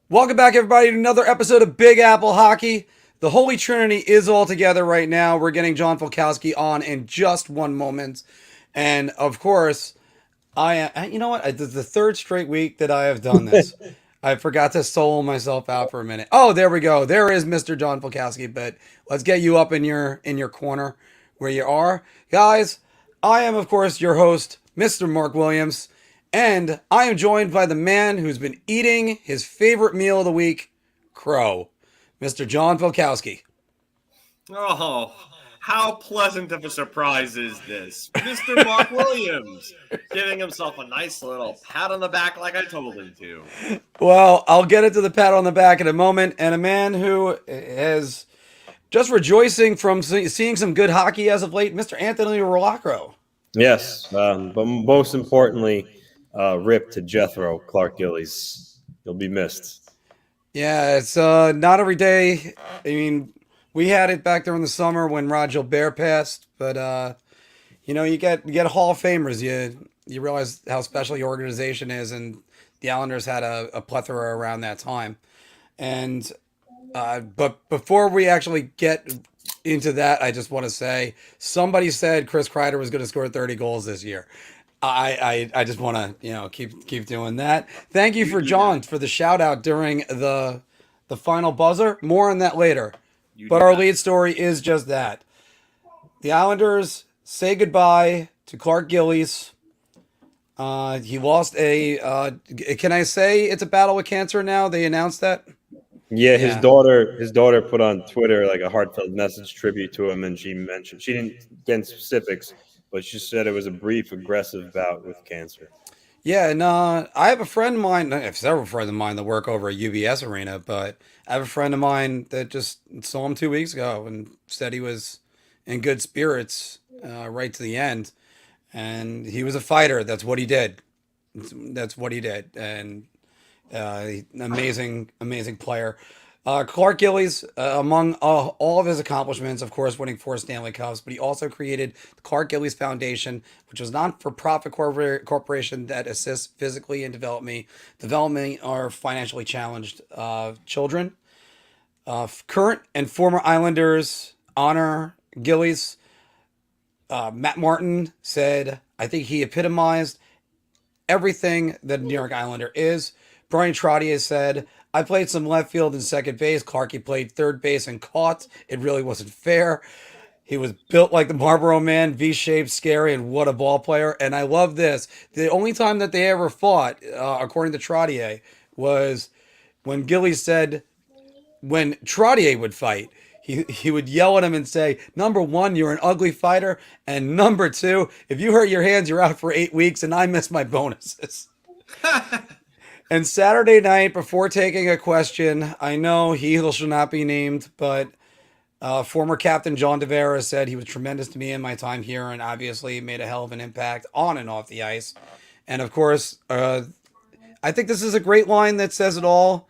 Welcome back, everybody, to another episode of Big Apple Hockey. The Holy Trinity is all together right now. We're getting John Falkowski on in just one moment. And of course, I am, you know what? This is the third straight week that I have done this. I forgot to solo myself out for a minute. Oh, there we go. There is Mr. John Falkowski, but let's get you up in your corner where you are. Guys, I am, of course, your host, Mr. Mark Williams. And I am joined by the man who's been eating his favorite meal of the week, crow, Mr. John Falkowski. Oh, how pleasant of a surprise is this? Mr. Mark Williams giving himself a nice little pat on the back like I told him to. Well, I'll get into the pat on the back in a moment. And a man who is just rejoicing from seeing some good hockey as of late, Mr. Anthony Rolacro. Yes, but most importantly, rip to Jethro, Clark Gillies. You'll be missed. Yeah, it's not every day. I mean, we had it back during the summer when Rod Gilbert passed, but you get Hall of Famers. You realize how special your organization is, and the Islanders had a plethora around that time. And but before we actually get into that, I just want to say somebody said Chris Kreider was going to score 30 goals this year. I just want to keep doing that. Thank you for John for the shout out during the final buzzer. More on that later. But our lead story is just that. The Islanders say goodbye to Clark Gillies. He lost can I say it's a battle with cancer now? They announced that? Yeah, his daughter put on Twitter like a heartfelt message tribute to him, and she didn't get into specifics, but she said it was a brief, aggressive bout with cancer. Yeah, and I have a friend of mine, I have several friends of mine that work over at UBS Arena, but I have a friend of mine that just saw him 2 weeks ago and said he was in good spirits right to the end. And he was a fighter. That's what he did. And amazing, amazing player. Clark Gillies, among all of his accomplishments, of course, winning 4 Stanley Cups, but he also created the Clark Gillies Foundation, which was a non-for-profit corporation that assists physically and developing or financially challenged children. Current and former Islanders honor Gillies. Matt Martin said, I think he epitomized everything that a New York Islander is. Brian Trottier said, I played some left field and second base. Clarky played third base and caught. It really wasn't fair. He was built like the Marlboro Man, V-shaped, scary, and what a ball player. And I love this. The only time that they ever fought, according to Trottier, was when Gillies said when Trottier would fight, he would yell at him and say, number one, you're an ugly fighter. And number two, if you hurt your hands, you're out for 8 weeks and I miss my bonuses. And Saturday night, before taking a question, I know he shall not be named, but former captain John DeVera said he was tremendous to me in my time here and obviously made a hell of an impact on and off the ice. And of course, I think this is a great line that says it all.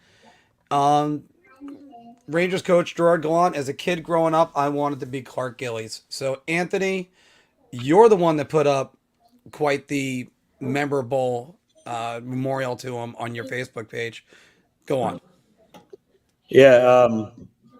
Rangers coach Gerard Gallant, as a kid growing up, I wanted to be Clark Gillies. So, Anthony, you're the one that put up quite the memorable memorial to him on your Facebook page. Go on. Yeah,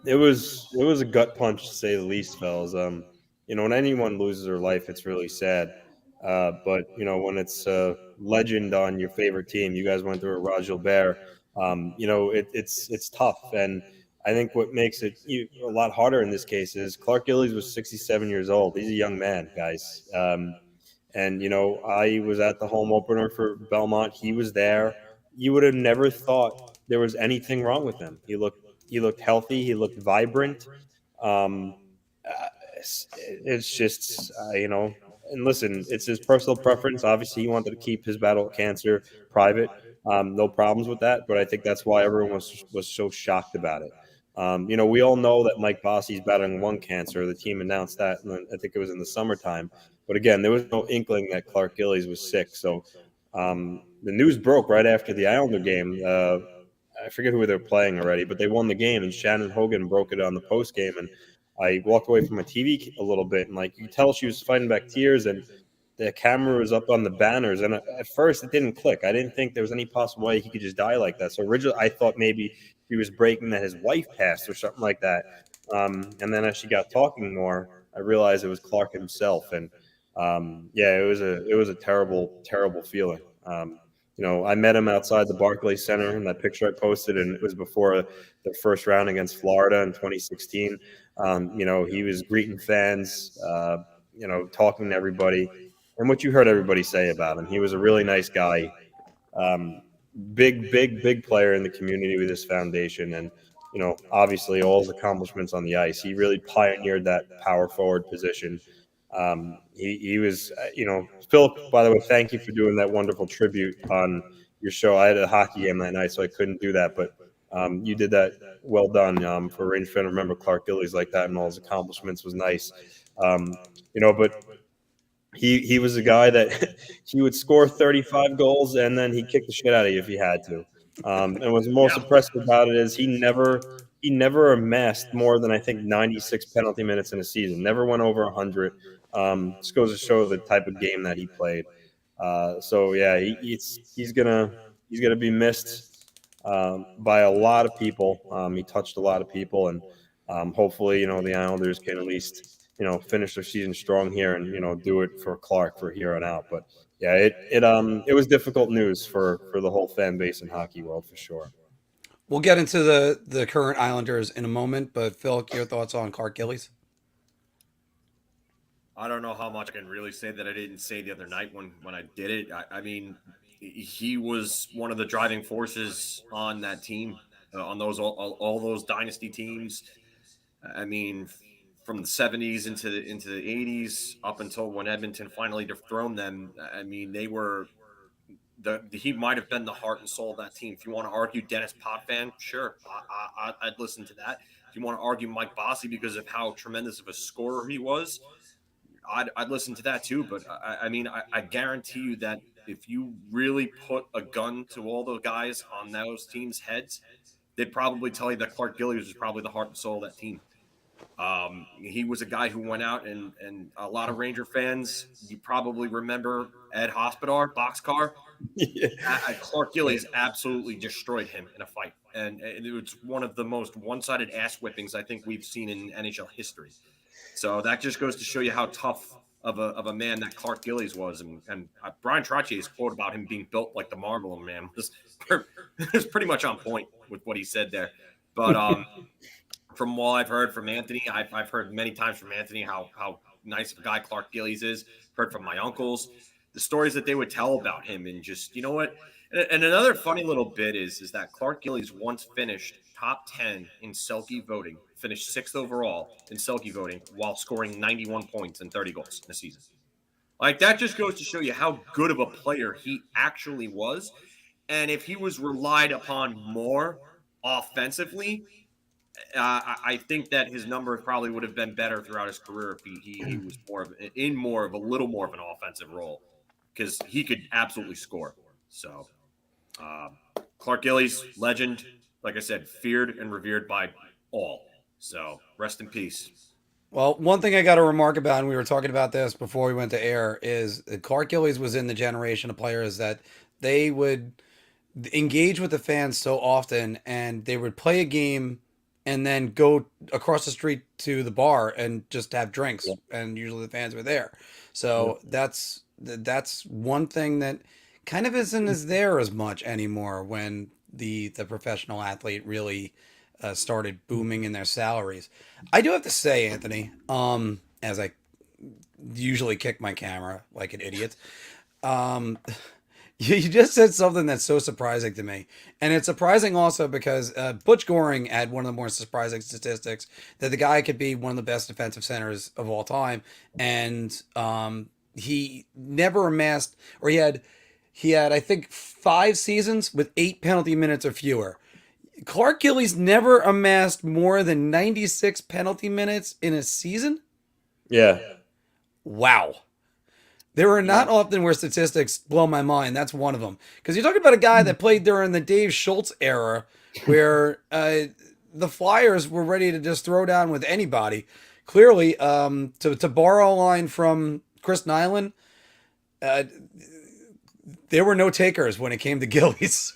it was a gut punch to say the least, fellas. When anyone loses their life, it's really sad. But when it's a legend on your favorite team, you guys went through a Rod Gilbert. It's tough, and I think what makes it a lot harder in this case is Clark Gillies was 67 years old. He's a young man, guys. And I was at the home opener for Belmont. He was there. You would have never thought there was anything wrong with him. He looked healthy. He looked vibrant. It's just And listen, it's his personal preference. Obviously, he wanted to keep his battle with cancer private. No problems with that. But I think that's why everyone was so shocked about it. We all know that Mike Bossy's battling lung cancer. The team announced that, and I think it was in the summertime. But again, there was no inkling that Clark Gillies was sick. So the news broke right after the Islander game. I forget who they were playing already, but they won the game, and Shannon Hogan broke it on the post game. And I walked away from my TV a little bit, and you could tell she was fighting back tears. And the camera was up on the banners, and at first it didn't click. I didn't think there was any possible way he could just die like that. So originally I thought maybe he was breaking that his wife passed or something like that. And then as she got talking more, I realized it was Clark himself. And yeah, it was a terrible, terrible feeling. I met him outside the Barclays Center in that picture I posted, and it was before the first round against Florida in 2016. He was greeting fans, talking to everybody. And what you heard everybody say about him, he was a really nice guy. Big player in the community with his foundation. And, obviously all his accomplishments on the ice. He really pioneered that power forward position. He was, Philip, by the way, thank you for doing that wonderful tribute on your show. I had a hockey game that night, so I couldn't do that. But you did that well done for a Ranger fan to remember Clark Gillies like that and all his accomplishments was nice. But he was a guy that he would score 35 goals and then he'd kick the shit out of you if he had to. And what's most impressive about it is he never amassed more than I think 96 penalty minutes in a season. Never went over 100. Just goes to show the type of game that he played. So yeah, he's gonna be missed by a lot of people. He touched a lot of people, and hopefully the Islanders can at least finish their season strong here and do it for Clark for here on out. But yeah, it was difficult news for the whole fan base in hockey world for sure. We'll get into the current Islanders in a moment, but Phil, your thoughts on Clark Gillies? I don't know how much I can really say that I didn't say the other night when I did it. I mean, he was one of the driving forces on that team, on those all those dynasty teams. I mean, from the 70s into the 80s up until when Edmonton finally dethroned them. I mean, they were he might have been the heart and soul of that team. If you want to argue Dennis Potvin, sure, I'd listen to that. If you want to argue Mike Bossy because of how tremendous of a scorer he was, I'd listen to that too. But I guarantee you that if you really put a gun to all the guys on those teams' heads, they'd probably tell you that Clark Gillies was probably the heart and soul of that team. He was a guy who went out and a lot of Ranger fans, you probably remember Ed Hospodar, boxcar. Yeah. Clark Gillies absolutely destroyed him in a fight. And it was one of the most one-sided ass whippings I think we've seen in NHL history. So that just goes to show you how tough of a man that Clark Gillies was. And Brian Trottier's quote about him being built like the Marble Man was pretty much on point with what he said there. But from what I've heard from Anthony, I've heard many times from Anthony how nice of a guy Clark Gillies is. Heard from my uncles, the stories that they would tell about him, and just, you know what? And another funny little bit is that Clark Gillies once finished top 10 in Selke voting, finished 6th overall in Selke voting while scoring 91 points and 30 goals in a season. Like, that just goes to show you how good of a player he actually was. And if he was relied upon more offensively, I think that his numbers probably would have been better throughout his career if he was a little more of an offensive role, because he could absolutely score. So Clark Gillies, legend, like I said, feared and revered by all. So rest in peace. Well, one thing I got to remark about, and we were talking about this before we went to air, is Clark Gillies was in the generation of players that they would engage with the fans so often, and they would play a game and then go across the street to the bar and just have drinks. Yeah. And usually the fans were there. So that's one thing that kind of isn't as there as much anymore when the professional athlete really started booming in their salaries. I do have to say, Anthony, as I usually kick my camera like an idiot, you just said something that's so surprising to me. And it's surprising also because Butch Goring had one of the more surprising statistics that the guy could be one of the best defensive centers of all time. And he never amassed, or he had, I think, 5 seasons with 8 penalty minutes or fewer. Clark Gillies never amassed more than 96 penalty minutes in a season? Yeah. Wow. There are not often where statistics blow my mind. That's one of them. Because you're talking about a guy that played during the Dave Schultz era where the Flyers were ready to just throw down with anybody. Clearly, to borrow a line from Chris Nyland, there were no takers when it came to Gillies.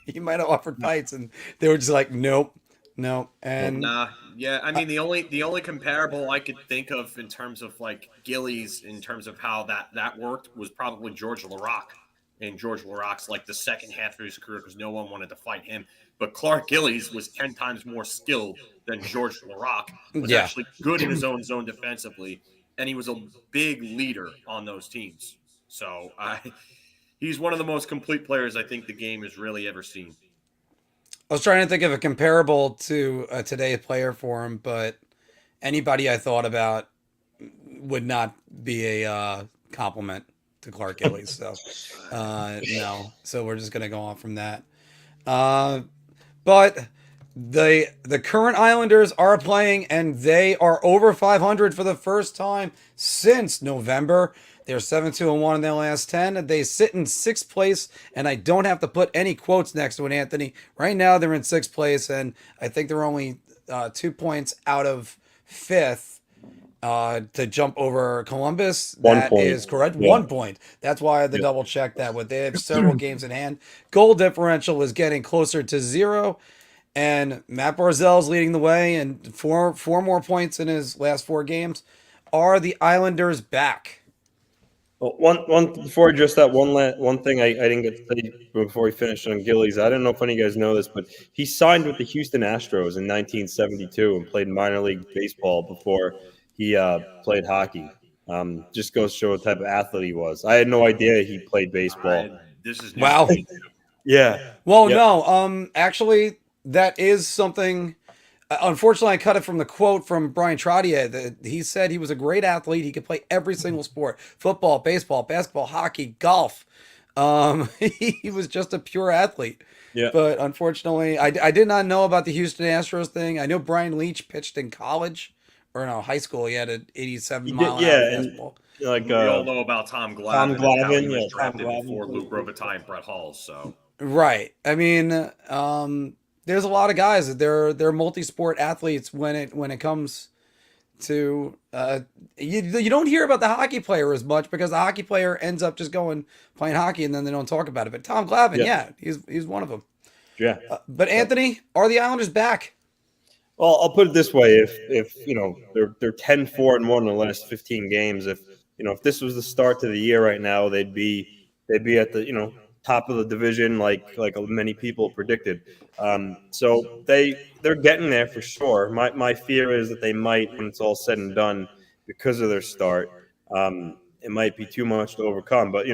He might have offered fights, and they were just like, nope, no. And Nah, yeah. I mean, the only comparable I could think of in terms of like Gillies, in terms of how that worked, was probably George Laraque. And George Laraque's like the second half of his career because no one wanted to fight him. But Clark Gillies was 10 times more skilled than George Laraque. Was yeah, actually good in his own zone defensively, and he was a big leader on those teams. So he's one of the most complete players I think the game has really ever seen. I was trying to think of a comparable to today's player for him, but anybody I thought about would not be a compliment to Clark Gillies. So no, so we're just gonna go on from that. But the current Islanders are playing, and they are over 500 for the first time since November. They're 7-2-1 in their last 10. They sit in sixth place, and I don't have to put any quotes next to it, Anthony. Right now, they're in sixth place, and I think they're only 2 points out of fifth to jump over Columbus. 1 That point. is correct. Yeah. 1 point. That's why I had to double check that. With they have several games in hand. Goal differential is getting closer to 0. And Matt Barzal's leading the way, and four more points in his last 4 games. Are the Islanders back? Well, one before just that one thing I didn't get to say before we finished on Gillies. I don't know if any of you guys know this, but he signed with the Houston Astros in 1972 and played minor league baseball before he played hockey. Just goes to show what type of athlete he was. I had no idea he played baseball. This is Wow. Yeah. Well, Yep. no. Actually, that is something. Unfortunately, I cut it from the quote from Brian Trottier. He said he was a great athlete. He could play every single sport: football, baseball, basketball, hockey, golf. He was just a pure athlete. Yeah. But unfortunately, I did not know about the Houston Astros thing. I know Brian Leach pitched in college or no high school. He had an 87 mile an hour and fastball. like We all know about Tom Glavine. Tom and how he Glavine, was yeah, Tom drafted Glavine. before Luke Robitaille and Brett Hall. So Right. I mean, there's a lot of guys that they're multi-sport athletes when it comes to you don't hear about the hockey player as much because the hockey player ends up just going playing hockey and then they don't talk about it. But Tom Glavine, yeah he's one of them. Yeah. But Anthony, are the Islanders back? Well, I'll put it this way: if you know they're 10-4-1 in the last 15 games. If this was the start to the year right now, they'd be at the top of the division like many people predicted. So they're getting there for sure. My fear is that they might, when it's all said and done, because of their start, it might be too much to overcome. But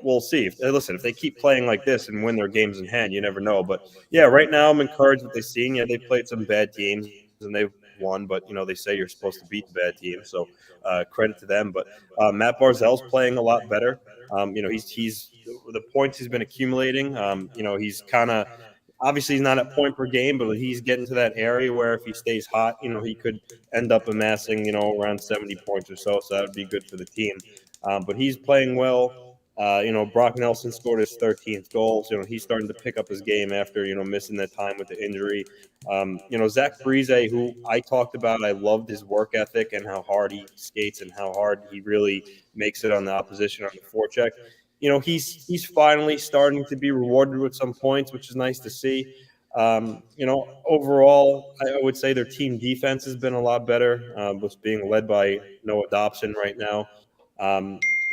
we'll see. If they keep playing like this and win their games in hand, you never know. But yeah, right now I'm encouraged what they've seen. Yeah, they played some bad teams and they've won, but they say you're supposed to beat the bad team, so credit to them. But Matt Barzal's playing a lot better. He's the points he's been accumulating. He's kind of obviously he's not at point per game, but he's getting to that area where if he stays hot, he could end up amassing around 70 points or so. So that would be good for the team. But he's playing well. Brock Nelson scored his 13th goal. So, he's starting to pick up his game after, missing that time with the injury. Zach Parise, who I talked about, I loved his work ethic and how hard he skates and how hard he really makes it on the opposition on the forecheck. He's finally starting to be rewarded with some points, which is nice to see. Overall, I would say their team defense has been a lot better, was being led by Noah Dobson right now.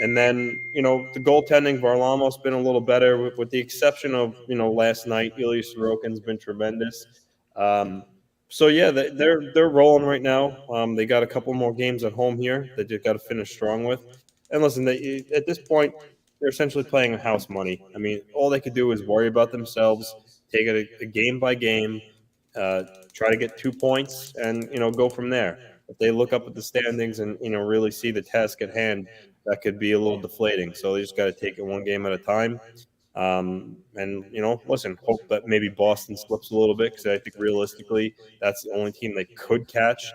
And then, the goaltending, Varlamov's been a little better, with the exception of, last night, Ilya Sorokin's been tremendous. So, yeah, they're rolling right now. They got a couple more games at home here that they've got to finish strong with. And listen, at this point, they're essentially playing house money. I mean, all they could do is worry about themselves, take it a game by game, try to get 2 points, and, go from there. If they look up at the standings and, really see the task at hand, that could be a little deflating. So they just got to take it one game at a time. Listen, hope that maybe Boston slips a little bit because I think realistically that's the only team they could catch.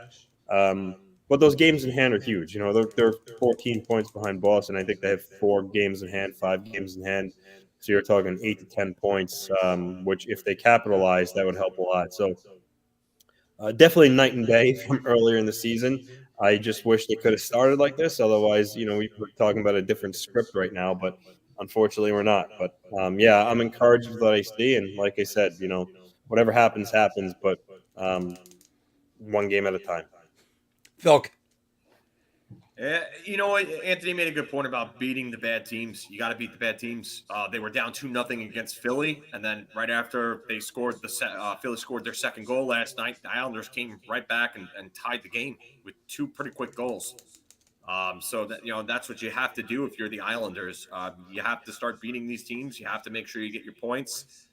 But those games in hand are huge. They're 14 points behind Boston. I think they have 4 games in hand, 5 games in hand. So you're talking 8 to 10 points, which if they capitalize, that would help a lot. So definitely night and day from earlier in the season. I just wish they could have started like this. Otherwise, we were talking about a different script right now, but unfortunately we're not. But yeah, I'm encouraged with what I see. And like I said, whatever happens, happens, but one game at a time. Phil. You know what? Anthony made a good point about beating the bad teams. You got to beat the bad teams. They were down 2-0 against Philly, and then right after they scored Philly scored their second goal last night. The Islanders came right back and tied the game with 2 pretty quick goals. So that that's what you have to do if you're the Islanders. You have to start beating these teams. You have to make sure you get your points.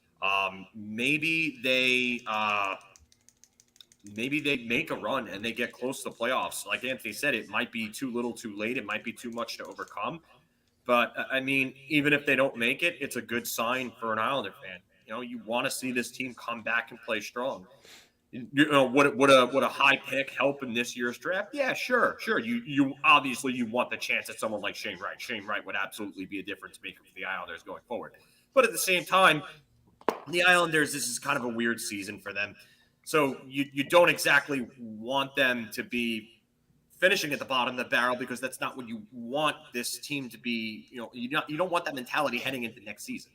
Maybe they make a run and they get close to the playoffs. Like Anthony said, it might be too little too late. It might be too much to overcome. But, I mean, even if they don't make it, it's a good sign for an Islander fan. You want to see this team come back and play strong. Would a high pick help in this year's draft? Yeah, sure. You obviously you want the chance at someone like Shane Wright. Shane Wright would absolutely be a difference maker for the Islanders going forward. But at the same time, the Islanders, this is kind of a weird season for them. So you don't exactly want them to be finishing at the bottom of the barrel, because that's not what you want this team to be. You don't want that mentality heading into next season.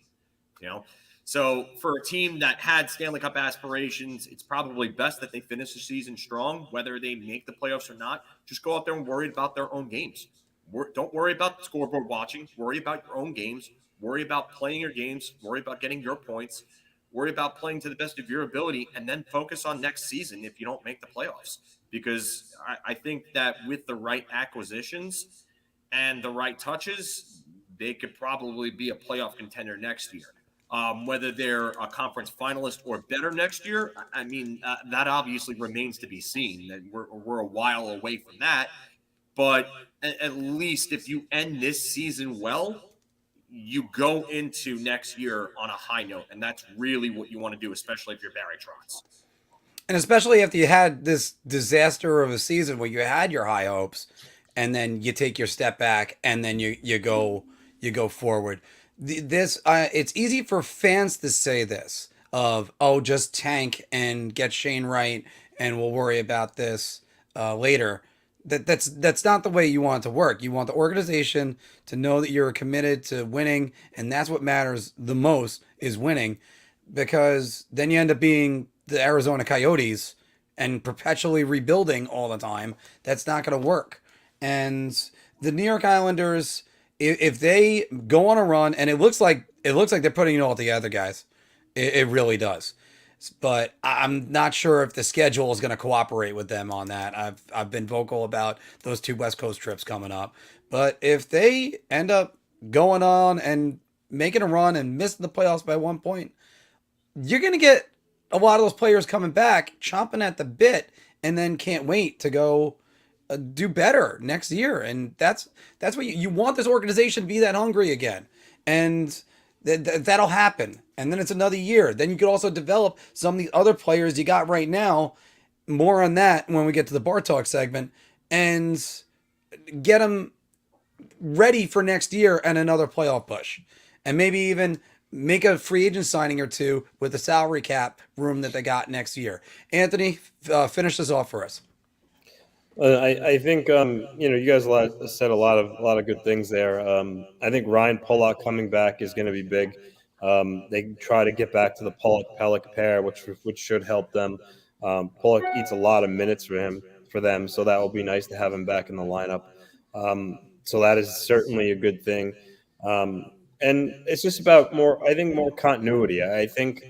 So for a team that had Stanley Cup aspirations, it's probably best that they finish the season strong, whether they make the playoffs or not. Just go out there and worry about their own games. Don't worry about the scoreboard watching. Worry about your own games. Worry about playing your games. Worry about getting your points. Worry about playing to the best of your ability, and then focus on next season if you don't make the playoffs. Because I think that with the right acquisitions and the right touches, they could probably be a playoff contender next year. Whether they're a conference finalist or better next year, I mean, that obviously remains to be seen. That we're a while away from that. But at least if you end this season well, you go into next year on a high note, and that's really what you want to do, especially if you're Barry Trotz. And especially after you had this disaster of a season where you had your high hopes, and then you take your step back, and then you go forward. It's easy for fans to say this of, just tank and get Shane Wright, and we'll worry about this later. That's not the way you want it to work. You want the organization to know that you're committed to winning, and that's what matters the most, is winning, because then you end up being the Arizona Coyotes and perpetually rebuilding all the time. That's not going to work. And the New York Islanders, if they go on a run, and it looks like they're putting it all together, guys. It really does. But I'm not sure if the schedule is going to cooperate with them on that. I've been vocal about those 2 West Coast trips coming up. But if they end up going on and making a run and missing the playoffs by 1 point, you're going to get a lot of those players coming back, chomping at the bit, and then can't wait to go do better next year. And that's what you want, this organization to be that hungry again. And that'll happen. And then it's another year. Then you could also develop some of the other players you got right now. More on that when we get to the Bar Talk segment, and get them ready for next year and another playoff push. And maybe even make a free agent signing or 2 with the salary cap room that they got next year. Anthony, finish this off for us. I think you guys said a lot of good things there. I think Ryan Pullock coming back is going to be big. They try to get back to the Pelech pair, which should help them. Pullock eats a lot of minutes for them, so that will be nice to have him back in the lineup. So that is certainly a good thing. And it's just about more continuity. I think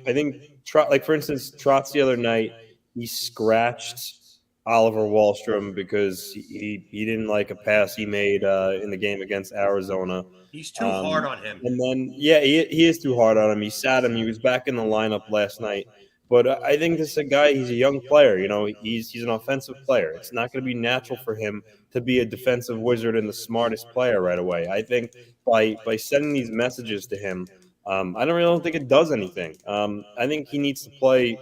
like, for instance, Trotz the other night, he scratched Oliver Wahlstrom because he didn't like a pass he made in the game against Arizona. He's too hard on him. And then, yeah, he is too hard on him. He sat him. He was back in the lineup last night. But I think this is a guy, he's a young player. He's an offensive player. It's not going to be natural for him to be a defensive wizard and the smartest player right away. I think by sending these messages to him, I don't think it does anything. I think he needs to play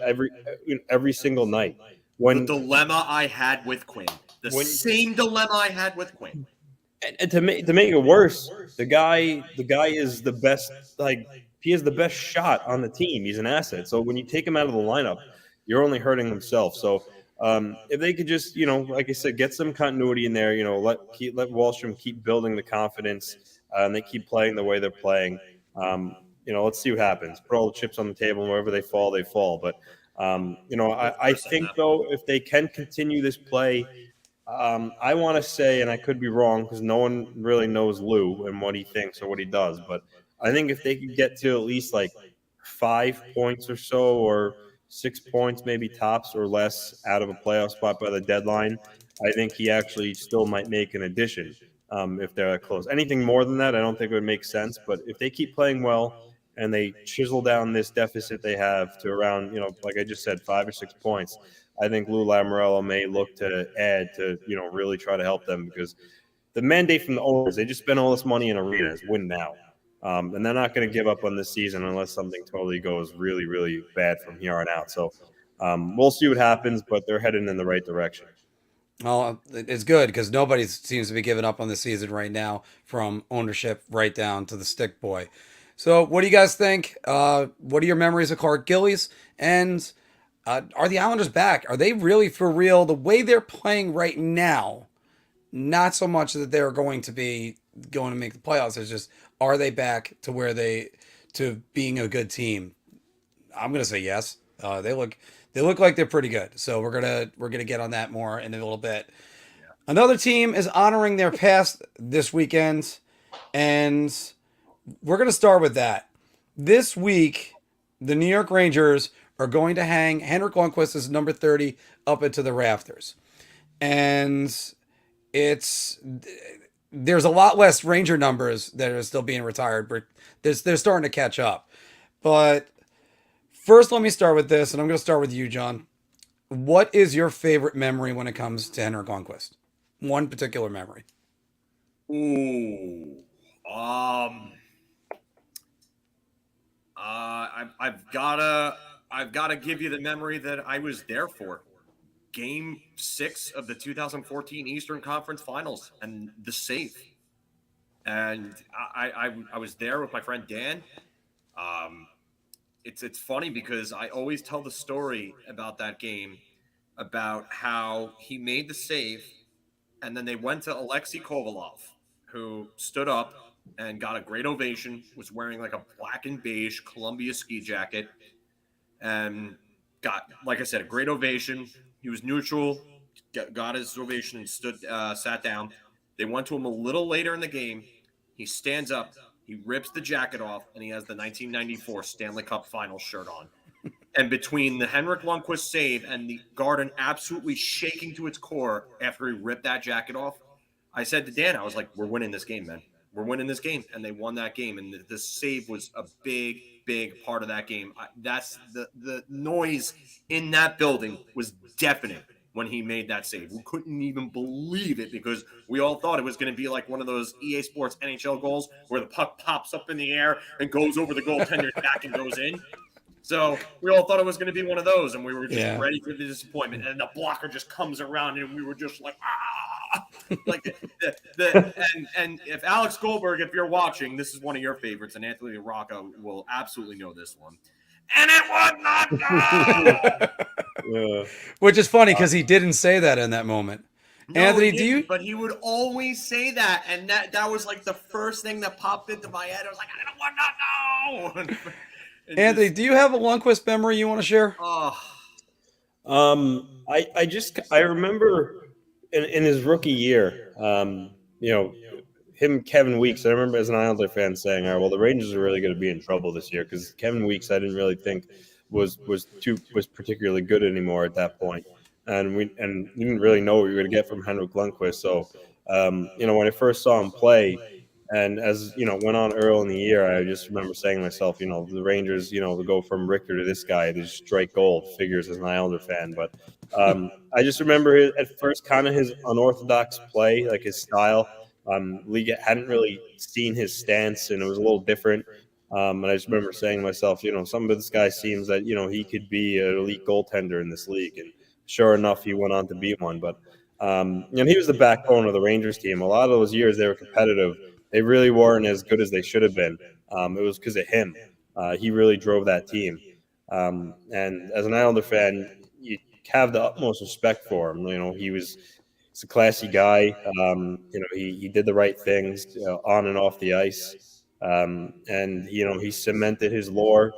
every single night. The dilemma I had with Quinn. Same dilemma I had with Quinn. And to make it worse, the guy is the best. He has the best shot on the team. He's an asset. So when you take him out of the lineup, you're only hurting himself. So If they could just, like I said, get some continuity in there, let Wallstrom keep building the confidence, and they keep playing the way they're playing. Let's see what happens. Put all the chips on the table, and wherever they fall, they fall. But I think though, if they can continue this play, I want to say, and I could be wrong because no one really knows Lou and what he thinks or what he does, but I think if they could get to at least like 5 points or so, or 6 points, maybe tops or less, out of a playoff spot by the deadline, I think he actually still might make an addition if they're that close. Anything more than that, I don't think it would make sense. But if they keep playing well and they chisel down this deficit they have to around, like I just said, 5 or 6 points, I think Lou Lamoriello may look to add to, really try to help them, because the mandate from the owners, they just spend all this money in arenas, win now. And they're not going to give up on this season unless something totally goes really, really bad from here on out. So we'll see what happens, but they're heading in the right direction. Well, it's good because nobody seems to be giving up on the season right now, from ownership right down to the stick boy. So what do you guys think? What are your memories of Clark Gillies? And are the Islanders back? Are they really for real? The way they're playing right now, not so much that they're going to make the playoffs. It's just, are they back to being a good team? I'm gonna say yes. They look like they're pretty good. So we're gonna get on that more in a little bit. Yeah. Another team is honoring their past this weekend, and we're gonna start with that. This week, the New York Rangers are going to hang Henrik Lundqvist's number 30 up into the rafters, and there's a lot less Ranger numbers that are still being retired, but they're starting to catch up. But first, let me start with this, and I'm going to start with you, John. What is your favorite memory when it comes to Henrik Lundqvist? One particular memory. Ooh, I've gotta give you the memory that I was there for. Game 6 of the 2014 Eastern Conference Finals and the save. And I was there with my friend Dan. It's funny because I always tell the story about that game, about how he made the save, and then they went to Alexei Kovalov, who stood up and got a great ovation, was wearing like a black and beige Columbia ski jacket, and got, like I said, a great ovation. He was neutral, got his ovation, and sat down. They went to him a little later in the game. He stands up, he rips the jacket off, and he has the 1994 Stanley Cup Finals shirt on. And between the Henrik Lundqvist save and the Garden absolutely shaking to its core after he ripped that jacket off, I said to Dan, I was like, we're winning this game, man. We're winning this game. And they won that game. And the save was a big, big part of that game. That's the noise in that building was deafening when he made that save. We couldn't even believe it because we all thought it was going to be like one of those EA Sports NHL goals where the puck pops up in the air and goes over the goaltender's back and goes in. So we all thought it was going to be one of those, and we were just ready for the disappointment. And the blocker just comes around, and we were just like, ah! Like and if Alex Goldberg, if you're watching, this is one of your favorites, and Anthony Rocco will absolutely know this one. And it would not go! Which is funny because he didn't say that in that moment. No, Anthony, do you? But he would always say that, and that was like the first thing that popped into my head. I was like, I would not know! Anthony, do you have a Lundqvist memory you want to share? I remember in his rookie year, him, Kevin Weeks. I remember as an Islander fan saying, "All right, well, the Rangers are really going to be in trouble this year," because Kevin Weeks, I didn't really think was particularly good anymore at that point, and we didn't really know what we were going to get from Henrik Lundqvist. So, when I first saw him play. And as, went on early in the year, I just remember saying to myself, the Rangers, to go from Richter to this guy, to strike gold, figures as an Islander fan. But I just remember at first kind of his unorthodox play, like his style. League hadn't really seen his stance, and it was a little different. And I just remember saying to myself, some of this guy seems that, he could be an elite goaltender in this league. And sure enough, he went on to be one. But, he was the backbone of the Rangers team. A lot of those years they were competitive. They really weren't as good as they should have been. It was because of him. He really drove that team. And as an Islander fan, have the utmost respect for him. He's a classy guy. He did the right things on and off the ice. And he cemented his lore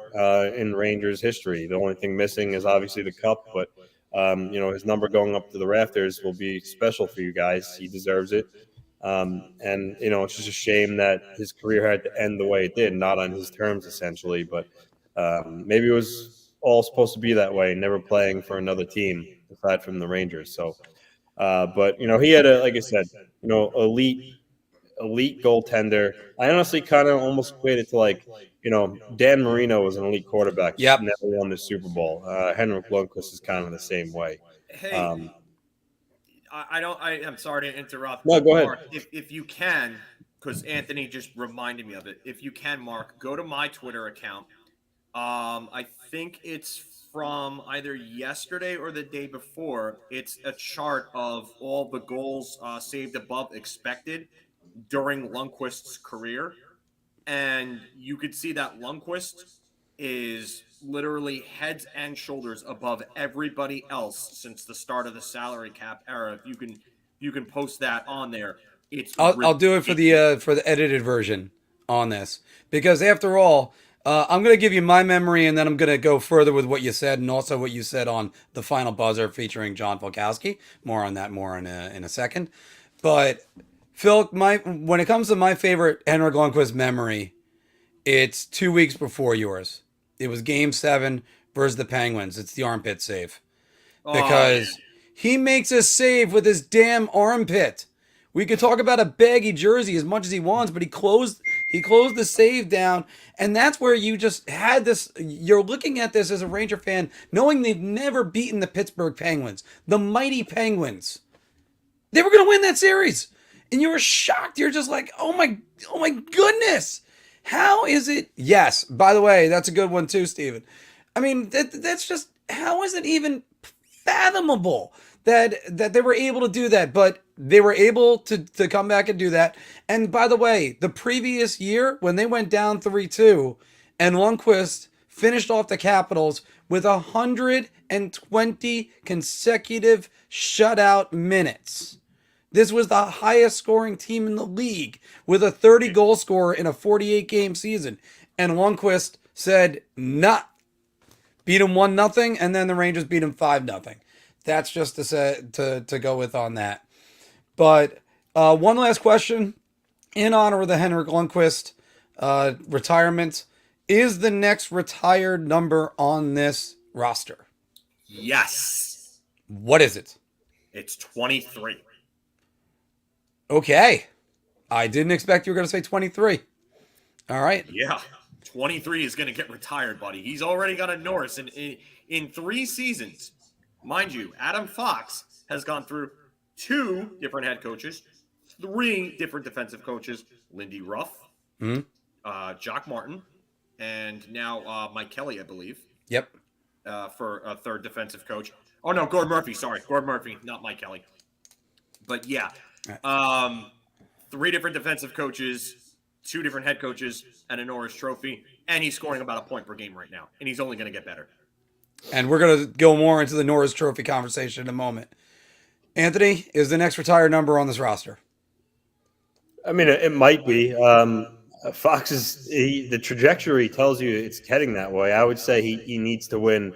in Rangers history. The only thing missing is obviously the cup, but his number going up to the rafters will be special for you guys. He deserves it. And it's just a shame that his career had to end the way it did, not on his terms essentially, but maybe it was all supposed to be that way, never playing for another team aside from the Rangers. So, but he had like I said, elite goaltender. I honestly kind of almost equated to Dan Marino was an elite quarterback. Yep. Never won the Super Bowl. Henrik Lundqvist is kind of the same way. Hey, I'm sorry to interrupt. No, go ahead. Mark, if you can, because Anthony just reminded me of it. If you can, Mark, go to my Twitter account. I think it's from either yesterday or the day before. It's a chart of all the goals saved above expected during Lundqvist's career. And you could see that Lundqvist is literally heads and shoulders above everybody else since the start of the salary cap era. If you can post that on there. I'll do it for the edited version on this, because after all, I'm going to give you my memory, and then I'm going to go further with what you said, and also what you said on the final buzzer featuring John Volkowski. More on that in a second. But Phil, when it comes to my favorite Henrik Lundqvist memory, it's 2 weeks before yours. It was Game 7 versus the Penguins. It's the armpit save. Because he makes a save with his damn armpit. We could talk about a baggy jersey as much as he wants, but he closed the save down, and that's where you just had this. You're looking at this as a Ranger fan, knowing they've never beaten the Pittsburgh Penguins, the mighty Penguins. They were going to win that series, and you were shocked. You're just like, oh my goodness. How is it? Yes. By the way, that's a good one too, Steven. I mean, that's just, how is it even fathomable that they were able to do that? But they were able to come back and do that. And by the way, the previous year when they went down 3-2 and Lundqvist finished off the Capitals with 120 consecutive shutout minutes. This was the highest scoring team in the league with a 30 goal scorer in a 48 game season. And Lundqvist said, nah. Beat him 1-0, and then the Rangers beat him 5-0. That's just to go with on that. But one last question in honor of the Henrik Lundqvist retirement. Is the next retired number on this roster? Yes. What is it? It's 23. Okay. I didn't expect you were going to say 23. All right. Yeah. 23 is going to get retired, buddy. He's already got a Norris in 3 seasons. Mind you, Adam Fox has gone through 2 different head coaches, 3 different defensive coaches, Lindy Ruff, Jock Martin, and now Mike Kelly, I believe. Yep. For a 3rd defensive coach. Oh, no, Gord Murphy. Sorry, Gord Murphy, not Mike Kelly. But, yeah, 3 different defensive coaches, 2 different head coaches, and a Norris Trophy, and he's scoring about a point per game right now, and he's only going to get better. And we're going to go more into the Norris Trophy conversation in a moment. Anthony, is the next retired number on this roster? I mean, it might be. Fox the trajectory tells you it's heading that way. I would say he needs to win,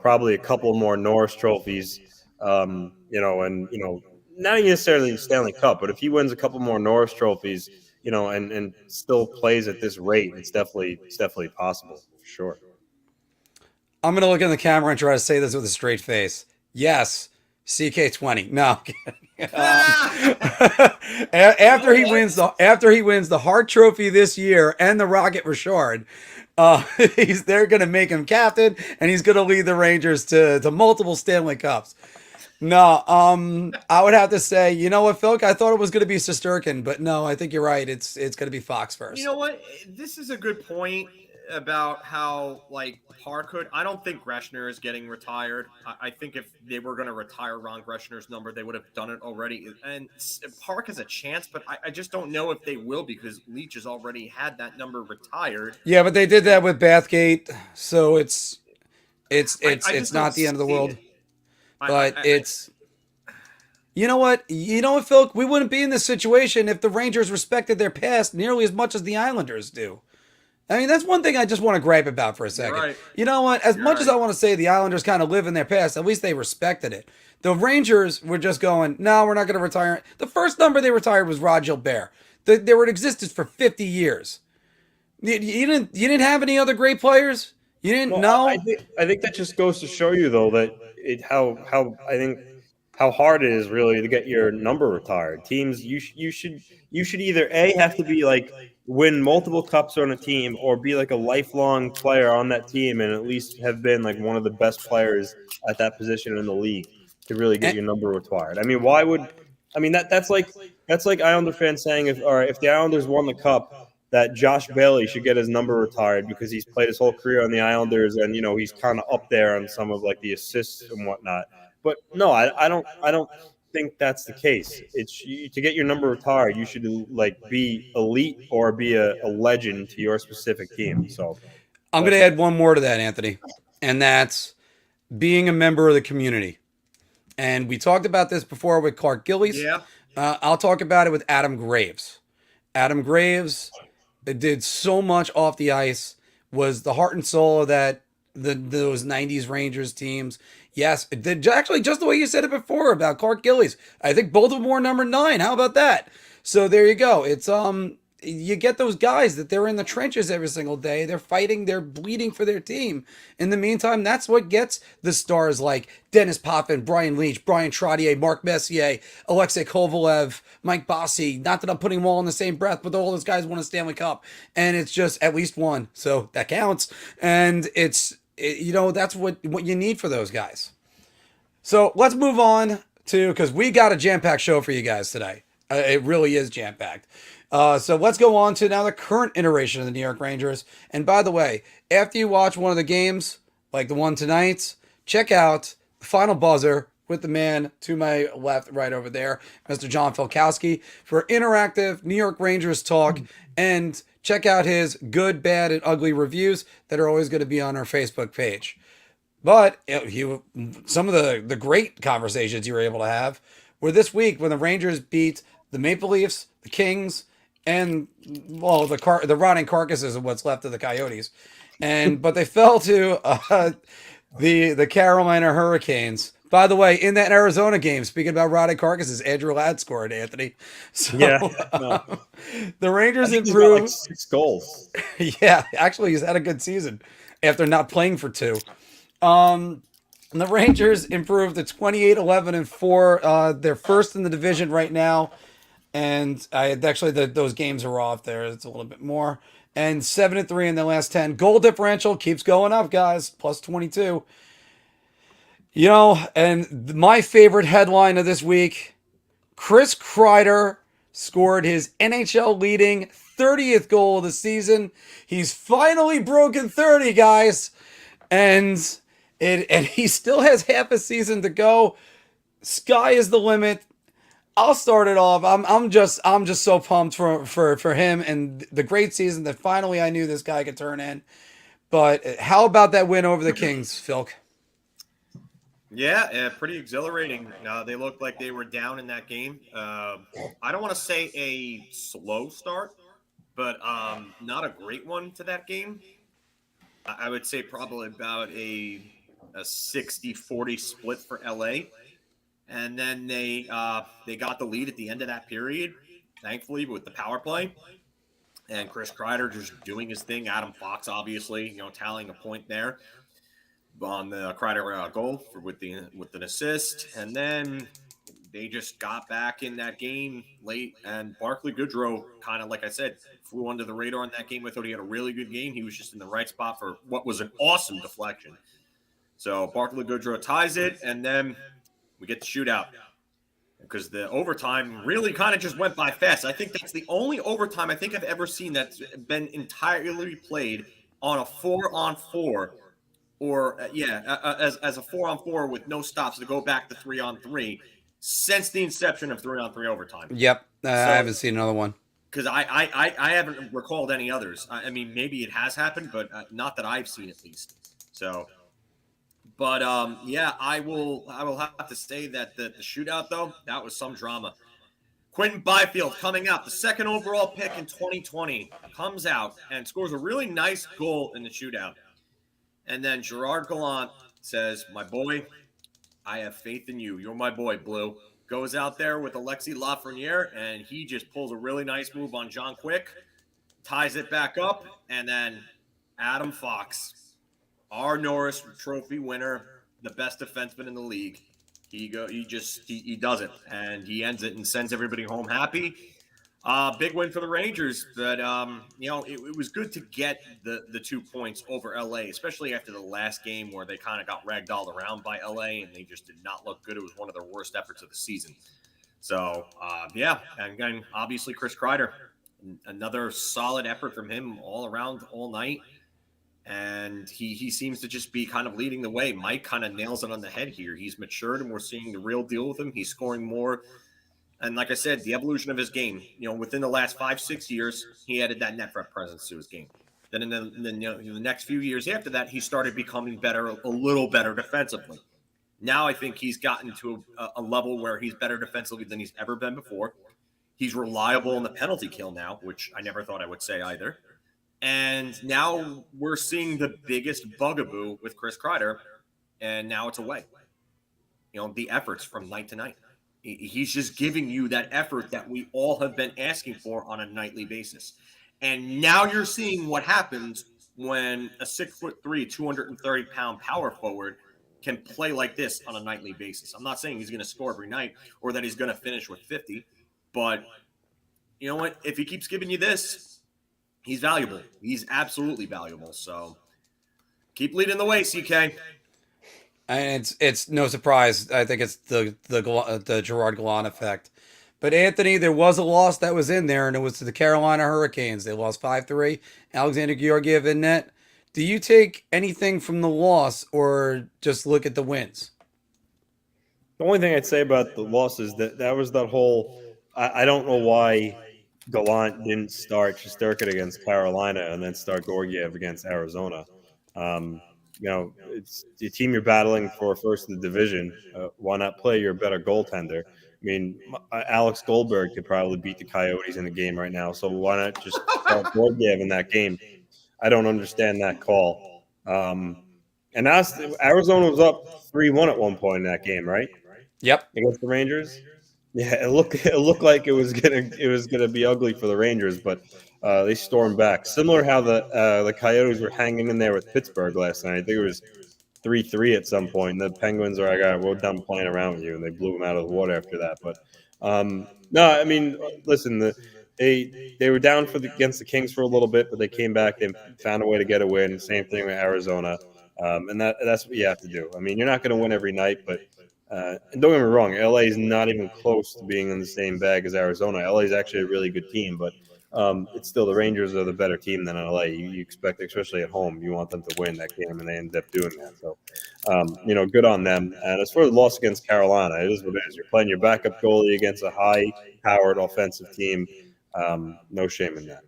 probably a couple more Norris trophies, and not necessarily the Stanley Cup, but if he wins a couple more Norris trophies, and still plays at this rate, it's definitely possible, for sure. I'm going to look in the camera and try to say this with a straight face. Yes, CK20. No. After he wins the Hart Trophy this year and the Rocket Richard, they're going to make him captain, and he's going to lead the Rangers to multiple Stanley Cups. No, I would have to say, you know what, Phil? I thought it was going to be Shesterkin, but no, I think you're right. It's going to be Fox first. You know what? This is a good point about how, I don't think Greshner is getting retired. I think if they were going to retire Ron Greshner's number, they would have done it already. And Park has a chance, but I just don't know if they will, because Leach has already had that number retired. Yeah, but they did that with Bathgate, so it's not the end of the world. But it's, you know what, Phil, we wouldn't be in this situation if the Rangers respected their past nearly as much as the Islanders do. I mean, that's one thing I just want to gripe about for a second. right. You know what? As You're much as right. I want to say the Islanders kind of live in their past, at least they respected it. The Rangers were just going, no, we're not going to retire. The first number they retired was Rod Gilbert. They were in existence for 50 years. You didn't have any other great players? You didn't know? I think that just goes to show you, though, that how hard it is really to get your number retired. Teams, you should either have to be like win multiple cups on a team, or be like a lifelong player on that team and at least have been like one of the best players at that position in the league to really get your number retired. I mean, that's like Islander fans saying if the Islanders won the cup, that Josh Bailey should get his number retired because he's played his whole career on the Islanders and he's kind of up there on some of like the assists and whatnot. But no, I don't think that's the case. To get your number retired, you should like be elite or be a legend to your specific team. So I'm going to add one more to that, Anthony, and that's being a member of the community. And we talked about this before with Clark Gillies. Yeah. I'll talk about it with Adam Graves. Adam Graves did so much off the ice, was the heart and soul of those 90s Rangers teams. Yes, it did actually just the way you said it before about Clark Gillies. I think both of them were number 9. How about that? So there you go. It's you get those guys that they're in the trenches every single day. They're fighting, they're bleeding for their team. In the meantime, that's what gets the stars like Dennis Potvin, Brian Leach, Brian Trottier, Mark Messier, Alexei Kovalev, Mike Bossy. Not that I'm putting them all in the same breath, but all those guys won a Stanley Cup. And it's just at least one. So that counts. And that's what you need for those guys. So let's move on because we got a jam-packed show for you guys today. It really is jam-packed. So let's go on to now the current iteration of the New York Rangers. And by the way, after you watch one of the games, like the one tonight, check out the final buzzer with the man to my left, right over there, Mr. John Filkowski, for interactive New York Rangers talk. And check out his good, bad, and ugly reviews that are always going to be on our Facebook page. But some of the great conversations you were able to have were this week when the Rangers beat the Maple Leafs, the Kings, and the rotting carcasses of what's left of the Coyotes, but they fell to the Carolina Hurricanes. By the way, in that Arizona game, speaking about rotting carcasses, Andrew Ladd scored, Anthony. So, the Rangers improved. Like 6 goals. Yeah, actually, he's had a good season after not playing for 2. The Rangers improved to 28-11-4. They're first in the division right now. And those games are off there. It's a little bit more. And 7-3 in the last 10. Goal differential keeps going up, guys. Plus 22. And my favorite headline of this week, Chris Kreider scored his NHL leading 30th goal of the season. He's finally broken 30, guys. And he still has half a season to go. Sky is the limit. I'll start it off. I'm just so pumped for him and the great season that finally I knew this guy could turn in. But how about that win over the Kings, Phil? Yeah, pretty exhilarating. They looked like they were down in that game. I don't want to say a slow start, but not a great one to that game. I would say probably about a 60-40 split for LA. And then they got the lead at the end of that period, thankfully, with the power play. And Chris Kreider just doing his thing. Adam Fox, obviously, tallying a point there on the Kreider goal with an assist. And then they just got back in that game late. And Barclay Goodrow, kind of like I said, flew under the radar in that game. I thought he had a really good game. He was just in the right spot for what was an awesome deflection. So Barclay Goodrow ties it, and then we get the shootout because the overtime really kind of just went by fast. I think that's the only overtime I think I've ever seen that's been entirely played on a 4-on-4 or as a 4-on-4 with no stops to go back to 3-on-3 since the inception of 3-on-3 overtime. Yep. I haven't seen another one. Because I haven't recalled any others. I mean, maybe it has happened, but not that I've seen at least. So, But yeah, I will have to say that the shootout though, that was some drama. Quentin Byfield coming out, the second overall pick in 2020, comes out and scores a really nice goal in the shootout. And then Gerard Gallant says, "My boy, I have faith in you. You're my boy, Blue." Goes out there with Alexis Lafreniere, and he just pulls a really nice move on John Quick, ties it back up, and then Adam Fox, our Norris Trophy winner, the best defenseman in the league. He does it, and he ends it and sends everybody home happy. Big win for the Rangers, but it was good to get the 2 points over LA, especially after the last game where they kind of got ragdolled around by LA and they just did not look good. It was one of their worst efforts of the season. So and again, obviously Chris Kreider, another solid effort from him all around all night. And he seems to just be kind of leading the way. Mike kind of nails it on the head here. He's matured, and we're seeing the real deal with him. He's scoring more. And like I said, the evolution of his game, within the last 5-6 years, he added that net front presence to his game. Then in the next few years after that, he started becoming better, a little better defensively. Now I think he's gotten to a level where he's better defensively than he's ever been before. He's reliable in the penalty kill now, which I never thought I would say either. And now we're seeing the biggest bugaboo with Chris Kreider, and now it's away. The efforts from night to night. He's just giving you that effort that we all have been asking for on a nightly basis. And now you're seeing what happens when a 6'3", 230-pound power forward can play like this on a nightly basis. I'm not saying he's going to score every night or that he's going to finish with 50, but you know what? If he keeps giving you this, he's valuable. He's absolutely valuable. So keep leading the way, CK. And it's no surprise. I think it's the Gerard Gallant effect. But Anthony, there was a loss that was in there, and it was to the Carolina Hurricanes. They lost 5-3. Alexander Georgiev in net. Do you take anything from the loss, or just look at the wins? The only thing I'd say about the loss is that was that whole. I don't know why Gallant didn't start Shesterkin against Carolina and then start Georgiev against Arizona. It's the team you're battling for first in the division. Why not play your better goaltender? I mean, Alex Goldberg could probably beat the Coyotes in the game right now, so why not just start Georgiev in that game? I don't understand that call. And Arizona was up 3-1 at one point in that game, right? Yep. Against the Rangers. Yeah, it looked like it was gonna be ugly for the Rangers, but they stormed back. Similar how the Coyotes were hanging in there with Pittsburgh last night. I think it was 3-3 at some point. And the Penguins are like, "All right, we're done playing around with you," and they blew them out of the water after that. But no, I mean, listen, they were down against the Kings for a little bit, but they came back. They found a way to get a win. Same thing with Arizona, and that's what you have to do. I mean, you're not going to win every night, but. And don't get me wrong, LA is not even close to being in the same bag as Arizona. LA is actually a really good team, but it's still the Rangers are the better team than LA. You expect, especially at home, you want them to win that game, and they end up doing that. So, good on them. And as for the loss against Carolina, it is what it is. You're playing your backup goalie against a high-powered offensive team. No shame in that.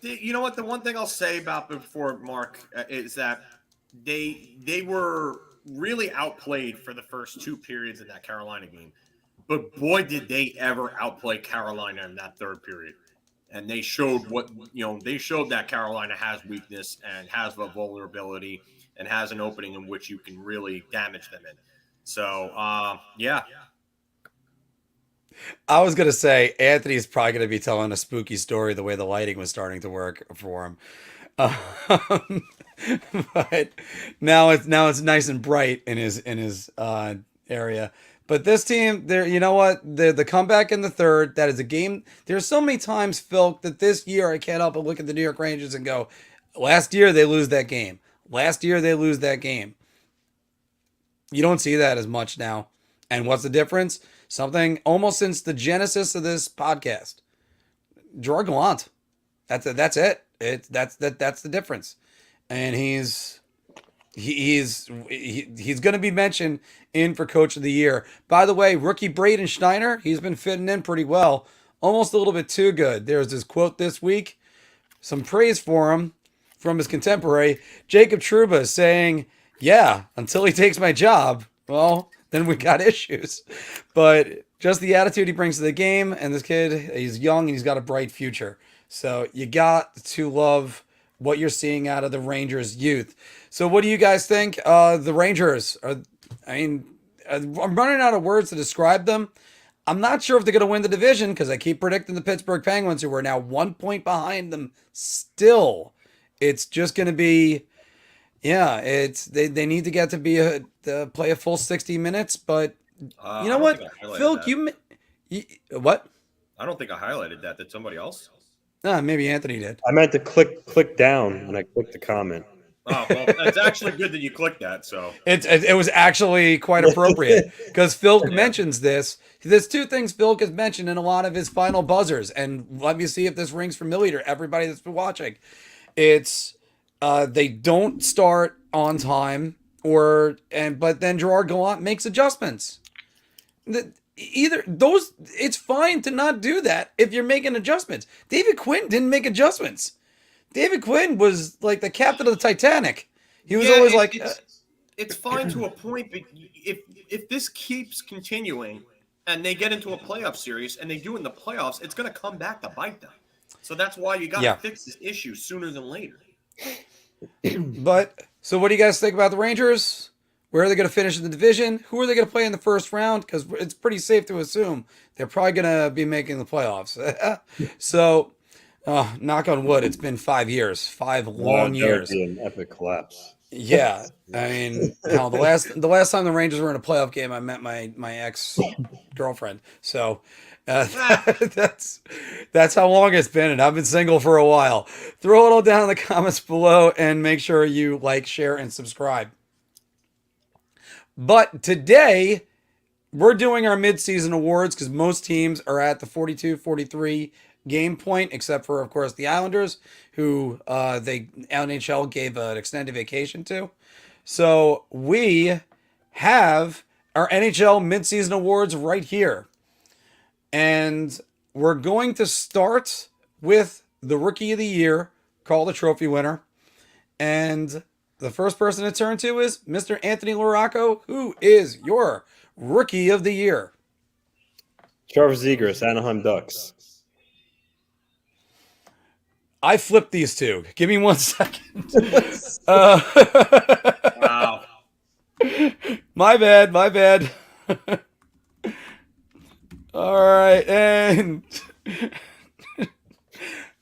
You know what? The one thing I'll say about before Mark is that they were really outplayed for the first 2 periods in that Carolina game. But boy, did they ever outplay Carolina in that third period. And they showed they showed that Carolina has weakness and has a vulnerability and has an opening in which you can really damage them in. So, yeah. I was going to say, Anthony's probably going to be telling a spooky story the way the lighting was starting to work for him. But now it's nice and bright in his area. But this team, you know what? The comeback in the third, that is a game. There's so many times, Phil, that this year I can't help but look at the New York Rangers and go, last year they lose that game. Last year they lose that game. You don't see that as much now. And what's the difference? Something almost since the genesis of this podcast. Gerard Gallant. That's it. That's the difference. And he's going to be mentioned in for Coach of the Year. By the way, rookie Braden Schneider, he's been fitting in pretty well. Almost a little bit too good. There's this quote this week. Some praise for him from his contemporary, Jacob Trouba, saying, Yeah, until he takes my job, well, then we got issues. But just the attitude he brings to the game, and this kid, he's young and he's got a bright future. So you got to love what you're seeing out of the Rangers youth. So what do you guys think? The Rangers are, I mean, I'm running out of words to describe them. I'm not sure if they're going to win the division because I keep predicting the Pittsburgh Penguins, who are now 1 point behind them still. It's just going to be, yeah, it's they need to get to be play a full 60 minutes, but you know I don't what, think I highlighted Phil, that. you what? I don't think I highlighted that. Did somebody else? Maybe Anthony did. I meant to click down and I clicked the comment. Oh, well, it's actually good that you clicked that. So It was actually quite appropriate because Phil mentions this. There's two things Phil has mentioned in a lot of his final buzzers, and let me see if this rings familiar to everybody that's been watching. It's they don't start on time, but then Gerard Gallant makes adjustments. Either those, it's fine to not do that if you're making adjustments. David Quinn didn't make adjustments. David Quinn was like the captain of the Titanic. He was always like, it's fine to a point, but if this keeps continuing and they get into a playoff series and they do in the playoffs, it's going to come back to bite them. So that's why you got to fix this issue sooner than later. But so, what do you guys think about the Rangers? Where are they going to finish in the division? Who are they going to play in the first round? Because it's pretty safe to assume they're probably going to be making the playoffs. So. Knock on wood, it's been 5 years, 5 long years. That would be an epic collapse. Yeah, I mean, hell, the last time the Rangers were in a playoff game, I met my ex girlfriend. So that's how long it's been, and I've been single for a while. Throw it all down in the comments below, and make sure you like, share, and subscribe. But today, we're doing our midseason awards because most teams are at the 42-43 game point, except for, of course, the Islanders, who the NHL gave an extended vacation to. So we have our NHL midseason awards right here. And we're going to start with the Rookie of the Year, called the trophy winner. And the first person to turn to is Mr. Anthony Luraco, who is your Rookie of the Year. Trevor Zegras, Anaheim Ducks. I flipped these two. Give me 1 second. Wow. My bad. All right, and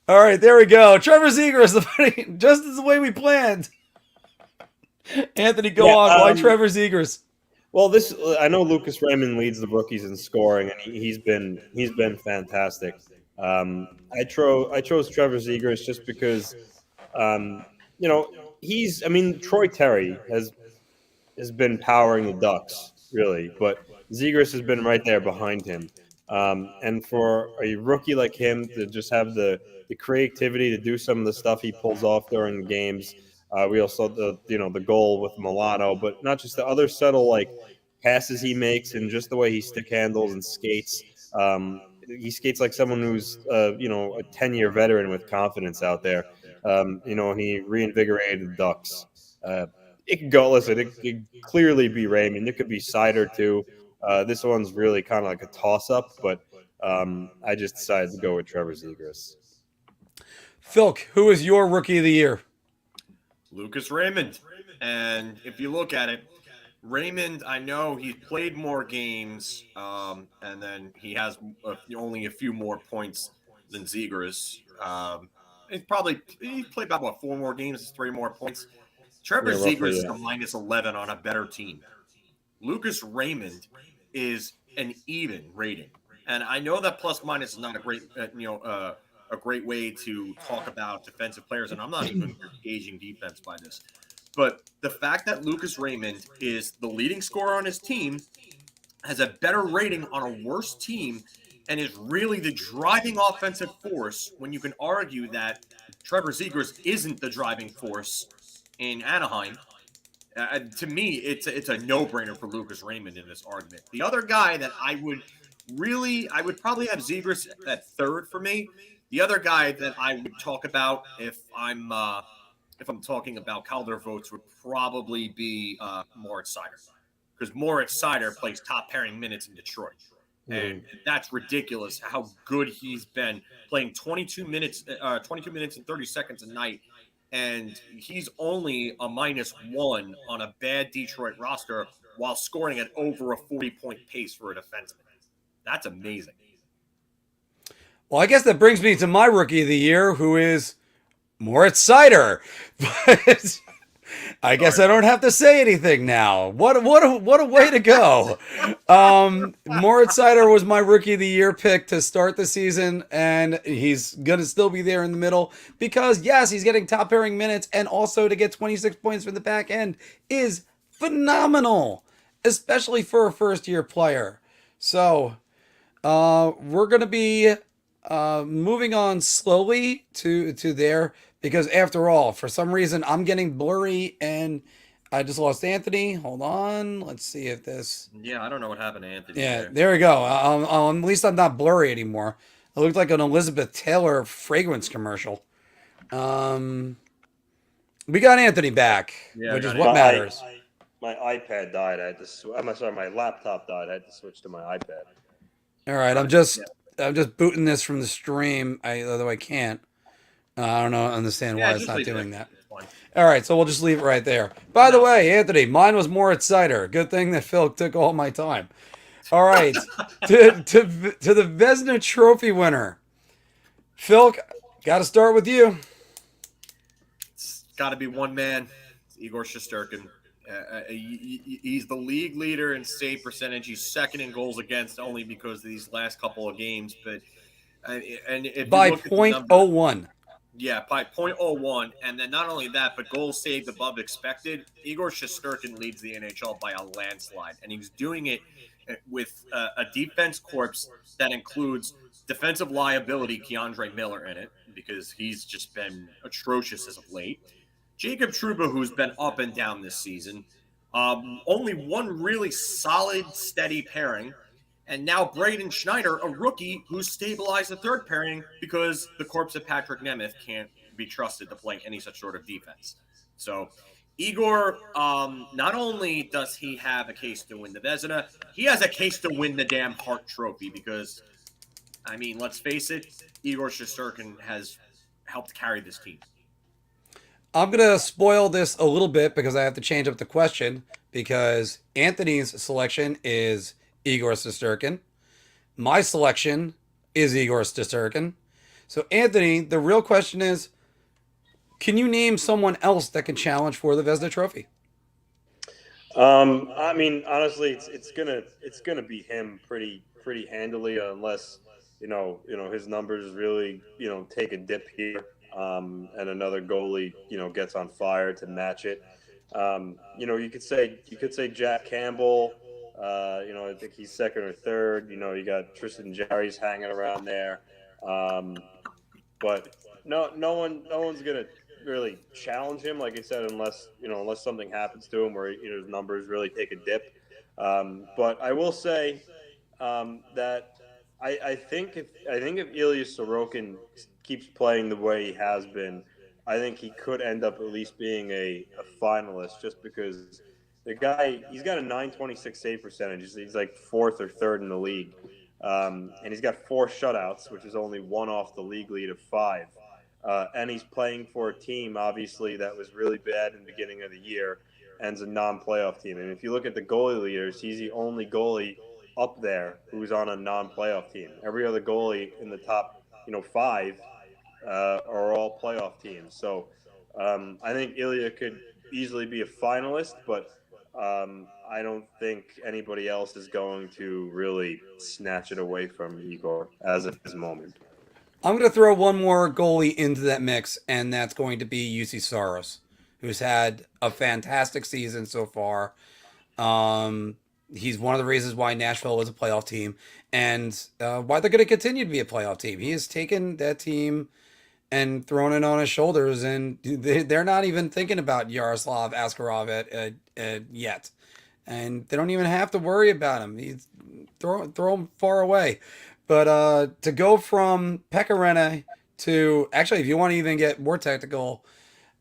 all right, there we go. Trevor Zegras, just as the way we planned. Anthony, go on. Why Trevor Zegras? Well, I know Lucas Raymond leads the rookies in scoring, and he's been fantastic. I chose Trevor Zegras just because, Troy Terry has been powering the Ducks really, but Zegras has been right there behind him. And for a rookie like him to just have the creativity to do some of the stuff he pulls off during the games. We also the goal with Milano, but not just the other subtle passes he makes and just the way he stick handles and skates. He skates like someone who's a 10-year veteran with confidence out there. He reinvigorated the Ducks. It could go. Listen, it could clearly be Raymond. It could be Seider too. This one's really kind of like a toss-up, but I just decided to go with Trevor Zegras. Philk, who is your Rookie of the Year? Lucas Raymond. And if you look at it, Raymond, I know he's played more games, and then he has only a few more points than Zegras. He played about 4 more games, 3 more points. Trevor Zegras is a -11 on a better team. Lucas Raymond is an even rating, and I know that plus minus is not a great a great way to talk about defensive players, and I'm not even gauging defense by this. But the fact that Lucas Raymond is the leading scorer on his team, has a better rating on a worse team, and is really the driving offensive force when you can argue that Trevor Zegras isn't the driving force in Anaheim. To me, it's a no-brainer for Lucas Raymond in this argument. The other guy that I would probably have Zegras at third for me. The other guy that I would talk about if I'm if I'm talking about Calder votes, would probably be Moritz Seider, because Moritz Seider plays top pairing minutes in Detroit. And that's ridiculous how good he's been playing 22 minutes and 30 seconds a night. And he's only a -1 on a bad Detroit roster while scoring at over a 40-point pace for a defenseman. That's amazing. Well, I guess that brings me to my rookie of the year, who is Moritz Seider. But I guess I don't have to say anything now. What a way to go. Moritz Seider was my rookie of the year pick to start the season, and he's going to still be there in the middle because, yes, he's getting top pairing minutes, and also to get 26 points from the back end is phenomenal, especially for a first-year player. So we're going to be moving on slowly to there, because after all, for some reason, I'm getting blurry and I just lost Anthony. Hold on. Let's see if this. Yeah, I don't know what happened to Anthony. Yeah, there we go. At least I'm not blurry anymore. It looked like an Elizabeth Taylor fragrance commercial. We got Anthony back, which is what matters. My iPad died. I had to. I'm sorry, my laptop died. I had to switch to my iPad. All right, I'm just booting this from the stream. Although I can't. I don't understand why it's not doing that. All right, so we'll just leave it right there. By the way, Anthony, mine was Moritz Seider. Good thing that Phil took all my time. All right, to the Vezina Trophy winner, Phil. Got to start with you. It's got to be one man. It's Igor Shesterkin. He's the league leader in save percentage. He's second in goals against, only because of these last couple of games. But and if by 0.01. Yeah, by 0.01. And then not only that, but goals saved above expected. Igor Shesterkin leads the NHL by a landslide. And he's doing it with a defense corps that includes defensive liability Keandre Miller in it, because he's just been atrocious as of late. Jacob Trouba, who's been up and down this season. Only one really solid, steady pairing. And now Braden Schneider, a rookie who's stabilized the third pairing because the corpse of Patrick Nemeth can't be trusted to play any such sort of defense. So Igor, not only does he have a case to win the Vezina, he has a case to win the damn Hart Trophy because, I mean, let's face it, Igor Shesterkin has helped carry this team. I'm going to spoil this a little bit because I have to change up the question, because Anthony's selection is Igor Shesterkin. My selection is Igor Shesterkin. So, Anthony, the real question is, can you name someone else that can challenge for the Vezina Trophy? I mean, honestly, it's gonna be him pretty handily, unless you know his numbers really take a dip here, and another goalie gets on fire to match it. You could say Jack Campbell. I think he's second or third. You got Tristan Jarry's hanging around there, but no one's gonna really challenge him, like I said, unless something happens to him where his numbers really take a dip. But I will say that I think if Ilya Sorokin keeps playing the way he has been, I think he could end up at least being a finalist, just because the guy, he's got a .926 save percentage. He's like fourth or third in the league. And he's got 4 shutouts, which is only one off the league lead of 5. And he's playing for a team, obviously, that was really bad in the beginning of the year and is a non-playoff team. And if you look at the goalie leaders, he's the only goalie up there who's on a non-playoff team. Every other goalie in the top 5 are all playoff teams. So I think Ilya could easily be a finalist, but I don't think anybody else is going to really snatch it away from Igor as of this moment. I'm going to throw one more goalie into that mix, and that's going to be UC Saros, who's had a fantastic season so far. He's one of the reasons why Nashville is a playoff team, and why they're going to continue to be a playoff team. He has taken that team and thrown it on his shoulders, and they're not even thinking about Yaroslav Askarov yet. And they don't even have to worry about him. He's throw him far away. But to go from Pekarene to, actually, if you want to even get more technical,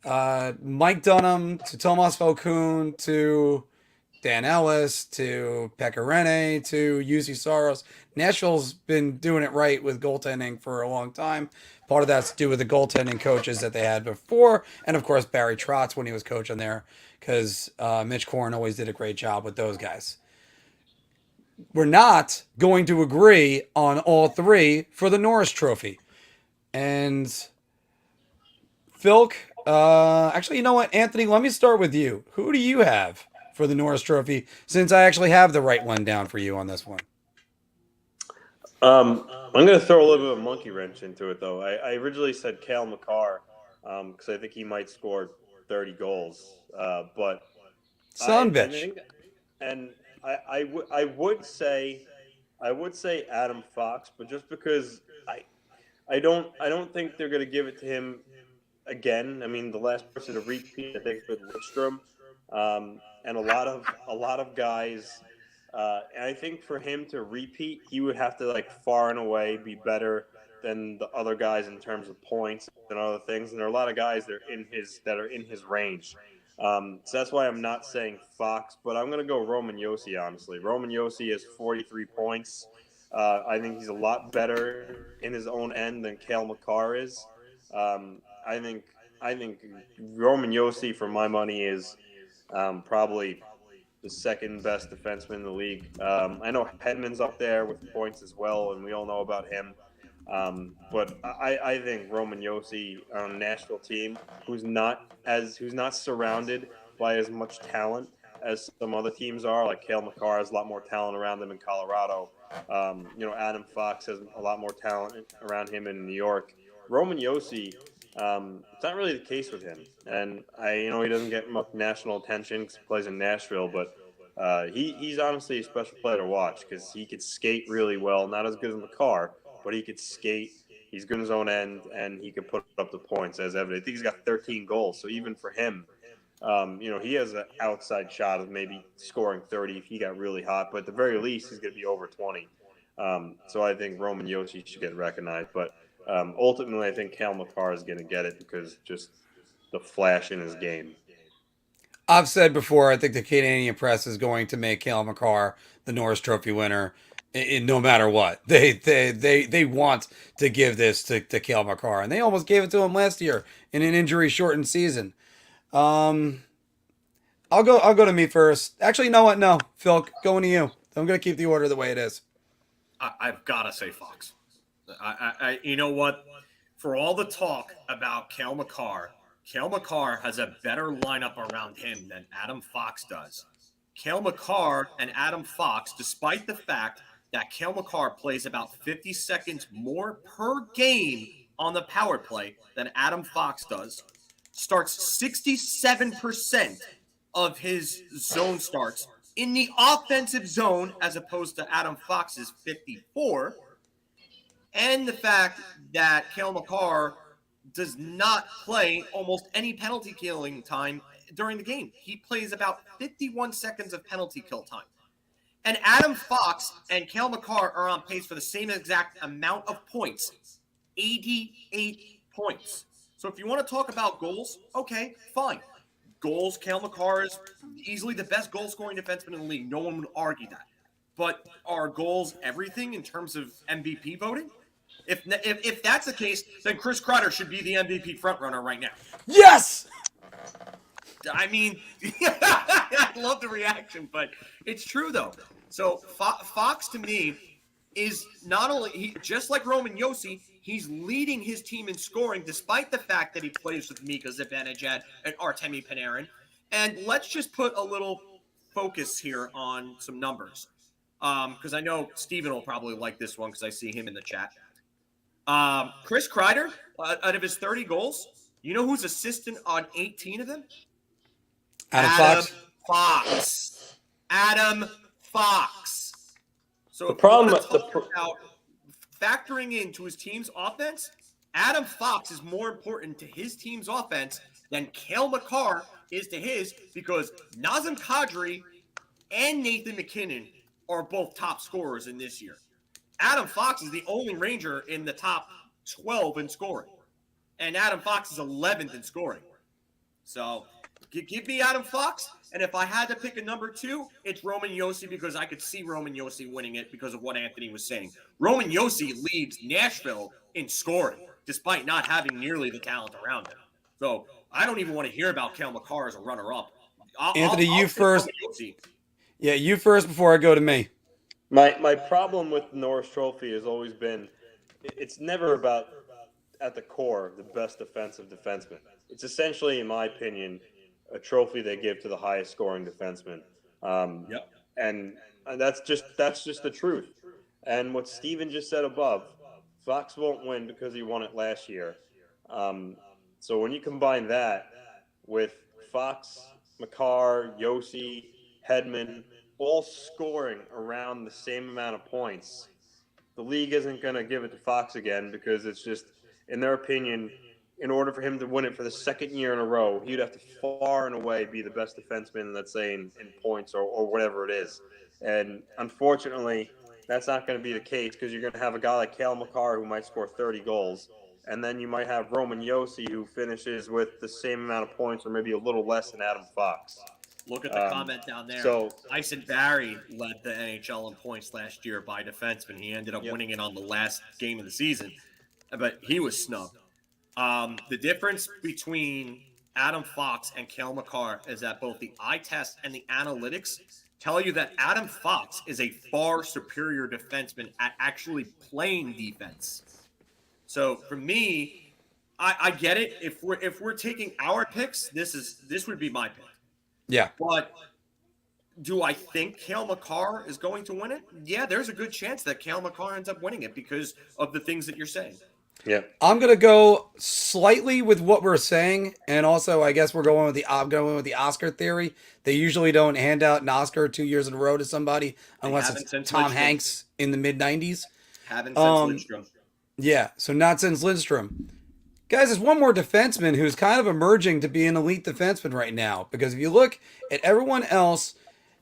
Mike Dunham to Tomas Falcone to Dan Ellis to Pecorine to UC Saros. Nashville's been doing it right with goaltending for a long time. Part of that's to do with the goaltending coaches that they had before, and of course Barry Trotz when he was coaching there, because Mitch Korn always did a great job with those guys. We're not going to agree on all three for the Norris Trophy. And Philk, actually, you know what, Anthony, let me start with you. Who do you have for the Norris Trophy, since I actually have the right one down for you on this one? I'm going to throw a little bit of a monkey wrench into it, though. I originally said Cale Makar because I think he might score 30 goals. But Son bitch. I would say Adam Fox, but just because I don't think they're going to give it to him again. I mean, the last person to repeat, I think, was Lidstrom, and a lot of guys. And I think for him to repeat, he would have to far and away be better than the other guys in terms of points and other things. And there are a lot of guys that are in his range. So that's why I'm not saying Fox, but I'm going to go Roman Josi, honestly. Roman Josi has 43 points. I think he's a lot better in his own end than Cale Makar is. I think Roman Josi, for my money, is probably the second best defenseman in the league. I know Hedman's up there with points as well, and we all know about him. But I think Roman Josi on a Nashville team who's not surrounded by as much talent as some other teams are, like Cale Makar has a lot more talent around them in Colorado. Adam Fox has a lot more talent around him in New York. Roman Josi, it's not really the case with him, and he doesn't get much national attention because he plays in Nashville, but he's honestly a special player to watch because he could skate really well. Not as good as Makar, but he could skate. He's good in his own end, and he can put up the points as evident. I think he's got 13 goals, so even for him, he has an outside shot of maybe scoring 30 if he got really hot, but at the very least, he's going to be over 20. So I think Roman Josi should get recognized, but ultimately, I think Cale Makar is going to get it because just the flash in his game. I've said before, I think the Canadian press is going to make Cale Makar the Norris Trophy winner, no matter what. They want to give this to Cale Makar, and they almost gave it to him last year in an injury-shortened season. I'll go to me first. Actually, you know what? No, Phil, going to you. I'm going to keep the order the way it is. I've got to say Fox. You know what? For all the talk about Cale Makar has a better lineup around him than Adam Fox does. Cale Makar and Adam Fox, despite the fact that Cale Makar plays about 50 seconds more per game on the power play than Adam Fox does, starts 67% of his zone starts in the offensive zone as opposed to Adam Fox's 54%. And the fact that Cale Makar does not play almost any penalty killing time during the game. He plays about 51 seconds of penalty kill time. And Adam Fox and Cale Makar are on pace for the same exact amount of points, 88 points. So if you want to talk about goals, okay, fine. Goals, Cale Makar is easily the best goal-scoring defenseman in the league. No one would argue that. But are goals everything in terms of MVP voting? If that's the case, then Chris Kreider should be the MVP frontrunner right now. Yes! I mean, I love the reaction, but it's true, though. So Fox, to me, is not only, just like Roman Josi, he's leading his team in scoring, despite the fact that he plays with Mika, Zibanejad, and Artemi Panarin. And let's just put a little focus here on some numbers, because I know Steven will probably like this one because I see him in the chat. Chris Kreider, out of his 30 goals, you know who's assistant on 18 of them? Adam Fox. Adam Fox. So the problem about factoring into his team's offense, Adam Fox is more important to his team's offense than Cale Makar is to his, because Nazem Kadri and Nathan McKinnon are both top scorers in this year. Adam Fox is the only Ranger in the top 12 in scoring. And Adam Fox is 11th in scoring. So give me Adam Fox. And if I had to pick a number 2, it's Roman Josi, because I could see Roman Josi winning it because of what Anthony was saying. Roman Josi leads Nashville in scoring, despite not having nearly the talent around him. So I don't even want to hear about Cale Makar as a runner-up. Anthony, I'll you take first. Roman Josi. Yeah, you first before I go to me. My problem with the Norris Trophy has always been it's never about, at the core, the best defensive defenseman. It's essentially, in my opinion, a trophy they give to the highest scoring defenseman. Yep. And that's just the truth. And what Steven just said above, Fox won't win because he won it last year. So when you combine that with Fox, Makar, Josi, Hedman, all scoring around the same amount of points, the league isn't going to give it to Fox again, because it's just, in their opinion, in order for him to win it for the second year in a row, he'd have to far and away be the best defenseman, let's say, in points or whatever it is. And unfortunately, that's not going to be the case, because you're going to have a guy like Cale Makar who might score 30 goals. And then you might have Roman Josi, who finishes with the same amount of points or maybe a little less than Adam Fox. Look at the comment down there. So Tyson Barrie led the NHL in points last year by defenseman. He ended up winning it on the last game of the season, but he was snubbed. The difference between Adam Fox and Cale Makar is that both the eye test and the analytics tell you that Adam Fox is a far superior defenseman at actually playing defense. So for me, I get it. If we're taking our picks, this would be my pick. Yeah. But do I think Cale Makar is going to win it? Yeah, there's a good chance that Cale Makar ends up winning it because of the things that you're saying. yeah, I'm gonna go slightly with what we're saying, and also I guess I'm going with the Oscar theory. They usually don't hand out an Oscar 2 years in a row to somebody unless haven't it's since Tom Lindstrom. Hanks in the mid-90s. Haven't since Lindstrom. Yeah, so not since Lindstrom. Guys, there's one more defenseman who's kind of emerging to be an elite defenseman right now. Because if you look at everyone else,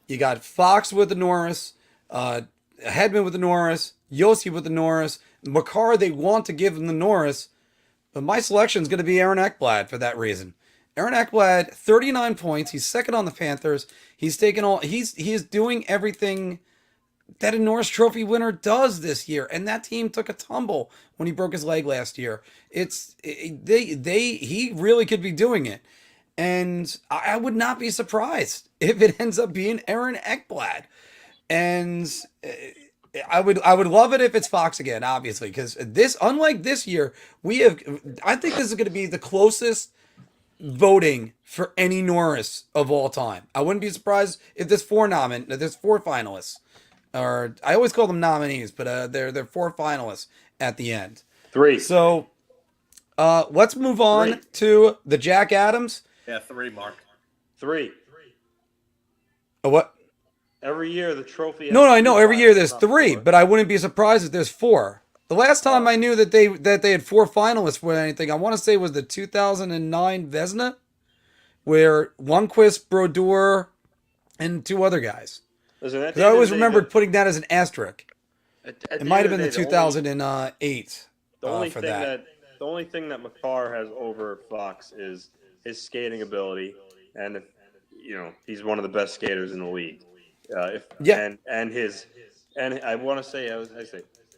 you got Fox with the Norris, Hedman with the Norris, Josi with the Norris, Makar, they want to give him the Norris. But my selection is going to be Aaron Ekblad for that reason. Aaron Ekblad, 39 points. He's second on the Panthers. He is doing everything that a Norris Trophy winner does this year, and that team took a tumble when he broke his leg last year. He really could be doing it, and I would not be surprised if it ends up being Aaron Ekblad, and I would love it if it's Fox again, obviously, because unlike this year, I think this is going to be the closest voting for any Norris of all time. I wouldn't be surprised if there's four finalists. Or I always call them nominees, but they're four finalists at the end. 3. So let's move on to the Jack Adams. Yeah, 3, Mark. 3. What? Every year the trophy. No, I know. Every year there's 3, but I wouldn't be surprised if there's 4. The last time I knew that they had 4 finalists for anything, I want to say was the 2009 Vezina, where Lundqvist, Brodeur, and 2 other guys. Listen, I always remembered putting that as an asterisk. It might have been the 2008 for that. The only thing that Makar has over Fox is his skating ability, and if he's one of the best skaters in the league. And I want to say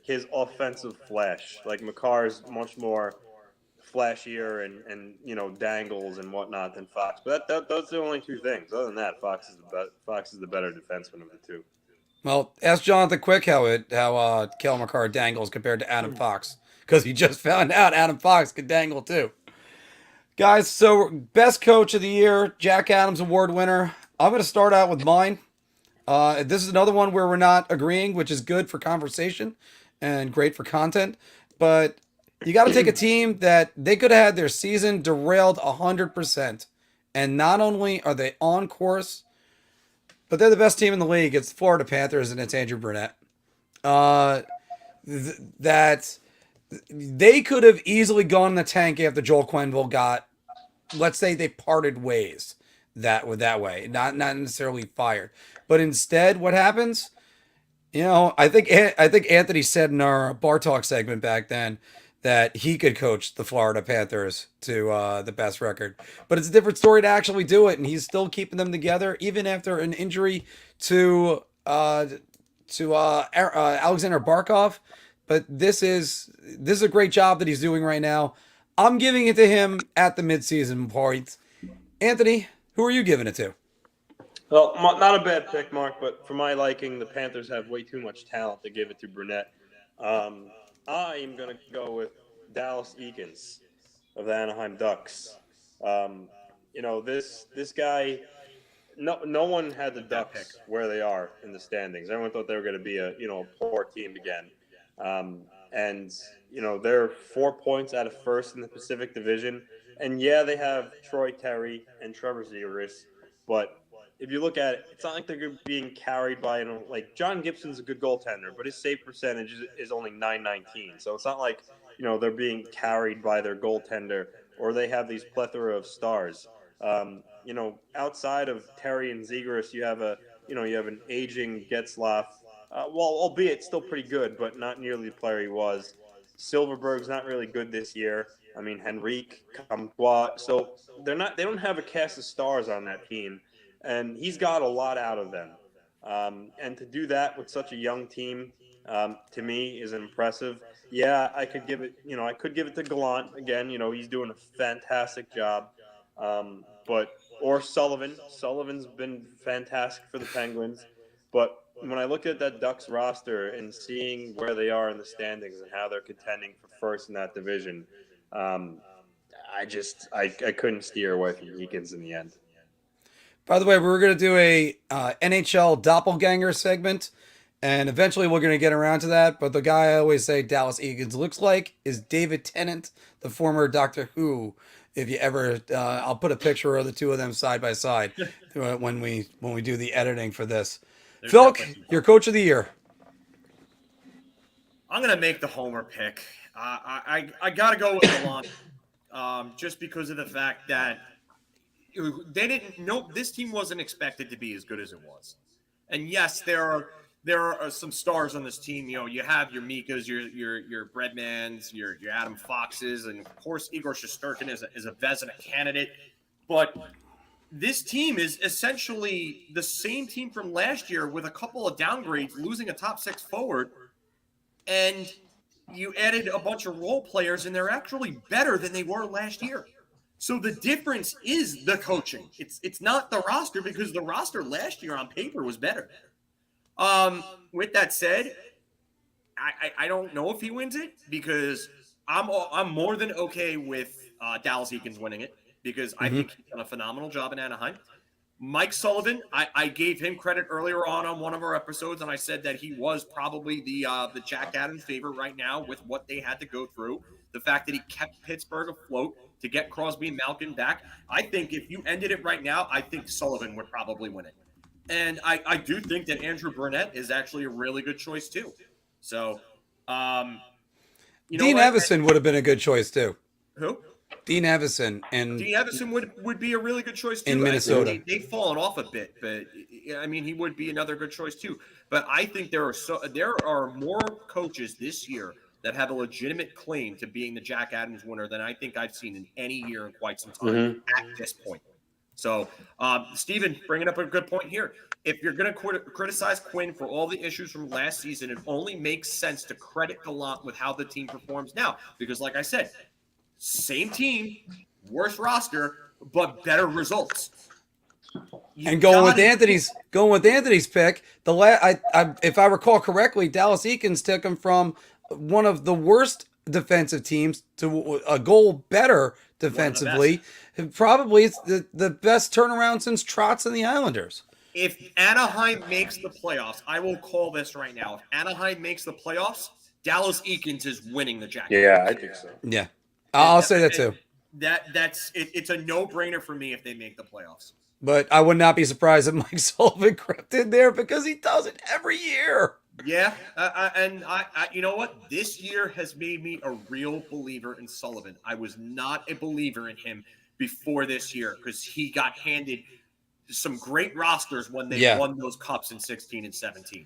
his offensive flash. Like Makar's much more flashier and dangles and whatnot than Fox. But those are the only 2 things. Other than that, Fox is the better defenseman of the 2. Well, ask Jonathan Quick how Cale Makar dangles compared to Adam Fox, because he just found out Adam Fox could dangle too. Guys, so best coach of the year, Jack Adams Award winner. I'm going to start out with mine. This is another one where we're not agreeing, which is good for conversation and great for content. But you got to take a team that they could have had their season derailed 100%. And not only are they on course, but they're the best team in the league. It's the Florida Panthers, and it's Andrew Brunette. That they could have easily gone in the tank after Joel Quenneville got, let's say they parted ways that way, not necessarily fired. But instead, what happens? I think Anthony said in our Bar Talk segment back then that he could coach the Florida Panthers to the best record. But it's a different story to actually do it, and he's still keeping them together even after an injury to Alexander Barkov. But this is a great job that he's doing right now. I'm giving it to him at the midseason point. Anthony, who are you giving it to? Well, not a bad pick, Mark, but for my liking, the Panthers have way too much talent to give it to Brunette. I am going to go with Dallas Eakins of the Anaheim Ducks. This guy, no one had the Ducks where they are in the standings. Everyone thought they were going to be a poor team again. They're 4 points out of first in the Pacific Division. And yeah, they have Troy Terry and Trevor Zegras, but if you look at it, it's not like they're being carried by, like John Gibson's a good goaltender, but his save percentage is only .919. So it's not like, they're being carried by their goaltender or they have these plethora of stars. Outside of Terry and Zegras, you have an aging Getzlaf. Albeit still pretty good, but not nearly the player he was. Silverberg's not really good this year. I mean, Henrik, Comtois. So they don't have a cast of stars on that team. And he's got a lot out of them. And to do that with such a young team, to me, is impressive. Yeah, I could give it to Gallant again. He's doing a fantastic job. Or Sullivan. Sullivan's been fantastic for the Penguins. But when I look at that Ducks roster and seeing where they are in the standings and how they're contending for first in that division, I couldn't steer away from Eakins in the end. By the way, we're going to do a NHL doppelganger segment, and eventually we're going to get around to that. But the guy I always say Dallas Eakins looks like is David Tennant, the former Doctor Who. If you ever, I'll put a picture of the two of them side by side when we do the editing for this. Philk, your coach of the year. I'm going to make the homer pick. I got to go with Gallant, just because of the fact that they didn't know this team wasn't expected to be as good as it was. And yes, there are some stars on this team. You have your Mikas, your Breadmans, your Adam Foxes, and of course Igor Shesterkin is a Vezina candidate. But this team is essentially the same team from last year with a couple of downgrades, losing a top six forward, and you added a bunch of role players, and they're actually better than they were last year. So the difference is the coaching. It's not the roster, because the roster last year on paper was better. With that said, I don't know if he wins it, because I'm more than okay with Dallas Eakins winning it, because I think he's done a phenomenal job in Anaheim. Mike Sullivan, I gave him credit earlier on one of our episodes, and I said that he was probably the Jack Adams favorite right now with what they had to go through. The fact that he kept Pittsburgh afloat to get Crosby and Malkin back. I think if you ended it right now, I think Sullivan would probably win it. And I do think that Andrew Burnett is actually a really good choice too. So, Dean Evison would have been a good choice too. Who? Dean Evison would be a really good choice too. In Minnesota. They've fallen off a bit, but I mean, he would be another good choice too. But I think there are more coaches this year that have a legitimate claim to being the Jack Adams winner than I think I've seen in any year in quite some time at this point. So, Steven, bringing up a good point here. If you're going to criticize Quinn for all the issues from last season, it only makes sense to credit Gallant with how the team performs now. Because, like I said, same team, worse roster, but better results. And going with Anthony's pick, if I recall correctly, Dallas Eakins took him from one of the worst defensive teams to a goal better defensively. Probably it's the best turnaround since Trotz and the Islanders. If Anaheim makes the playoffs, I will call this right now. If Anaheim makes the playoffs, Dallas Eakins is winning the Jack. Yeah, I think so. Yeah, I'll say that too. It's a no-brainer for me if they make the playoffs. But I would not be surprised if Mike Sullivan crept in there, because he does it every year. Yeah, and I you know what? This year has made me a real believer in Sullivan. I was not a believer in him before this year, because he got handed some great rosters when they won those cups in 16 and 17.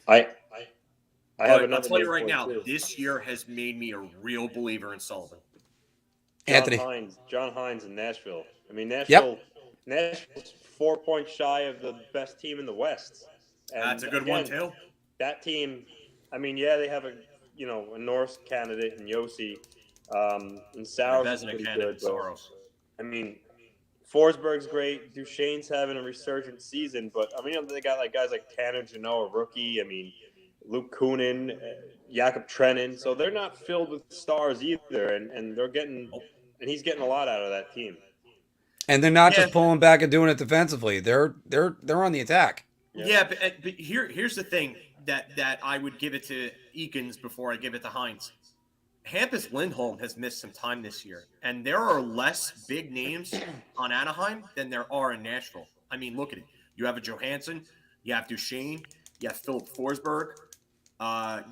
I have But I'll another tell you name right for now, too. this year has made me a real believer in Sullivan. Anthony. John Hines in Nashville. I mean, Yep. Nashville's 4 points shy of the best team in the West. And That's a good one too. That team, I mean, yeah, they have a Norse candidate in Yossi, and Sauer's is Vezina pretty candidate good. But, Soros. I mean, Forsberg's great. Duchesne's having a resurgent season, but I mean, they got like guys like Tanner Janot, a rookie. I mean, Luke Kunin, Jakob Trenin. So they're not filled with stars either, and they're getting, and he's getting a lot out of that team. And they're not just pulling back and doing it defensively. They're on the attack. Yeah, but here's the thing that I would give it to Eakins before I give it to Hines. Hampus Lindholm has missed some time this year, and there are less big names on Anaheim than there are in Nashville. I mean, look at it. You have a Johansson, you have Duchesne, you have Philip Forsberg,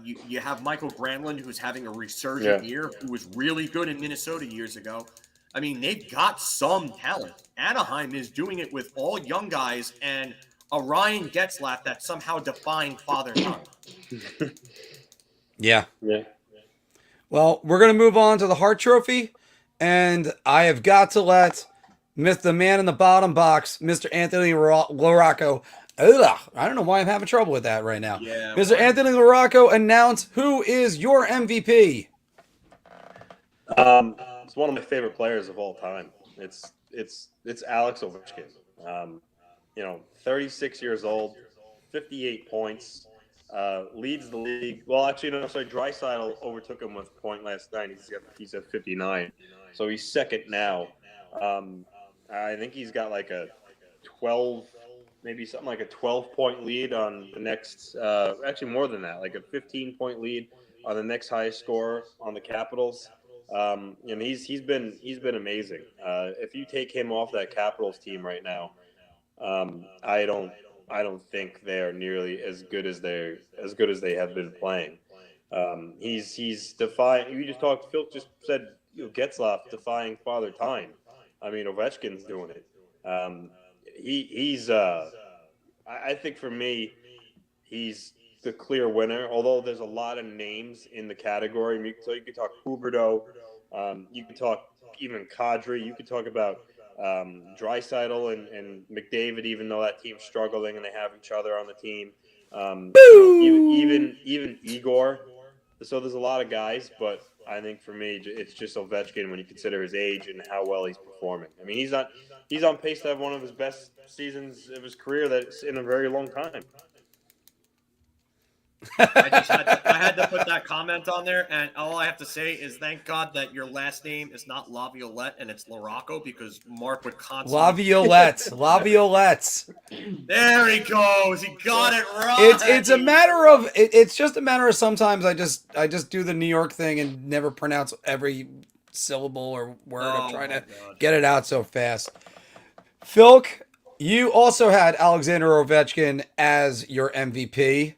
you have Michael Granlund, who's having a resurgent year, who was really good in Minnesota years ago. I mean, they've got some talent. Anaheim is doing it with all young guys and a Ryan Getzlaff that somehow defined father time. Yeah. Yeah. Well, we're going to move on to the Hart Trophy, and I have got to let the man in the bottom box, Mr. Anthony LaRocco. I don't know why I'm having trouble with that right now. Yeah, Mr. Anthony LaRocco, announce who is your MVP. It's one of my favorite players of all time. It's Alex Ovechkin. 36 years old, 58 points. Leads the league. Well, actually, no, sorry. Draisaitl overtook him with a point last night. He's at 59, so he's second now. I think he's got like a 12, maybe something like a 12-point lead on the next. Actually, more than that, like a 15-point lead on the next highest scorer on the Capitals. And he's been amazing. If you take him off that Capitals team right now, I don't think they're nearly as good as they have been playing. He's defying. You just talked. Phil just said Getzlaff defying father time. I mean, Ovechkin's doing it. I think for me, he's the clear winner. Although there's a lot of names in the category, so you could talk Huberdeau, you could talk even Kadri. You could talk about Draisaitl and McDavid, even though that team's struggling and they have each other on the team. Even Igor. So there's a lot of guys, but I think for me, it's just Ovechkin when you consider his age and how well he's performing. I mean, he's on pace to have one of his best seasons of his career that's in a very long time. I had to put that comment on there, and all I have to say is thank God that your last name is not Laviolette and it's LaRocco, because Mark would constantly... Laviolette. There he goes. He got it right. It's a matter of it's just a matter of sometimes I just do the New York thing and never pronounce every syllable or word. I'm trying to get it out so fast. Philk, you also had Alexander Ovechkin as your MVP.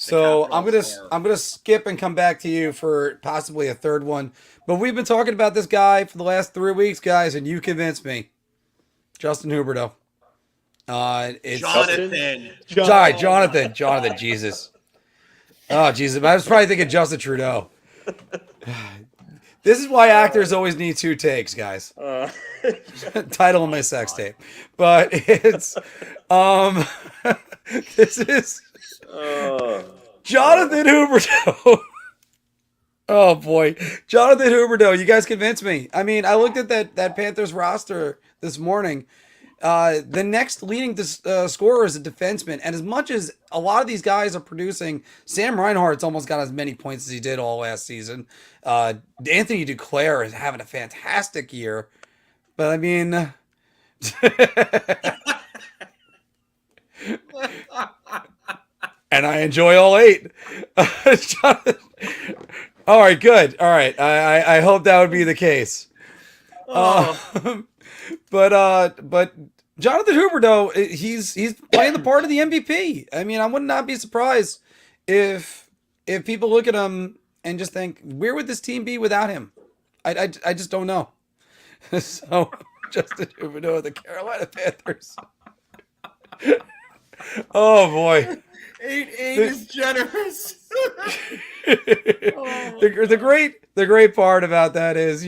So I'm gonna skip and come back to you for possibly a third one. But we've been talking about this guy for the last 3 weeks, guys, and you convinced me. Justin Huberdeau. Jonathan. Jesus. Oh, Jesus. I was probably thinking Justin Trudeau. This is why actors always need 2 takes, guys. Title of my sex tape. But it's this is Jonathan Huberdeau. Oh boy, Jonathan Huberdeau. You guys convinced me. I mean, I looked at that Panthers roster this morning. The next leading scorer is a defenseman, and as much as a lot of these guys are producing, Sam Reinhart's almost got as many points as he did all last season. Anthony Duclair is having a fantastic year, but I mean. And I enjoy all 8. All right, good. All right, I hope that would be the case. But Jonathan Huberdeau, he's playing the part of the MVP. I mean, I would not be surprised if people look at him and just think, where would this team be without him? I just don't know. So Justin Huberdeau of the Carolina Panthers. Oh boy. 8 is generous. The great part about that is,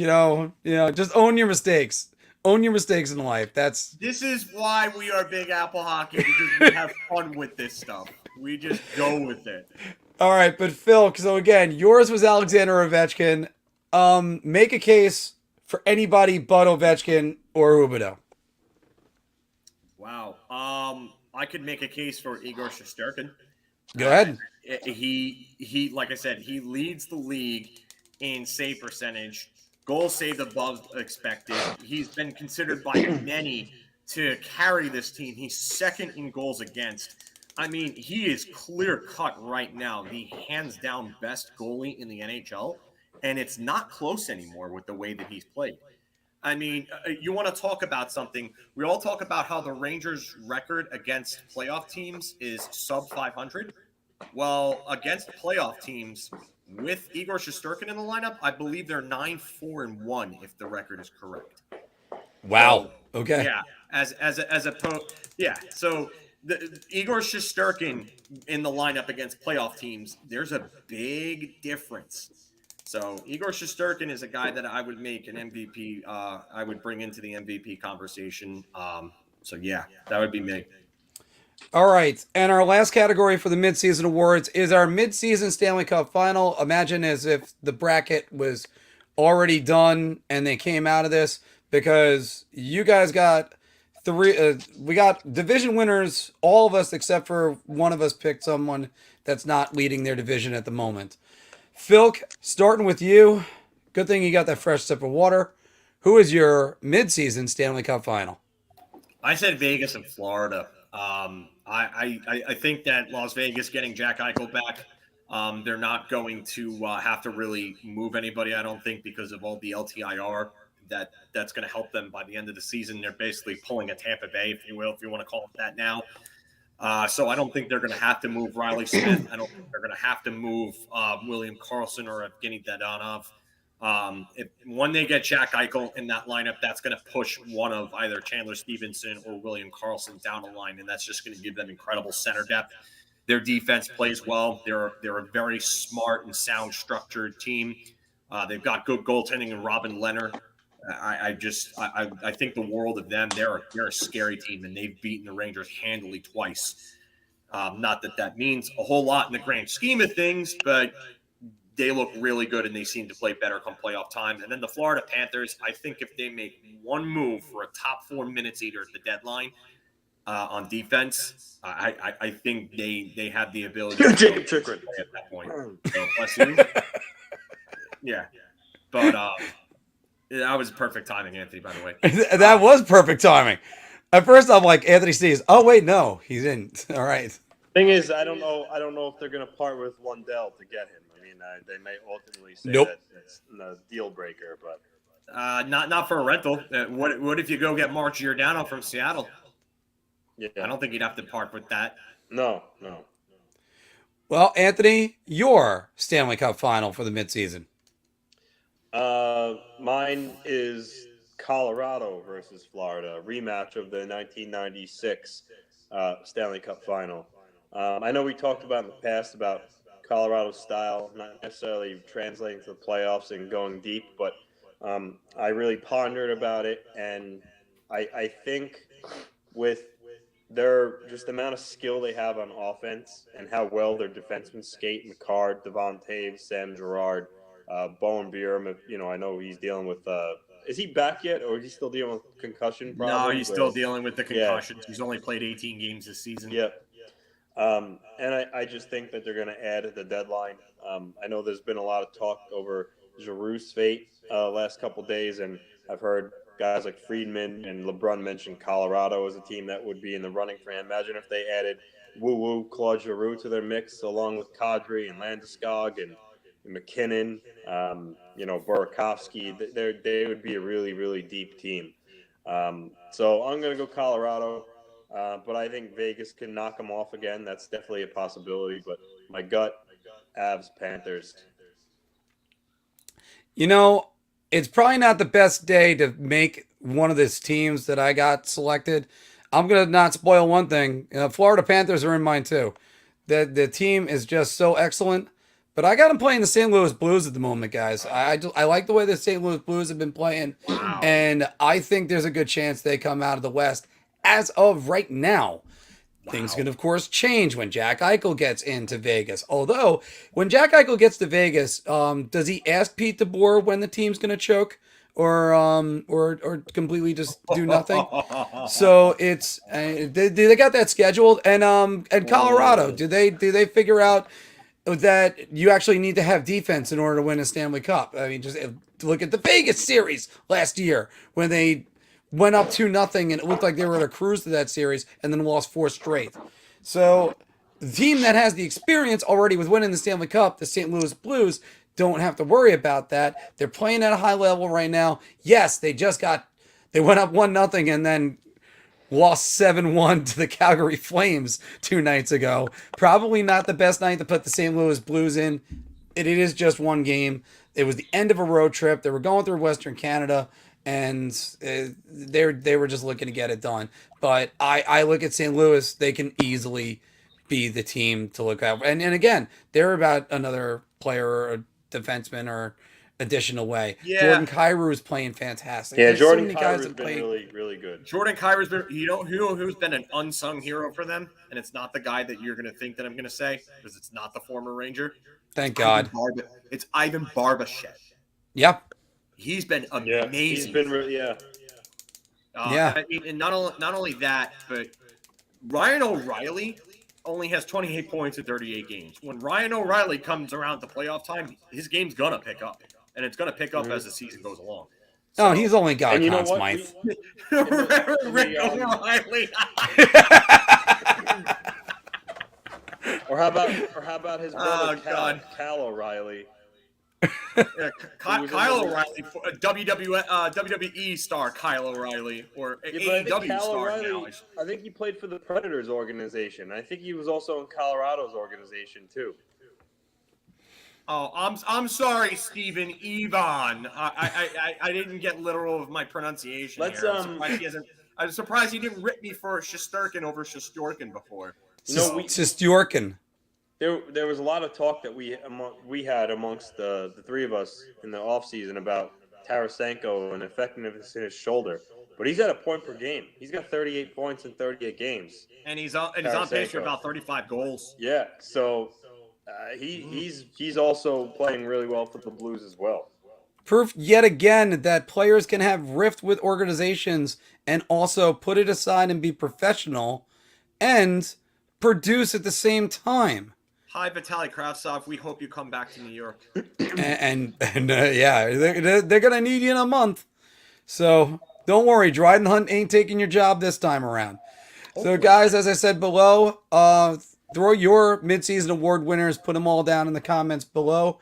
just own your mistakes. Own your mistakes in life. This is why we are Big Apple Hockey, because we have fun with this stuff. We just go with it. All right, but Phil, so again, yours was Alexander Ovechkin. Make a case for anybody but Ovechkin or Huberdeau. Wow. I could make a case for Igor Shesterkin. Go ahead. He like I said, he leads the league in save percentage, goals saved above expected. He's been considered by many to carry this team. He's second in goals against. I mean, he is clear cut right now, the hands down best goalie in the NHL, and it's not close anymore with the way that he's played. I mean, you want to talk about something. We all talk about how the Rangers' record against playoff teams is sub 500. Well, against playoff teams with Igor Shesterkin in the lineup, I believe they're 9-4-1 if the record is correct. Wow. So, okay. Yeah. As a yeah. So the Igor Shesterkin in the lineup against playoff teams, there's a big difference. So Igor Shesterkin is a guy that I would make an MVP. I would bring into the MVP conversation. So yeah, that would be me. All right, and our last category for the midseason awards is our midseason Stanley Cup final. Imagine as if the bracket was already done and they came out of this, because you guys got three. We got division winners, all of us except for one of us picked someone that's not leading their division at the moment. Phil, starting with you. Good thing you got that fresh sip of water. Who is your midseason Stanley Cup final? I said Vegas and Florida. I think that Las Vegas getting Jack Eichel back, they're not going to have to really move anybody, I don't think, because of all the LTIR that's going to help them by the end of the season. They're basically pulling a Tampa Bay, if you will, if you want to call it that now. So I don't think they're going to have to move Riley Smith. I don't think they're going to have to move William Karlsson or Evgeny Dadonov. When they get Jack Eichel in that lineup, that's going to push one of either Chandler Stevenson or William Karlsson down the line, and that's just going to give them incredible center depth. Their defense plays well. They're a very smart and sound structured team. They've got good goaltending in Robin Leonard. I think the world of them. They're a scary team, and they've beaten the Rangers handily twice. Not that means a whole lot in the grand scheme of things, but they look really good, and they seem to play better come playoff time. And then the Florida Panthers, I think if they make one move for a top 4 minutes eater at the deadline on defense, I think they have the ability to Jacob Chikrin at that point. So, bless you. Yeah. But that was perfect timing, Anthony, by the way. That was perfect timing. At first, I'm like, Anthony sneezed. Oh, wait, no, he didn't. All right. Thing is, I don't know if they're going to part with Lundell to get him. I mean, they may ultimately say that it's a deal breaker, but not for a rental. What if you go get Mark Giordano from Seattle? Yeah, I don't think you'd have to part with that. No. Well, Anthony, your Stanley Cup final for the midseason. Mine is Colorado versus Florida, a rematch of the 1996 Stanley Cup final. I know we talked about in the past about Colorado's style, not necessarily translating to the playoffs and going deep, but I really pondered about it, and I think with their just the amount of skill they have on offense and how well their defensemen skate, McCarr, Devon Taves, Sam Gerard, Bowen Bierm, I know he's dealing with is he back yet, or is he still dealing with concussion problems? No, he's still dealing with the concussions. Yeah. He's only played 18 games this season. Yep. And I just think that they're going to add at the deadline. I know there's been a lot of talk over Giroux's fate last couple days, and I've heard guys like Friedman and LeBrun mention Colorado as a team that would be in the running for him. Imagine if they added Claude Giroux to their mix, along with Kadri and Landeskog and McKinnon, Burakovsky. They would be a really, really deep team. So I'm going to go Colorado. But I think Vegas can knock them off again. That's definitely a possibility. But my gut, Avs, Panthers. It's probably not the best day to make one of these teams that I got selected. I'm going to not spoil one thing. Florida Panthers are in mine too. The team is just so excellent. But I got him playing the St. Louis Blues at the moment, guys. I like the way the St. Louis Blues have been playing, and I think there's a good chance they come out of the West as of right now. Things can, of course, change when Jack Eichel gets into Vegas. Although, when Jack Eichel gets to Vegas, does he ask Pete DeBoer when the team's going to choke, or completely just do nothing? So it's they got that scheduled, and Colorado, do they figure out that you actually need to have defense in order to win a Stanley Cup? I mean, just look at the Vegas series last year when they went up 2-0, and it looked like they were on a cruise to that series, and then lost 4 straight. So the team that has the experience already with winning the Stanley Cup, the St. Louis Blues, don't have to worry about that. They're playing at a high level right now. Yes, they went up 1-0 and then lost 7-1 to the Calgary Flames 2 nights ago. Probably not the best night to put the St. Louis Blues in. It is just one game. It was the end of a road trip. They were going through Western Canada, and they were just looking to get it done. But I look at St. Louis, they can easily be the team to look at. And again, they're about another player or a defenseman or addition away. Yeah. Jordan Kyrou is playing fantastic. Yeah, There's Jordan so many guys Kyrou has that been play. really, really good. Jordan Kyrou's been, who's been an unsung hero for them, and it's not the guy that you're going to think that I'm going to say, because it's not the former Ranger. Thank God. It's Ivan Barbashev. Yep. He's been Yeah, amazing. he's been really, yeah. Yeah. I mean, and not only that, but Ryan O'Reilly only has 28 points in 38 games. When Ryan O'Reilly comes around to playoff time, his game's gonna pick up, and it's gonna pick up as the season goes along. Oh, he's only got And a you know Conn what? Smythe. Rick O'Reilly. Or how about his brother Cal O'Reilly? Yeah, Kyle O'Reilly, WWE star Kyle O'Reilly, or AEW star now. I think he played for the Predators organization. I think he was also in Colorado's organization too. Oh, I'm sorry, Steven Ivan. I didn't get literal of my pronunciation. I'm surprised he didn't rip me for Shesterkin over Shesterkin before. Shesterkin. There was a lot of talk that we had amongst the three of us in the offseason about Tarasenko and effectiveness in his shoulder. But he's at a point per game. He's got 38 points in 38 games. And he's on pace for about 35 goals. Yeah, so he's also playing really well for the Blues as well. Proof yet again that players can have rift with organizations and also put it aside and be professional and produce at the same time. Hi, Vitaly Kravtsov. We hope you come back to New York. and yeah, they're going to need you in a month. So don't worry, Dryden Hunt ain't taking your job this time around. So guys, as I said below, throw your midseason award winners, put them all down in the comments below.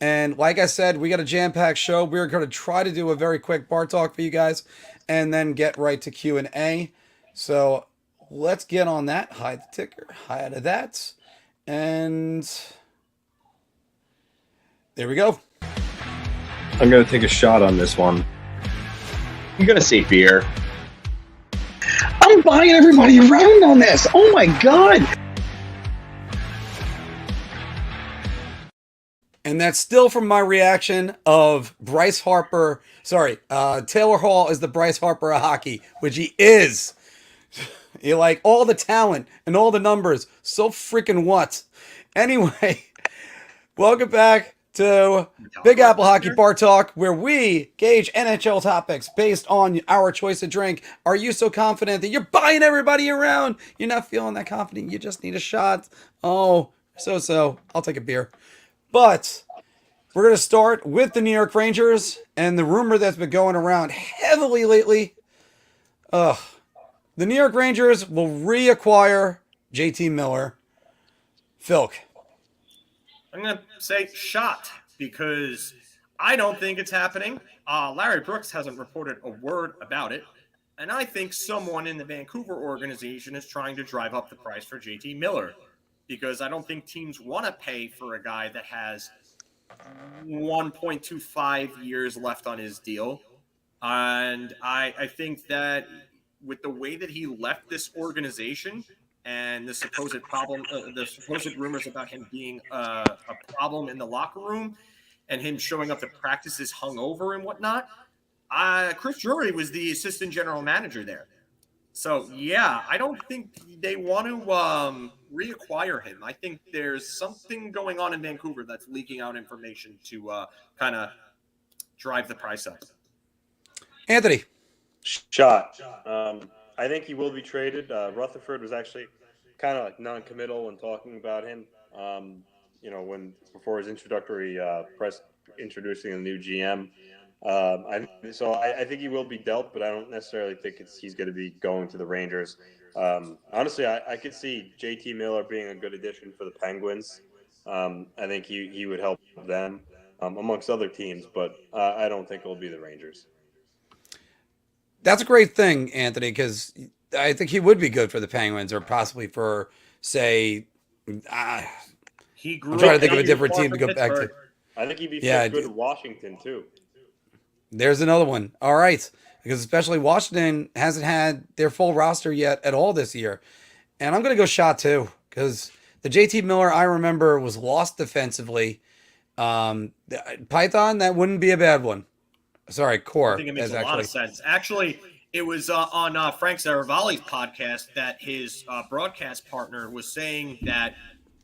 And like I said, we got a jam-packed show. We're going to try to do a very quick bar talk for you guys and then get right to Q&A. So let's get on that. Hide the ticker. Hide of that. And there we go. I'm going to take a shot on this one. I'm going to say beer. I'm buying everybody around on this. Oh my God. And that's still from my reaction of Bryce Harper. Sorry, Taylor Hall is the Bryce Harper of hockey, which he is. You like all the talent and all the numbers. So freaking what? Anyway, welcome back to Big Apple Hockey Bar Talk, where we gauge NHL topics based on our choice of drink. Are you so confident that you're buying everybody around? You're not feeling that confident. You just need a shot. Oh, so. I'll take a beer. But we're going to start with the New York Rangers and the rumor that's been going around heavily lately. The New York Rangers will reacquire JT Miller. Philk. I'm going to say shot because I don't think it's happening. Larry Brooks hasn't reported a word about it. And I think someone in the Vancouver organization is trying to drive up the price for JT Miller because I don't think teams want to pay for a guy that has 1.25 years left on his deal. And I think that with the way that he left this organization, and the supposed rumors about him being a problem in the locker room and him showing up to practices hungover and whatnot. Chris Drury was the assistant general manager there. So, yeah, I don't think they want to reacquire him. I think there's something going on in Vancouver that's leaking out information to kind of drive the price up. Anthony. Shot. I think he will be traded. Rutherford was actually kind of like non-committal when talking about him. Before his introductory press introducing a new GM. I think he will be dealt, but I don't necessarily think he's going to be going to the Rangers. Honestly, I could see JT Miller being a good addition for the Penguins. I think he would help them amongst other teams, but I don't think it'll be the Rangers. That's a great thing, Anthony, because I think he would be good for the Penguins or possibly for, say, I'm trying to think of a different team to go back to. I think he'd be good in Washington, too. There's another one. All right. Because especially Washington hasn't had their full roster yet at all this year. And I'm going to go shot, too, because the JT Miller I remember was lost defensively. Python, that wouldn't be a bad one. Sorry, Core. I think it makes a lot of sense. Actually, it was on Frank Saravalli's podcast that his broadcast partner was saying that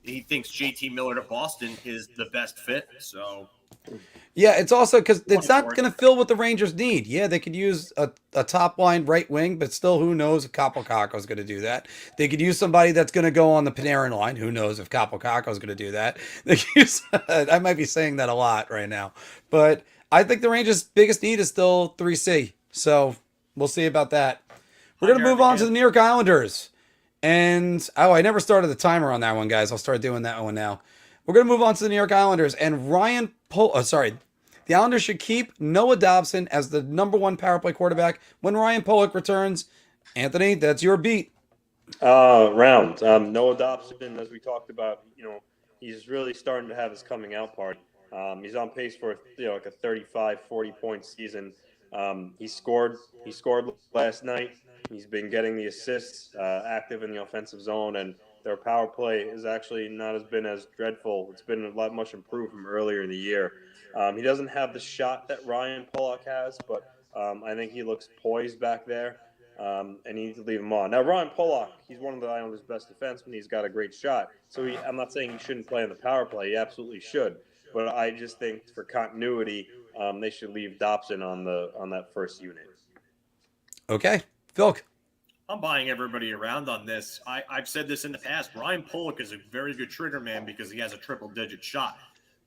he thinks JT Miller to Boston is the best fit. So, yeah, it's also because it's not going to fill what the Rangers need. Yeah, they could use a top line right wing, but still, who knows if Kakko is going to do that? They could use somebody that's going to go on the Panarin line. Who knows if Kakko is going to do that? They could use, I might be saying that a lot right now, but I think the Rangers' biggest need is still 3C. So we'll see about that. We're going to move on to the New York Islanders. And, I never started the timer on that one, guys. I'll start doing that one now. We're going to move on to the New York Islanders. And the Islanders should keep Noah Dobson as the number one power play quarterback when Ryan Pullock returns. Anthony, that's your beat. Noah Dobson, as we talked about, he's really starting to have his coming out party. He's on pace for like a 35, 40-point season. He scored last night. He's been getting the assists, active in the offensive zone, and their power play has actually not been as dreadful. It's been much improved from earlier in the year. He doesn't have the shot that Ryan Pullock has, but I think he looks poised back there, and you need to leave him on. Now, Ryan Pullock, he's one of the Islanders' best defensemen. He's got a great shot. So I'm not saying he shouldn't play on the power play. He absolutely should. But I just think for continuity, they should leave Dobson on that first unit. Okay. Phil. I'm buying everybody around on this. I've said this in the past. Ryan Pullock is a very good trigger man because he has a triple-digit shot.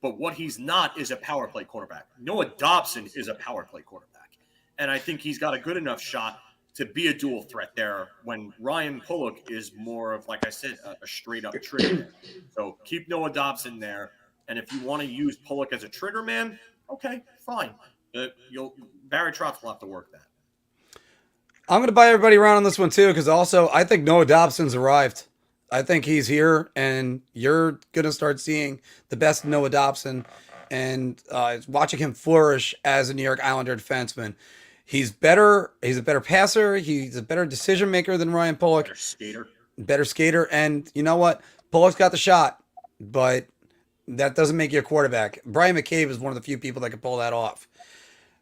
But what he's not is a power play quarterback. Noah Dobson is a power play quarterback. And I think he's got a good enough shot to be a dual threat there when Ryan Pullock is more of, like I said, a straight-up trigger man. So keep Noah Dobson there. And if you want to use Pullock as a trigger man, okay, fine. Barry Trotz will have to work that. I'm going to buy everybody around on this one too, because also I think Noah Dobson's arrived. I think he's here, and you're going to start seeing the best Noah Dobson and watching him flourish as a New York Islander defenseman. He's better. He's a better passer. He's a better decision maker than Ryan Pullock. Better skater. And you know what? Pullock's got the shot, but that doesn't make you a quarterback. Brian McCabe is one of the few people that can pull that off.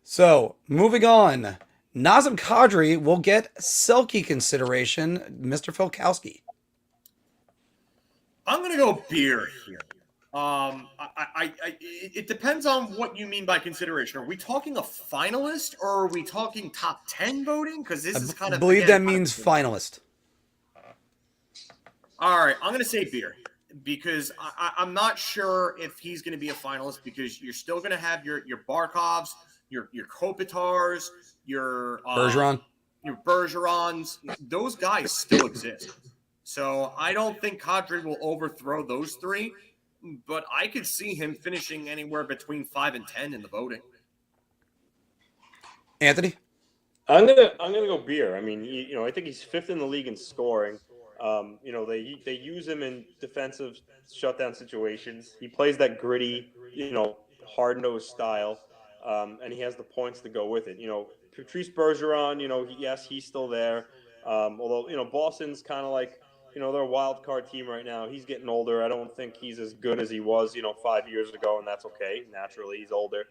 So, moving on. Nazem Kadri will get Selke consideration. Mr. Filkowski. I'm going to go beer here. It depends on what you mean by consideration. Are we talking a finalist or are we talking top 10 voting? Because this is kind of... I believe that means finalist. All right, I'm going to say beer. Because I'm not sure if he's going to be a finalist because you're still going to have your Barkovs, your Kopitars, your Bergerons. Those guys still exist. So I don't think Kadri will overthrow those three, but I could see him finishing anywhere between 5 and 10 in the voting. Anthony? I'm gonna go beer. I mean, I think he's 5th in the league in scoring. They use him in defensive shutdown situations. He plays that gritty, hard-nosed style, and he has the points to go with it. Patrice Bergeron, yes, he's still there. Although, Boston's kind of like they're a wild card team right now. He's getting older. I don't think he's as good as he was, 5 years ago, and that's okay. Naturally, he's older.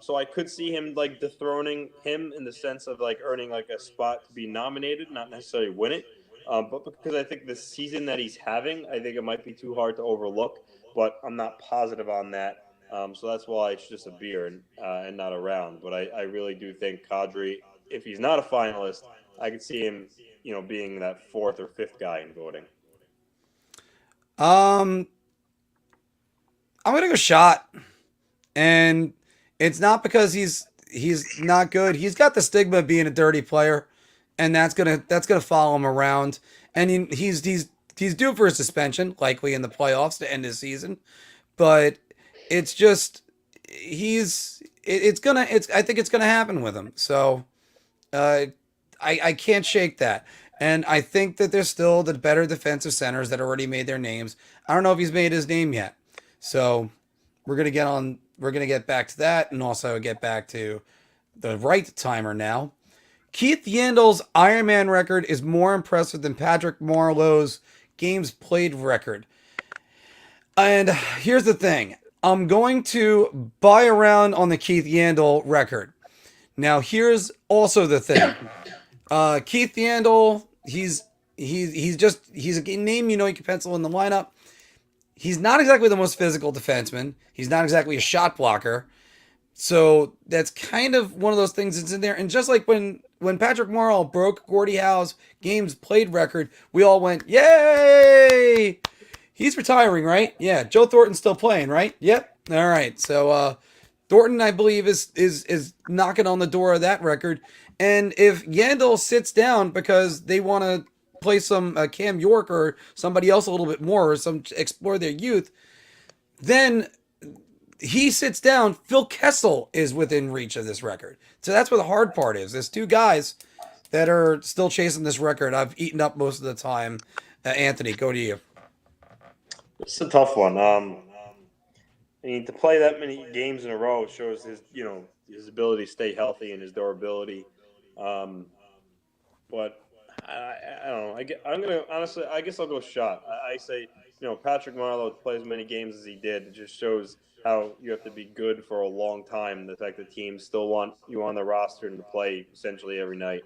So I could see him like dethroning him in the sense of like earning like a spot to be nominated, not necessarily win it. But because I think the season that he's having, I think it might be too hard to overlook. But I'm not positive on that. So that's why it's just a beer and not a round. But I really do think Kadri, if he's not a finalist, I could see him, being that fourth or fifth guy in voting. I'm gonna go shot, and it's not because he's not good. He's got the stigma of being a dirty player, and that's gonna follow him around. And he's due for a suspension, likely in the playoffs to end his season. But it's just I think it's gonna happen with him. So I can't shake that. And I think that there's still the better defensive centers that already made their names. I don't know if he's made his name yet. So we're gonna get back to that, and also get back to the right timer now. Keith Yandel's Ironman record is more impressive than Patrick Marleau's games played record. And here's the thing. I'm going to buy around on the Keith Yandel record. Now, here's also the thing. Keith Yandel, he's a name you can pencil in the lineup. He's not exactly the most physical defenseman. He's not exactly a shot blocker. So that's kind of one of those things that's in there. And just like when Patrick Marleau broke Gordie Howe's games played record, we all went, yay! He's retiring, right? Yeah. Joe Thornton's still playing, right? Yep. All right. So Thornton, I believe, is knocking on the door of that record. And if Yandel sits down because they want to play some Cam York or somebody else a little bit more, or explore their youth, then he sits down, Phil Kessel is within reach of this record. So that's where the hard part is. There's two guys that are still chasing this record. I've eaten up most of the time. Anthony, go to you. It's a tough one. To play that many games in a row shows his ability to stay healthy and his durability. But I don't know. I'm gonna honestly. I guess I'll go shot. I say Patrick Marleau to play as many games as he did. It just shows how you have to be good for a long time. The fact that teams still want you on the roster and to play essentially every night.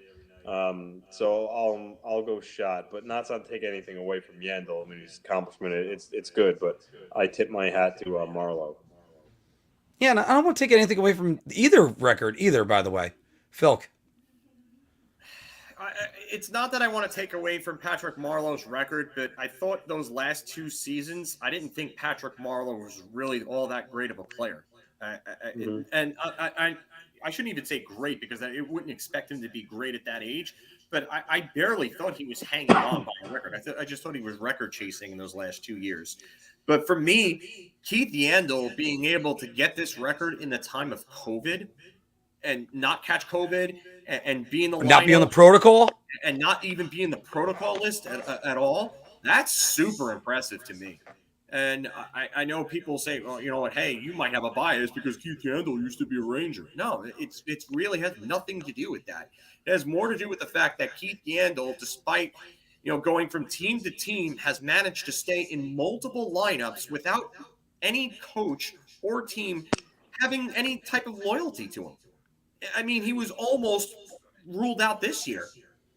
So I'll go shot, but not to take anything away from Yandel. I mean, his accomplishment, it's good, but I tip my hat to Marleau. Yeah, and I don't want to take anything away from either record either, by the way. Phil. It's not that I want to take away from Patrick Marleau's record, but I thought those last two seasons, I didn't think Patrick Marleau was really all that great of a player. And I shouldn't even say great, because I wouldn't expect him to be great at that age, but I barely thought he was hanging on by a record. I just thought he was record chasing in those last 2 years. But for me, Keith Yandel being able to get this record in the time of COVID and not catch COVID and be in the not be on the protocol, and not even be in the protocol list at all, that's super impressive to me. And I know people say, well, you know what, hey, you might have a bias because Keith Yandel used to be a Ranger. No, it's really has nothing to do with that. It has more to do with the fact that Keith Yandel, despite going from team to team, has managed to stay in multiple lineups without any coach or team having any type of loyalty to him. I mean, he was almost ruled out this year,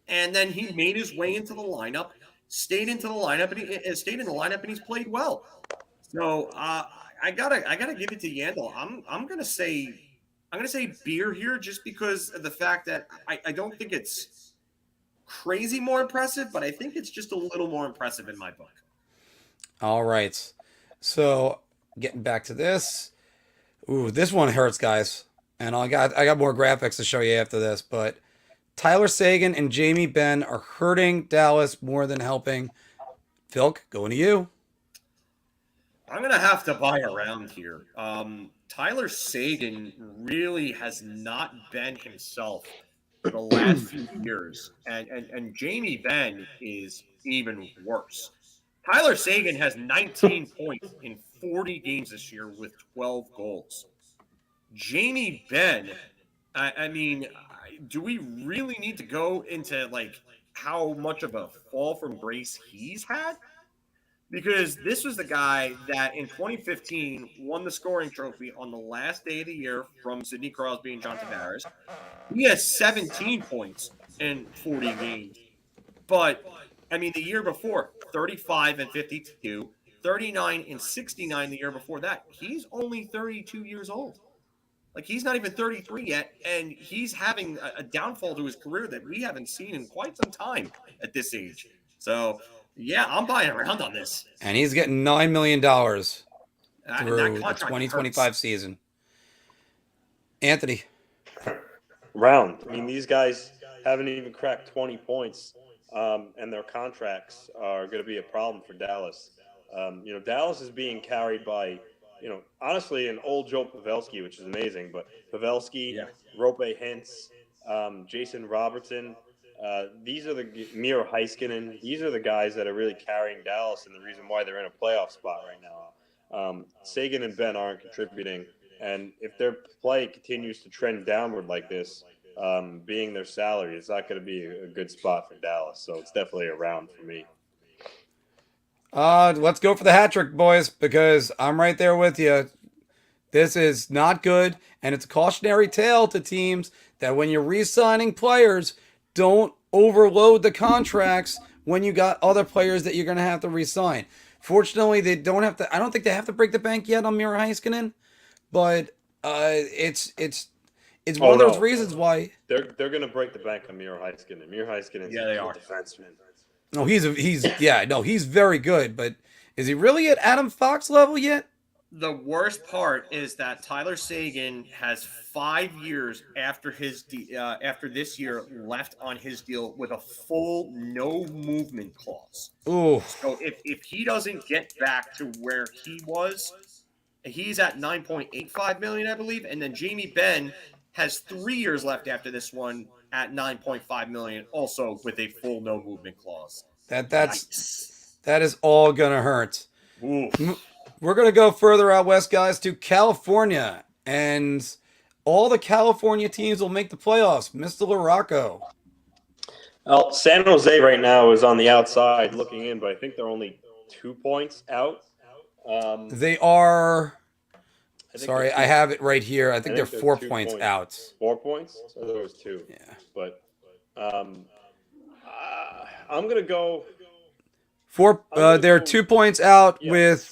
and then he made his way into the lineup, stayed in the lineup, and he's played well. So I gotta give it to Yandel. I'm gonna say beer here, just because of the fact that I don't think it's crazy more impressive, but I think it's just a little more impressive in my book. All right. So getting back to this. Ooh, this one hurts, guys. And I got more graphics to show you after this, but Tyler Seguin and Jamie Benn are hurting Dallas more than helping. Phil, going to you. I'm going to have to buy around here. Tyler Seguin really has not been himself for the last few years. And Jamie Benn is even worse. Tyler Seguin has 19 points in 40 games this year with 12 goals. Jamie Benn, I mean, do we really need to go into how much of a fall from grace he's had. Because this was the guy that in 2015 won the scoring trophy on the last day of the year from Sidney Crosby and John Tavares. He has 17 points in 40 games. But, I mean, the year before, 35 and 52, 39 and 69 the year before that. He's only 32 years old. Like, he's not even 33 yet, and he's having a downfall to his career that we haven't seen in quite some time at this age. So, yeah, I'm buying around on this. And he's getting $9 million through the contract 2025 hurts. season. Anthony. Round. I mean, these guys haven't even cracked 20 points, and their contracts are going to be a problem for Dallas. Dallas is being carried by, honestly, an old Joe Pavelski, which is amazing, but Pavelski, Rope Hintz, Jason Robertson, these are the Miro Heiskanen. These are the guys that are really carrying Dallas, and the reason why they're in a playoff spot right now. Sagan and Ben aren't contributing, and if their play continues to trend downward like this, being their salary, it's not going to be a good spot for Dallas. So it's definitely a round for me. Let's go for the hat trick, boys, because I'm right there with you. This is not good, and it's a cautionary tale to teams that when you're re-signing players, don't overload the contracts when you got other players that you're going to have to re-sign. Fortunately, they don't have to. I don't think they have to break the bank yet on Miro Heiskanen, but it's one of those reasons why they're going to break the bank on Miro Heiskanen. Miro Heiskanen is a good defenseman. No, he's very good, but is he really at Adam Fox level yet? The worst part is that Tyler Seguin has 5 years after after this year left on his deal with a full no movement clause. Ooh. So if he doesn't get back to where he was, he's at $9.85 million, I believe, and then Jamie Benn has 3 years left after this one at $9.5 million, also with a full no movement clause. That is all gonna hurt. Oof. We're going to go further out west, guys, to California. And all the California teams will make the playoffs. Mr. LaRocco. Well, San Jose right now is on the outside looking in, but I think they're only 2 points out. They are... Sorry, I have it right here. I think they're 4 points out. 4 points? So there was 2. Yeah. But I'm going to go... They're 2 points out with...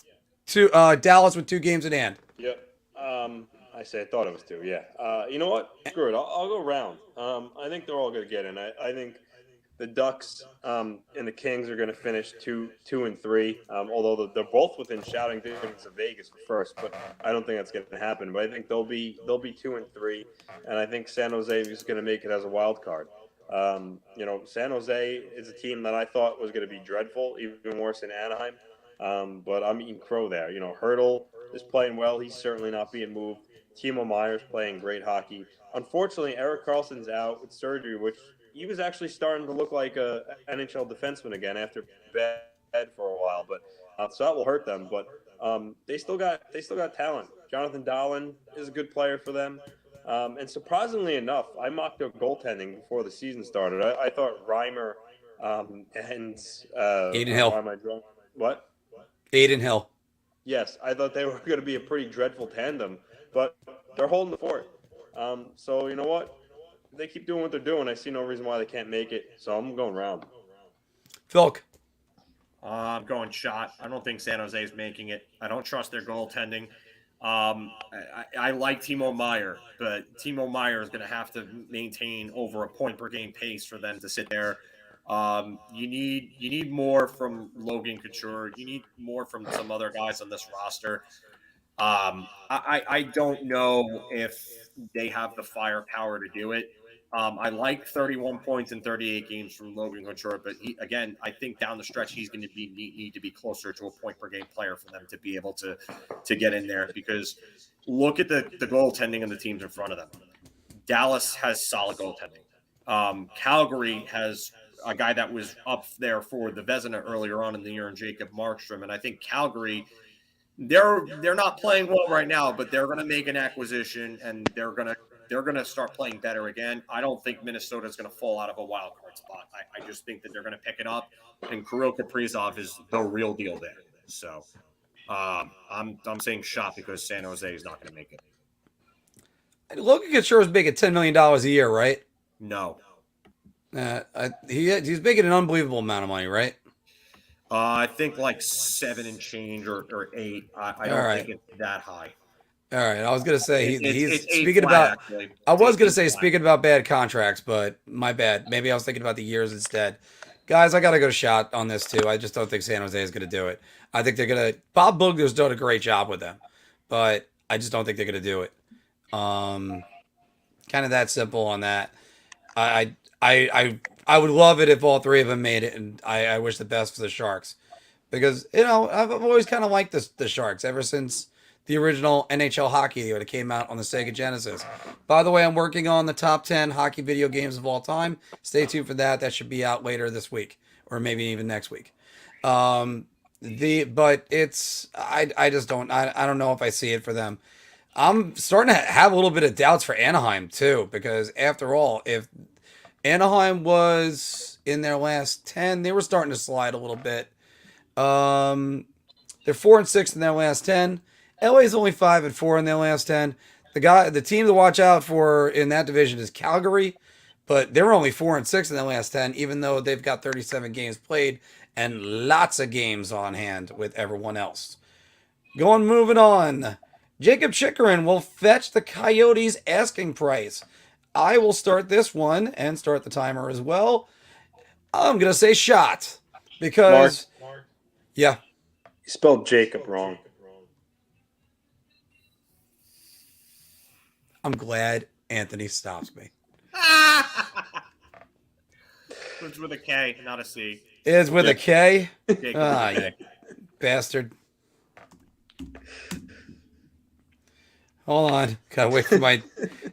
Dallas with 2 games in hand. Yep. I thought it was 2. Yeah. You know what? Screw it. I'll go round. I think they're all going to get in. I think the Ducks and the Kings are going to finish 2 and 3. Although they're both within shouting distance of Vegas for first, but I don't think that's going to happen. But I think they'll be 2 and 3, and I think San Jose is going to make it as a wild card. San Jose is a team that I thought was going to be dreadful, even worse than Anaheim. But I'm eating crow there. Hurdle is playing well. He's certainly not being moved. Timo Meier's playing great hockey. Unfortunately, Erik Karlsson's out with surgery, which he was actually starting to look like a NHL defenseman again after bad for a while. But so that will hurt them. But they still got talent. Jonathan Dahlen is a good player for them. And surprisingly enough, I mocked their goaltending before the season started. I thought Reimer and Adin Hill. Why am I drunk? What? Adin Hill. Yes, I thought they were going to be a pretty dreadful tandem, but they're holding the fort. So you know what? If they keep doing what they're doing, I see no reason why they can't make it. So I'm going round. Philk. I'm going shot. I don't think San Jose is making it. I don't trust their goaltending. I like Timo Meier, but Timo Meier is going to have to maintain over a point per game pace for them to sit there. You need more from Logan Couture. You need more from some other guys on this roster. I don't know if they have the firepower to do it. I like 31 points in 38 games from Logan Couture, but I think down the stretch he's going to need to be closer to a point per game player for them to be able to get in there. Because look at the goaltending of the teams in front of them. Dallas has solid goaltending. Calgary has a guy that was up there for the Vezina earlier on in the year, in Jacob Markstrom, and I think Calgary, they're not playing well right now, but they're going to make an acquisition and they're going they're going to start playing better again. I don't think Minnesota is going to fall out of a wild card spot. I just think that they're going to pick it up, and Kirill Kaprizov is the real deal there. So I'm saying shot because San Jose is not going to make it. Logan Couture is making $10 million a year, right? No. He's making an unbelievable amount of money, right? I think like 7 and change or 8. I don't think it's that high. All right. I was going to say he's it's speaking flat, about. actually. I was going to say flat. speaking about bad contracts, but my bad. Maybe I was thinking about the years instead. Guys, I got to go shot on this too. I just don't think San Jose is going to do it. I think they're going to. Bob Bugler's done a great job with them, but I just don't think they're going to do it. Kind of that simple on that. I would love it if all three of them made it, and I wish the best for the Sharks because I've always kind of liked the Sharks ever since the original NHL hockey when it came out on the Sega Genesis. By the way, I'm working on the top 10 hockey video games of all time. Stay tuned for that. That should be out later this week or maybe even next week. But it's I just don't know if I see it for them. I'm starting to have a little bit of doubts for Anaheim too, because after all, if Anaheim was in their last 10, they were starting to slide a little bit. They're 4-6 in their last 10. LA's only 5-4 in their last 10. The team to watch out for in that division is Calgary, but they're only 4-6 in their last 10, even though they've got 37 games played and lots of games on hand with everyone else. Moving on. Jacob Chychrun will fetch the Coyotes' asking price. I will start this one and start the timer as well. I'm going to say shot because... Mark. Yeah. You spelled Jacob wrong. I'm glad Anthony stops me. It's with a K, not a C. It's with a K? Jacob. You bastard. Hold on. Gotta wait for my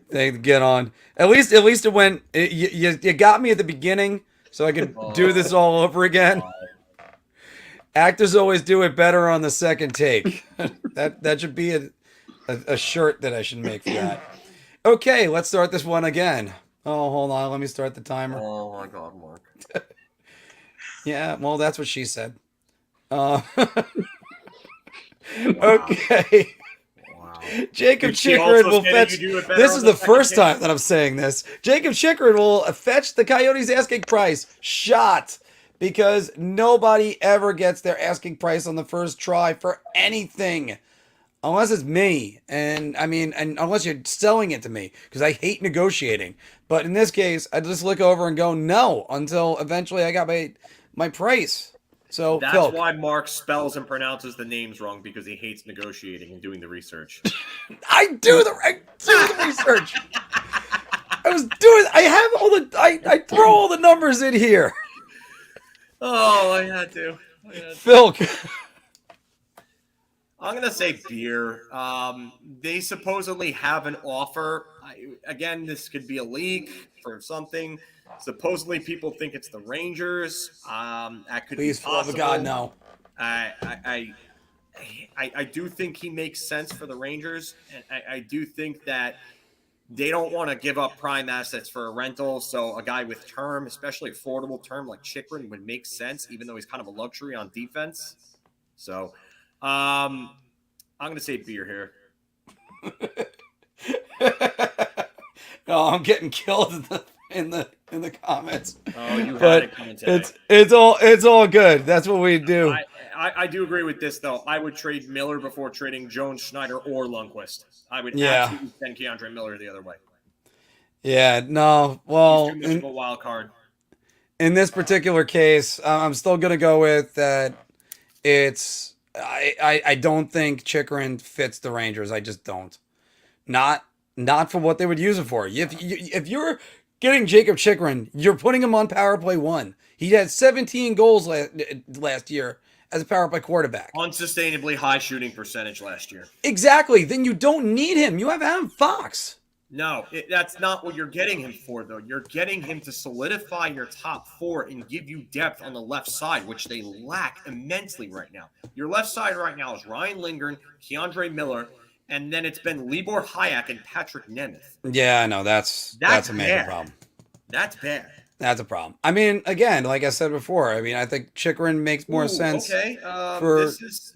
thing to get on. At least it went. You got me at the beginning, so I can do this all over again. Actors always do it better on the second take. That should be a shirt that I should make for that. Okay, let's start this one again. Oh, hold on. Let me start the timer. Oh my God, Mark. Yeah, well, that's what she said. Wow. Okay. Wow. Jacob She Chychrun also will said that fetch. you do it better This on is the the first second time that I'm saying this. Jacob Chychrun will fetch the Coyotes' asking price shot because nobody ever gets their asking price on the first try for anything. Unless it's me, and unless you're selling it to me, because I hate negotiating. But in this case, I just look over and go no until eventually I got my price. So That's Phil, why Mark spells and pronounces the names wrong, because he hates negotiating and doing the research. I do the research. I have all the. I throw all the numbers in here. Oh, I had to. Phil. I'm going to say beer. They supposedly have an offer. Again, this could be a leak for something. Supposedly, people think it's the Rangers. That could Please, be for the love possible. of God, no. I do think he makes sense for the Rangers. And I do think that they don't want to give up prime assets for a rental. So a guy with term, especially affordable term like Chychrun, would make sense, even though he's kind of a luxury on defense. So I'm going to say beer here. No, I'm getting killed in the comments. Oh, you But had it coming today. it's all good. That's what we do. I do agree with this, though. I would trade Miller before trading Jones, Schneider, or Lundqvist. I would absolutely send Keandre Miller the other way. Yeah, no. Well, He's too much of a wild card. In this particular case, I'm still going to go with that. I don't think Chychrun fits the Rangers. I just don't. Not for what they would use it for. If you're getting Jacob Chychrun, you're putting him on power play 1. He had 17 goals last year as a power play quarterback. Unsustainably high shooting percentage last year. Exactly. Then you don't need him. You have Adam Fox. No, that's not what you're getting him for, though. You're getting him to solidify your top 4 and give you depth on the left side, which they lack immensely right now. Your left side right now is Ryan Lindgren, Keandre Miller, and then it's been Libor Hayek and Patrick Nemeth. Yeah, I know. That's a major bad. problem. That's bad. That's a problem. I mean, again, like I said before, I mean, I think Chytil makes more sense. Okay,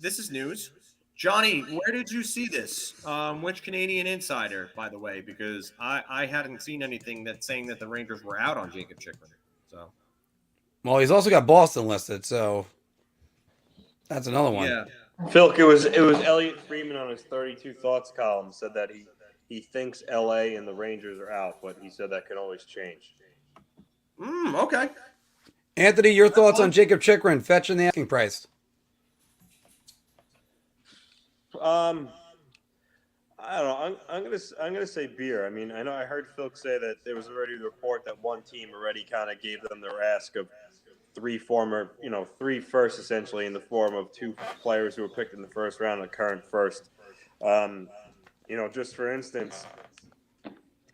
this is news. Johnny, where did you see this? Which Canadian insider, by the way? Because I hadn't seen anything that's saying that the Rangers were out on Jacob Chytil. So, well, he's also got Boston listed, so that's another one. Yeah. Phil, it was Elliot Freeman on his 32 Thoughts column said that he thinks LA and the Rangers are out, but he said that could always change. Okay. Anthony, your thoughts on Jacob Chytil fetching the asking price? I don't know. I'm gonna say beer. I mean, I know I heard Phil say that there was already a report that one team already kind of gave them their ask of three firsts essentially in the form of two players who were picked in the first round and current first.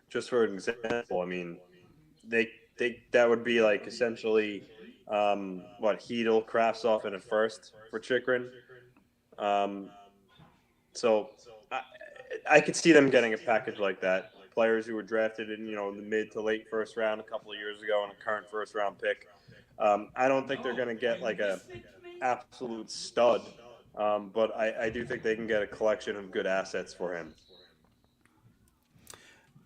Just for an example, I mean, that would be like essentially Chytil, Kravtsov, and a first for Chytil. So I could see them getting a package like that. Players who were drafted in the mid to late first round a couple of years ago and a current first round pick. I don't think they're going to get like a absolute stud, but I do think they can get a collection of good assets for him.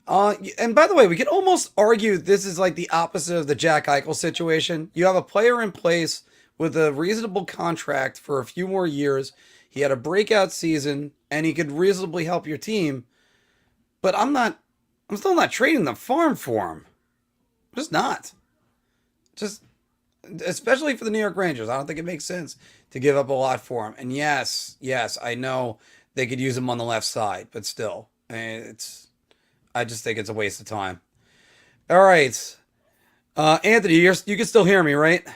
And by the way, we could almost argue this is like the opposite of the Jack Eichel situation. You have a player in place with a reasonable contract for a few more years. He had a breakout season, and he could reasonably help your team. But I'm still not trading the farm for him. Just not. Especially for the New York Rangers. I don't think it makes sense to give up a lot for him. And yes, I know they could use him on the left side, but still, I just think it's a waste of time. All right. Anthony, you can still hear me, right?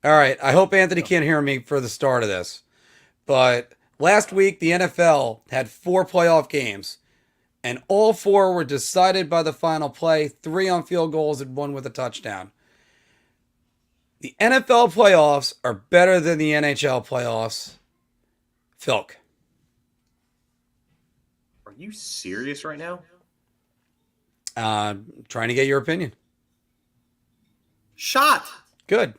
All right. I hope Anthony can't hear me for the start of this. But last week, the NFL had 4 playoff games, and all 4 were decided by the final play, 3 on field goals and 1 with a touchdown. The NFL playoffs are better than the NHL playoffs. Philk. Are you serious right now? Trying to get your opinion. Shot. Good.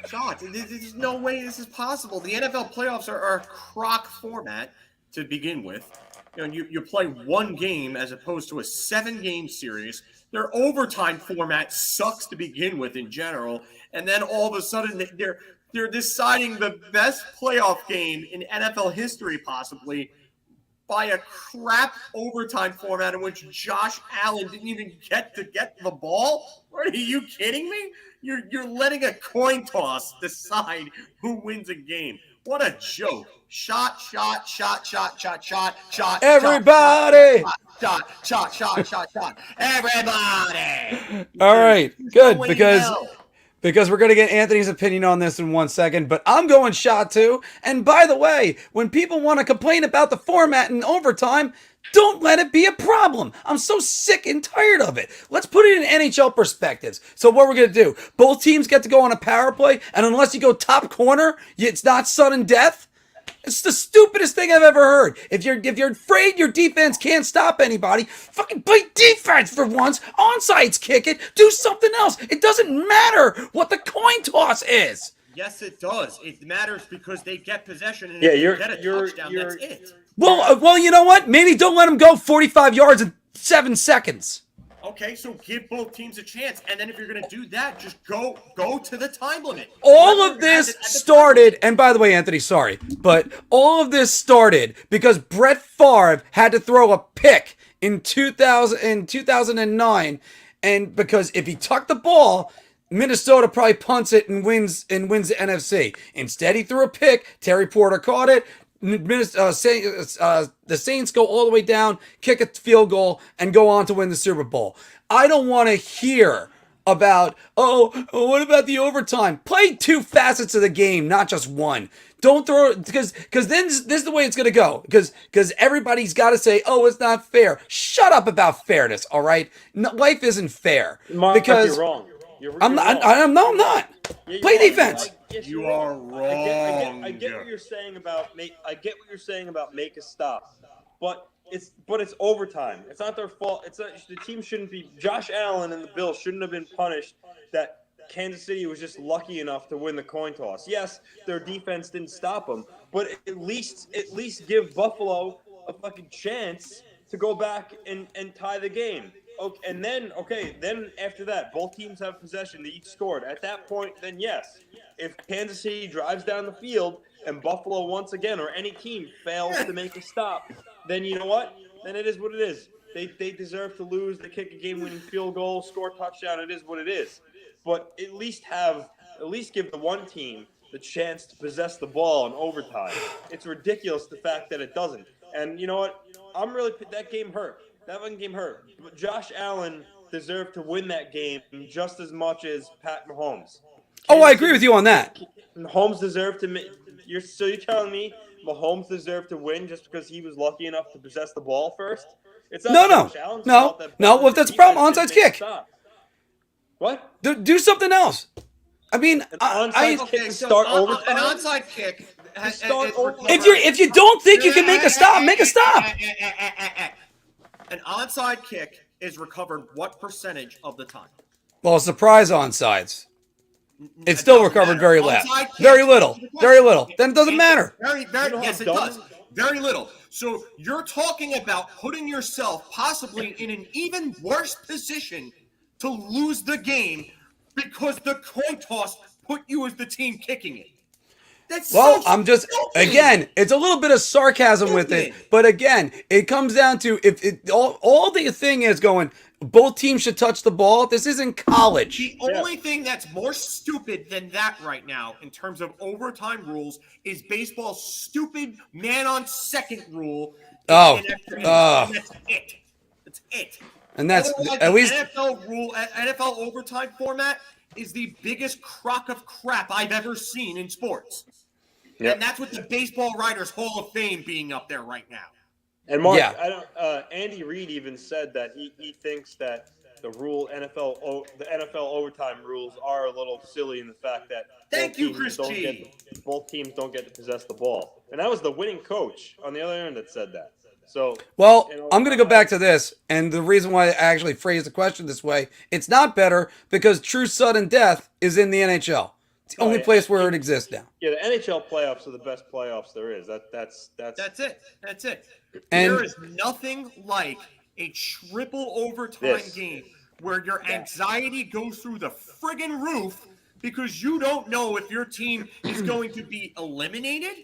Shot. There's no way this is possible. The NFL playoffs are a crock format to begin with. You play one game as opposed to a 7-game series. Their overtime format sucks to begin with in general, and then all of a sudden they're deciding the best playoff game in NFL history possibly by a crap overtime format in which Josh Allen didn't even get the ball? Are you kidding me? You're letting a coin toss decide who wins a game. What a joke. Shot. Everybody. Shot. Everybody. All right. Good. No Because we're going to get Anthony's opinion on this in 1 second, but I'm going shot too. And by the way, when people want to complain about the format in overtime, don't let it be a problem. I'm so sick and tired of it. Let's put it in NHL perspectives. So what we're going to do, both teams get to go on a power play, and unless you go top corner, it's not sudden death. It's the stupidest thing I've ever heard. If you're afraid your defense can't stop anybody, fucking play defense for once. Onsides kick it. Do something else. It doesn't matter what the coin toss is. Yes, it does. It matters because they get possession and Yeah, if you're- they get a you're- touchdown, you're- that's it. Well, you know what? Maybe don't let them go 45 yards in 7 seconds. Okay, so give both teams a chance, and then if you're going to do that, just go to the time limit. All of this started, and by the way, Anthony, sorry, but all of this started because Brett Favre had to throw a pick in 2009, and because if he tucked the ball, Minnesota probably punts it and wins the NFC. Instead, he threw a pick. Terry Porter caught it. The Saints go all the way down, kick a field goal, and go on to win the Super Bowl. I don't want to hear about, what about the overtime? Play 2 facets of the game, not just one. Don't throw, because then this is the way it's going to go. Because everybody's got to say, it's not fair. Shut up about fairness, all right? No, life isn't fair. Mark, because you're wrong. I'm not. I'm not. Yeah, Play you are. defense. Yes, You you are wrong. I get what you're saying about make. I get what you're saying about make a stop, but it's overtime. It's not their fault. The team shouldn't be. Josh Allen and the Bills shouldn't have been punished. That Kansas City was just lucky enough to win the coin toss. Yes, their defense didn't stop them, but at least give Buffalo a fucking chance to go back and tie the game. Okay, and then after that, both teams have possession. They each scored. At that point, then yes, if Kansas City drives down the field and Buffalo once again or any team fails to make a stop, then you know what? Then it is what it is. They deserve to lose. They kick a game-winning field goal, score a touchdown. It is what it is. But at least give the one team the chance to possess the ball in overtime. It's ridiculous the fact that it doesn't. And you know what? That game hurt. That one game hurt. But Josh Allen deserved to win that game just as much as Pat Mahomes. I agree with you on that. Mahomes deserved to. You're telling me Mahomes deserved to win just because he was lucky enough to possess the ball first? It's not Josh Allen's fault that well, if that's the problem, onside kick. What? Do something else. I mean, An onside kick. If you don't think you can make a stop, make a stop. An onside kick is recovered what percentage of the time? Well, surprise onsides. It's still recovered very little. Very little. Then it doesn't matter. Yes, it does. Very little. So you're talking about putting yourself possibly in an even worse position to lose the game because the coin toss put you as the team kicking it. I'm just again, it's a little bit of sarcasm with it, but again, it comes down to all the thing is going. Both teams should touch the ball. This isn't college. The only thing that's more stupid than that right now in terms of overtime rules is baseball's stupid man on second rule. That's it. That's it. And that's otherwise, at least NFL overtime format is the biggest crock of crap I've ever seen in sports. Yep. And that's with the Baseball Writers Hall of Fame being up there right now. And Mark, Andy Reid even said that he thinks that the NFL overtime rules are a little silly in the fact that both teams don't get to possess the ball. And that was the winning coach on the other end that said that. So, I'm going to go back to this, and the reason why I actually phrased the question this way, it's not better because true sudden death is in the NHL. It's the only place where it exists now. Yeah, the NHL playoffs are the best playoffs there is. That's it. That's it. And there is nothing like a triple overtime game where your anxiety goes through the friggin' roof because you don't know if your team is going to be eliminated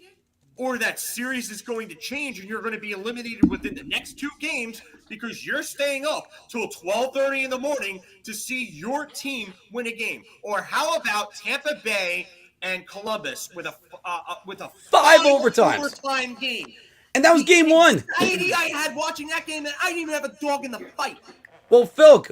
or that series is going to change and you're going to be eliminated within the next two games because you're staying up till 12:30 in the morning to see your team win a game. Or how about Tampa Bay and Columbus with a five overtime game? And that was game one. I had watching that game, and I didn't even have a dog in the fight. Well, Phil,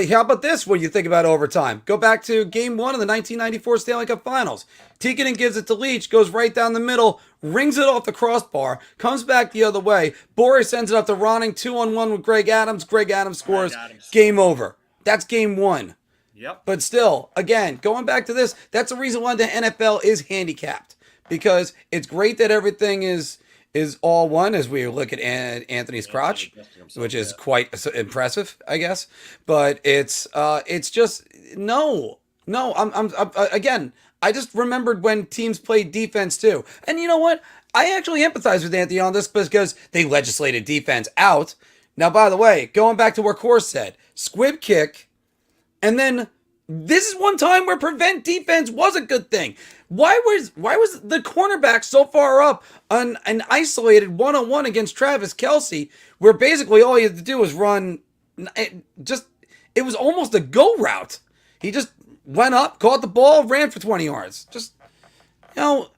how about this when you think about overtime? Go back to game one of the 1994 Stanley Cup Finals. Tikkanen gives it to Leach, goes right down the middle, rings it off the crossbar, comes back the other way. Boris sends it up to Ronning, 2-on-1 with Greg Adams. Greg Adams scores. Game over. That's game one. Yep. But still, again, going back to this, that's the reason why the NFL is handicapped. Because it's great that everything is all one as we look at Anthony's crotch, which is quite impressive, I guess. But it's just no. Again, I just remembered when teams played defense too. And you know what? I actually empathize with Anthony on this because they legislated defense out. Now, by the way, going back to what Kors said, squib kick, and then this is one time where prevent defense was a good thing. Why was the cornerback so far up on an isolated one-on-one against Travis Kelce, where basically all he had to do was run? It was almost a go route. He just went up, caught the ball, ran for 20 yards. No.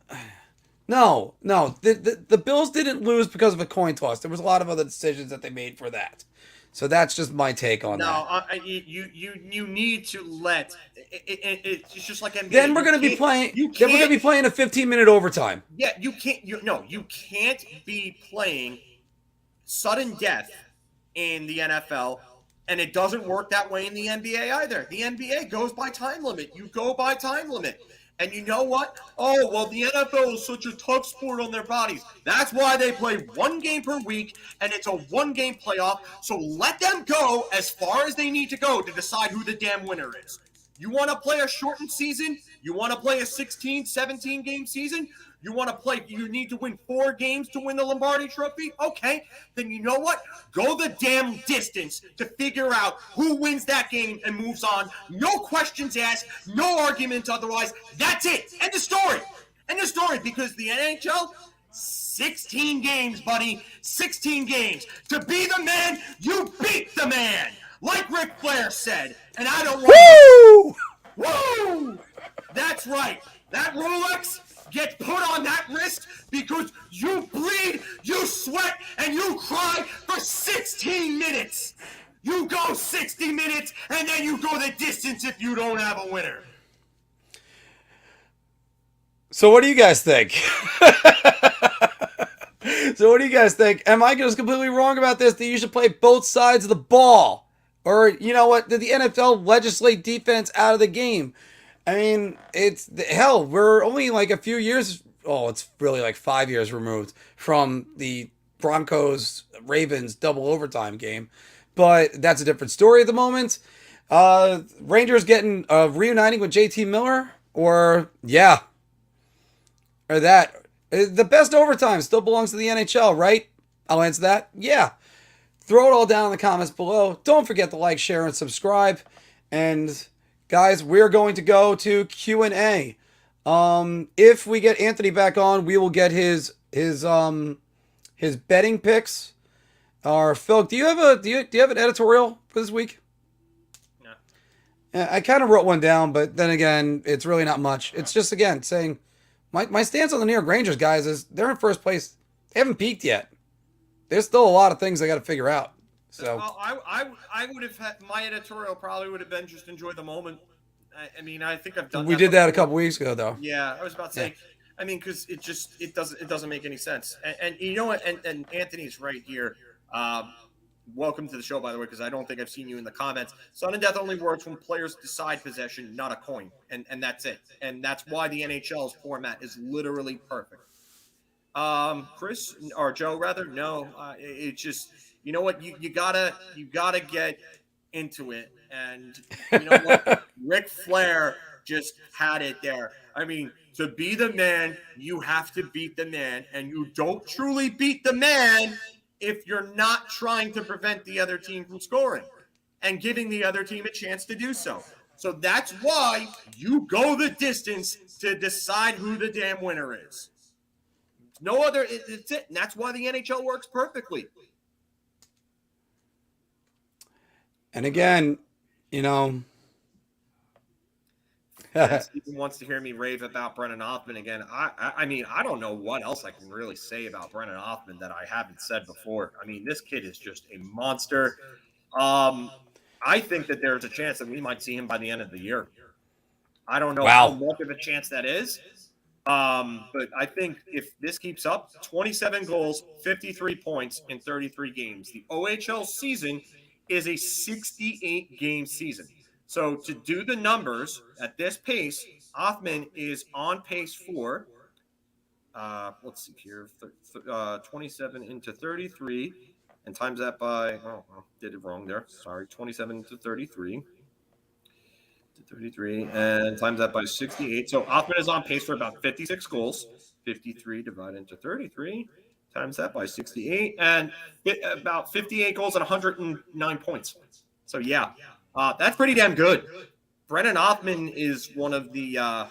The Bills didn't lose because of a coin toss. There was a lot of other decisions that they made for that. So that's just my take on that. You need to let it's just like NBA. Then we're going to be playing. Then we're going to be playing a 15-minute overtime. Yeah, you can't. You can't be playing sudden death in the NFL And it doesn't work that way in the NBA either. The NBA goes by time limit. You go by time limit. And you know what? Oh, well, the NFL is such a tough sport on their bodies. That's why they play one game per week, and it's a one-game playoff. So let them go as far as they need to go to decide who the damn winner is. You want to play a shortened season? You want to play a 16, 17-game season? You need to win 4 games to win the Lombardi Trophy? Okay, then you know what? Go the damn distance to figure out who wins that game and moves on. No questions asked, no arguments otherwise. That's it. End of story. End of story, because the NHL, 16 games, buddy. 16 games. To be the man, you beat the man. Like Ric Flair said. And I don't want Woo! That's right. That Rolex gets put on that wrist because you bleed, you sweat, and you cry for 16 minutes. You go 60 minutes, and then you go the distance if you don't have a winner. So what do you guys think? Am I just completely wrong about this? That you should play both sides of the ball? Or, you know what, did the NFL legislate defense out of the game? I mean, we're only like a few years, it's really like 5 years removed from the Broncos-Ravens double overtime game. But that's a different story at the moment. Rangers getting reuniting with JT Miller? Or that. The best overtime still belongs to the NHL, right? I'll answer that. Yeah. Throw it all down in the comments below. Don't forget to like, share, and subscribe. And guys, we're going to go to Q&A. If we get Anthony back on, we will get his betting picks. Or Phil, do you have an editorial for this week? No. Yeah, I kind of wrote one down, but then again, it's really not much. It's just again saying my stance on the New York Rangers, guys, is they're in first place. They haven't peaked yet. There's still a lot of things I got to figure out. So I would have had my editorial probably would have been just enjoy the moment. I mean, I think I've done. We did that a couple weeks ago, though. Yeah, I was about to say. Yeah. I mean, because it doesn't make any sense. And you know what? And Anthony's right here. Welcome to the show, by the way, because I don't think I've seen you in the comments. Sudden death only works when players decide possession, not a coin, and that's it. And that's why the NHL's format is literally perfect. Chris or Joe rather, no, it's just, you know what, you gotta get into it. And you know what, Ric Flair just had it there. I mean, to be the man, you have to beat the man, and you don't truly beat the man if you're not trying to prevent the other team from scoring and giving the other team a chance to do so. So that's why you go the distance to decide who the damn winner is. No other, it's it. And that's why the NHL works perfectly. And again, you know, Stephen wants to hear me rave about Brennan Hoffman again. I mean, I don't know what else I can really say about Brennan Hoffman that I haven't said before. I mean, this kid is just a monster. I think that there's a chance that we might see him by the end of the year. I don't know how much of a chance that is. But I think if this keeps up, 27 goals, 53 points in 33 games. The OHL season is a 68-game season. So to do the numbers at this pace, Hoffman is on pace for, let's see here, 27 into 33, and times that by, did it wrong there. Sorry, 27 to 33. 33 and times that by 68. So Hoffman is on pace for about 56 goals. 53 divided into 33 times that by 68 and about 58 goals and 109 points. So yeah, that's pretty damn good. Brennan Hoffman is one of the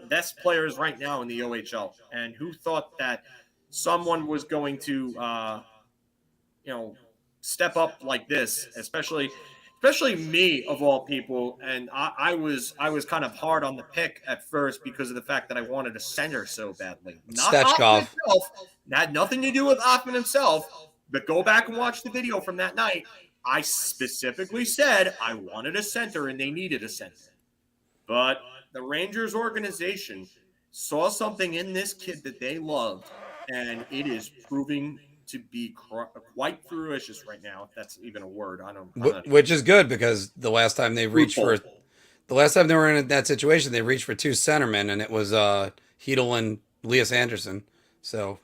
best players right now in the OHL. And who thought that someone was going to step up like this, especially me of all people. And I was kind of hard on the pick at first because of the fact that I wanted a center so badly. Not Hoffman himself. It had nothing to do with Hoffman himself. But go back and watch the video from that night. I specifically said I wanted a center and they needed a center. But the Rangers organization saw something in this kid that they loved, and it is proving to be quite fruitious right now, if that's even a word. Which is good, because the last time they reached for, the last time they were in that situation, they reached for 2 centermen, and it was Chytil and Elias Anderson. So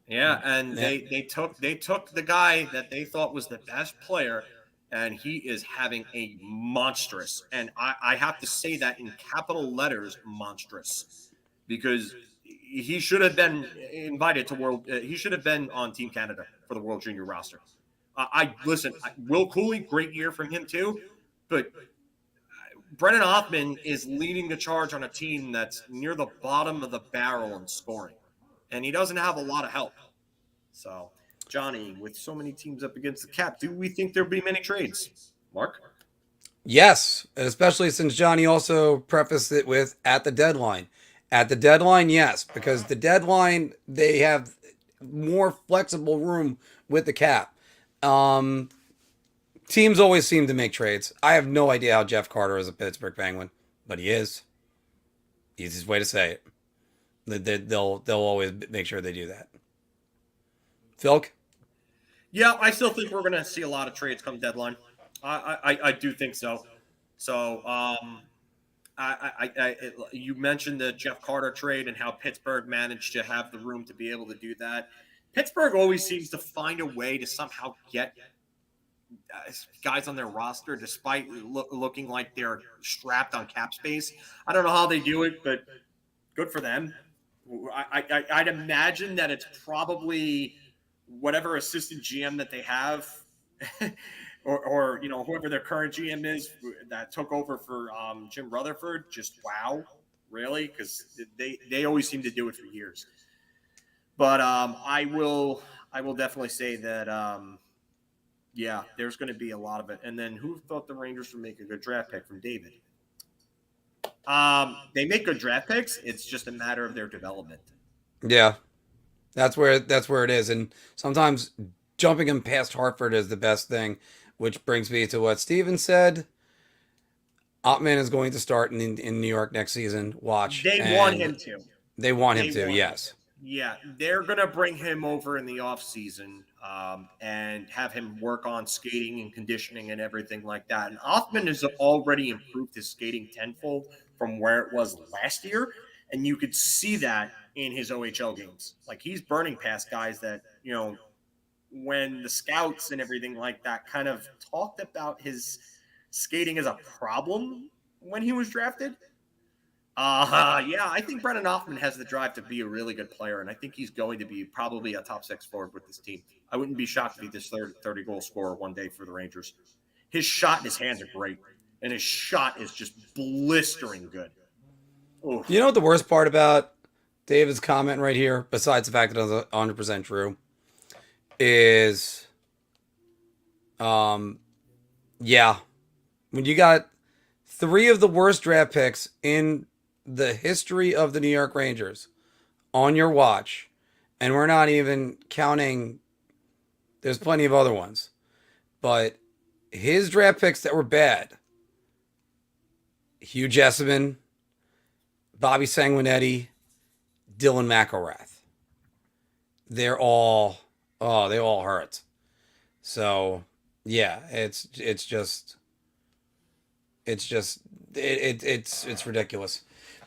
yeah, and they took the guy that they thought was the best player, and he is having a monstrous, and I have to say that in capital letters, monstrous, because he should have been invited to World. He should have been on Team Canada for the World Junior roster. Will Cooley, great year from him too, but Brennan Hoffman is leading the charge on a team that's near the bottom of the barrel in scoring, and he doesn't have a lot of help. So, Johnny, with so many teams up against the cap, do we think there'll be many trades? Mark? yes, especially since Johnny also prefaced it with at the deadline. At the deadline, yes, because the deadline, they have more flexible room with the cap. Teams always seem to make trades. I have no idea how Jeff Carter is a Pittsburgh Penguin, but he is. Easiest way to say it. They'll always make sure they do that. Philk? Yeah, I still think we're going to see a lot of trades come deadline. I do think so. So, you mentioned the Jeff Carter trade and how Pittsburgh managed to have the room to be able to do that. Pittsburgh always seems to find a way to somehow get guys on their roster despite looking like they're strapped on cap space. I don't know how they do it, but good for them. I'd imagine that it's probably whatever assistant GM that they have or whoever their current GM is that took over for Jim Rutherford. Just wow, really? Because they always seem to do it for years. But I will definitely say that yeah, there's going to be a lot of it. And then who thought the Rangers would make a good draft pick from David? They make good draft picks. It's just a matter of their development. Yeah, that's where it is. And sometimes jumping them past Hartford is the best thing, which brings me to what Steven said. Ottman is going to start in New York next season. Watch. They want him to. They want him to, yes. Yeah, they're going to bring him over in the offseason and have him work on skating and conditioning and everything like that. And Ottman has already improved his skating tenfold from where it was last year. And you could see that in his OHL games. Like, he's burning past guys that, when the scouts and everything like that kind of talked about his skating as a problem when he was drafted. Yeah, I think Brennan Hoffman has the drive to be a really good player, and I think he's going to be probably a top 6 forward with this team. I wouldn't be shocked if he this 30-goal scorer one day for the Rangers. His shot and his hands are great, and his shot is just blistering good. Oof. You know what the worst part about David's comment right here, besides the fact that it's 100% true, is, yeah, when you got 3 of the worst draft picks in the history of the New York Rangers on your watch, and we're not even counting, there's plenty of other ones, but his draft picks that were bad, Hugh Jessamine, Bobby Sanguinetti, Dylan McElrath, they all hurt. So yeah, it's ridiculous.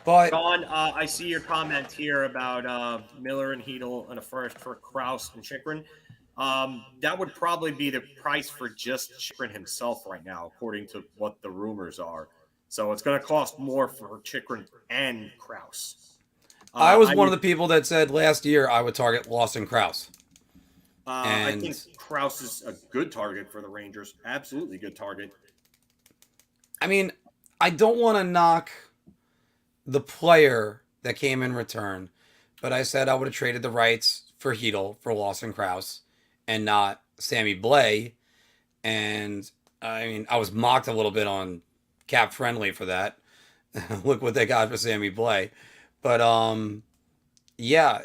But Don, I see your comment here about Miller and Chytil and a first for Krause and Chychrun. That would probably be the price for just Chychrun himself right now, according to what the rumors are. So it's going to cost more for Chychrun and Krause. I was one of the people that said last year I would target Lawson Krause. I think Krause is a good target for the Rangers. Absolutely good target. I mean, I don't want to knock the player that came in return, but I said I would have traded the rights for Chytil for Lawson Krause and not Sammy Blais. And I mean, I was mocked a little bit on Cap Friendly for that. Look what they got for Sammy Blais. But yeah,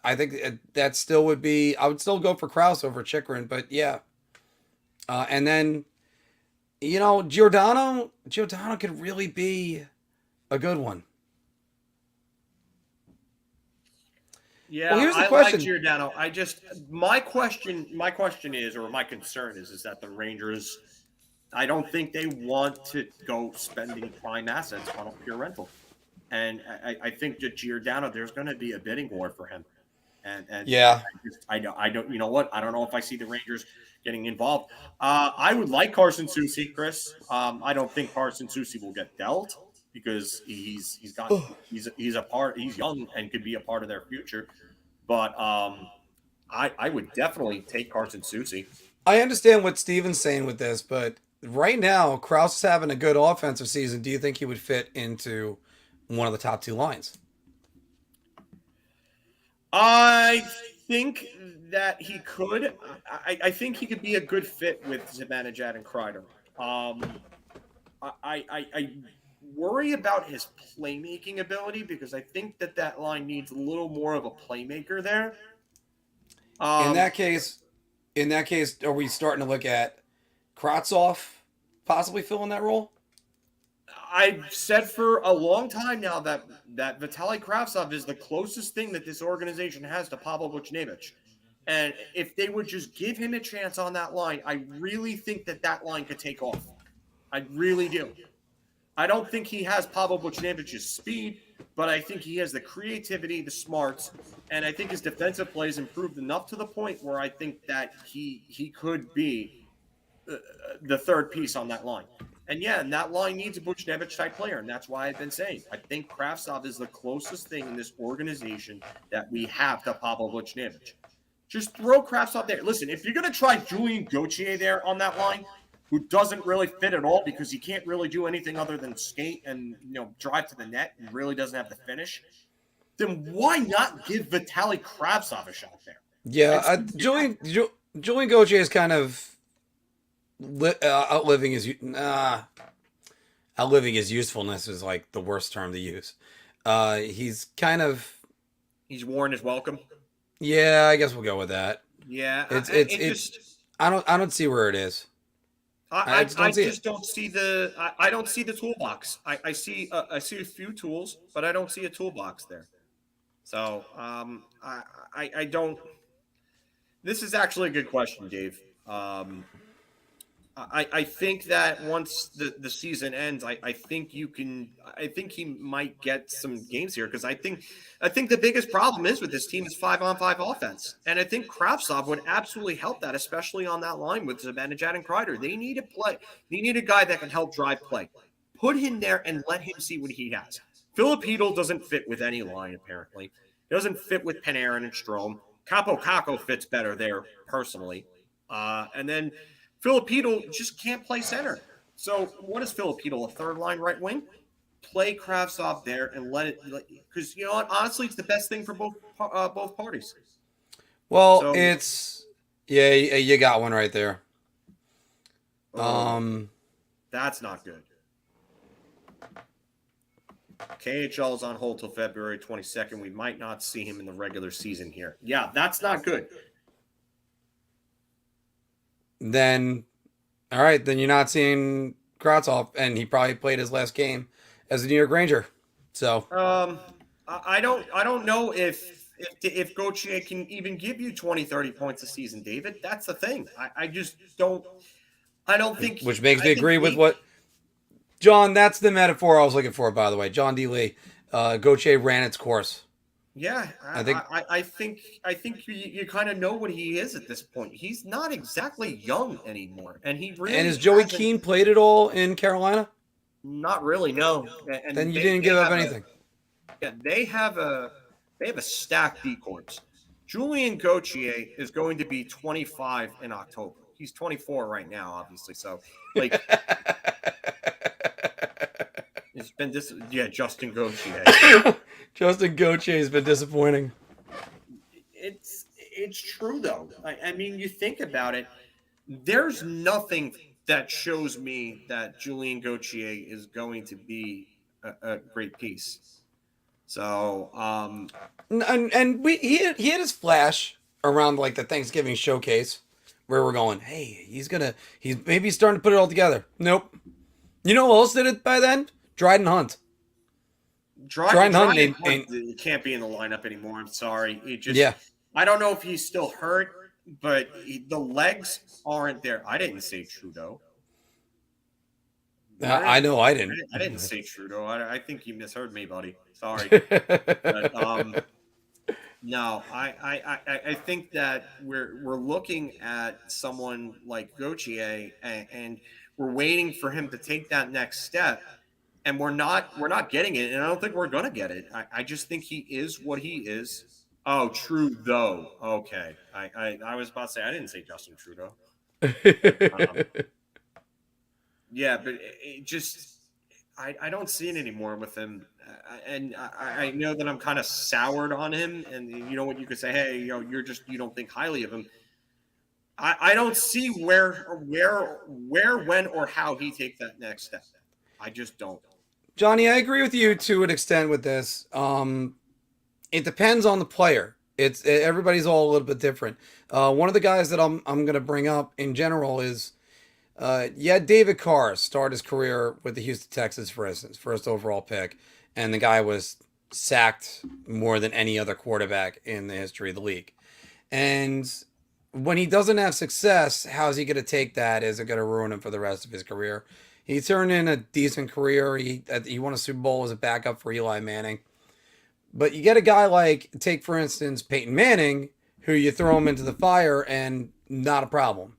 I think that still would be, I would still go for Krause over Chychrun, but yeah. And then, Giordano could really be a good one. Yeah, Well, here's the I question. like Giordano. My question is, or my concern is that the Rangers, I don't think they want to go spending prime assets on a pure rental. And I think that Giordano, there's going to be a bidding war for him. And Yeah. I don't, you know what? I don't know if I see the Rangers getting involved. I would like Carson Soucy, Chris. I don't think Carson Soucy will get dealt because he's young and could be a part of their future. But I would definitely take Carson Soucy. I understand what Steven's saying with this, but right now, Krause is having a good offensive season. Do you think he would fit into one of the top 2 lines? I think that he could. I think he could be a good fit with Zibanejad and Kreider. I worry about his playmaking ability because I think that line needs a little more of a playmaker there. In that case, are we starting to look at Kravtsov possibly filling that role? I've said for a long time now that Vitaly Kravtsov is the closest thing that this organization has to Pavel Buchnevich. And if they would just give him a chance on that line, I really think that line could take off. I really do. I don't think he has Pavel Buchnevich's speed, but I think he has the creativity, the smarts, and I think his defensive play has improved enough to the point where I think that he could be the third piece on that line. And yeah, and that line needs a Buchnevich-type player, and that's why I've been saying I think Kravtsov is the closest thing in this organization that we have to Pavel Buchnevich. Just throw Kravtsov there. Listen, if you're going to try Julien Gauthier there on that line, who doesn't really fit at all because he can't really do anything other than skate and drive to the net and really doesn't have the finish, then why not give Vitaly Kravtsov a shot there? Yeah, Julien Gauthier is kind of outliving his usefulness is like the worst term to use. He's worn his welcome. Yeah, I guess we'll go with that. Yeah, I don't see where it is. I just don't see the toolbox. I see a few tools, but I don't see a toolbox there. So I don't. This is actually a good question, Dave. I think that once the season ends, I think he might get some games here because I think the biggest problem is with this team is 5-on-5 offense, and I think Kravtsov would absolutely help that, especially on that line with Zibanejad and Kreider. They need a guy that can help drive play. Put him there and let him see what he has. FIlip doesn't fit with any line apparently. He doesn't fit with Panarin and Strome. Kakko fits better there personally, and then FIlip just can't play center. So what is FIlip? A third line right wing? Play Kravtsov there and let it because you know what? Honestly, it's the best thing for both parties. Well, you got one right there. That's not good. KHL is on hold till February 22nd. We might not see him in the regular season here. Yeah, that's not good. Then, all right, then you're not seeing Kravtsov, and he probably played his last game as a New York Ranger. So, I don't know if Gauthier can even give you 20, 30 points a season, David. That's the thing. I just don't. I don't think. Which makes me agree with what John. That's the metaphor I was looking for, by the way. John D. Lee, Gauthier ran its course. Yeah, I think you kind of know what he is at this point. He's not exactly young anymore, and he really. And has Joey Keane played it all in Carolina? Not really, no. And then you didn't give up anything. They have a stacked D-corps. Julien Gauthier is going to be 25 in October. He's 24 right now, obviously. So, like, it's been Justin Gauthier. Justin Gauthier has been disappointing. It's true though. I mean, you think about it. There's nothing that shows me that Julien Gauthier is going to be a great piece. So, he had his flash around like the Thanksgiving showcase where we're going, hey, he's maybe starting to put it all together. Nope. You know who else did it by then? Dryden Hunt. Dryden Hunt ain't- It can't be in the lineup anymore. I'm sorry. It just, Yeah. I don't know if he's still hurt, but the legs aren't there. I didn't say Trudeau. I know I didn't. I didn't say Trudeau. I think you misheard me, buddy. Sorry. But, no, I think that we're looking at someone like Gauthier and we're waiting for him to take that next step, and we're not getting it, and I don't think we're gonna get it. I just think he is what he is. Oh, Trudeau. Okay, I was about to say I didn't say Justin Trudeau. Yeah, but it just I don't see it anymore with him, and I know that I'm kind of soured on him. And you know what, you could say, hey, you don't think highly of him. I don't see where, when, or how he takes that next step. I just don't. Johnny, I agree with you to an extent with this. It depends on the player. Everybody's all a little bit different. One of the guys that I'm going to bring up in general is. David Carr started his career with the Houston Texans, for instance, first overall pick, and the guy was sacked more than any other quarterback in the history of the league. And when he doesn't have success, how's he going to take that? Is it going to ruin him for the rest of his career? He turned in a decent career. He won a Super Bowl as a backup for Eli Manning. But you get a guy like, take for instance, Peyton Manning, who you throw him into the fire and not a problem.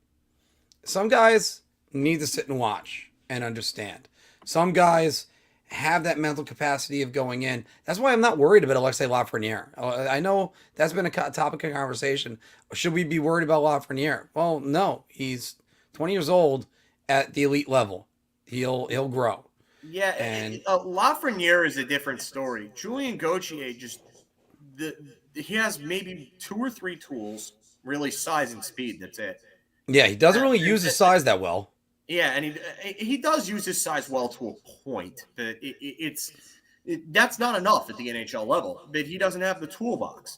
Some guys need to sit and watch and understand. Some guys have that mental capacity of going in. That's why I'm not worried about Alexis Lafreniere. I know that's been a topic of conversation. Should we be worried about Lafreniere? Well, no. He's 20 years old at the elite level. He'll grow. Yeah, and Lafreniere is a different story. Julien Gauthier he has maybe 2 or 3 tools, really size and speed. That's it. Yeah, he doesn't really use his size that well. Yeah, and he does use his size well to a point, but that's not enough at the NHL level. But he doesn't have the toolbox.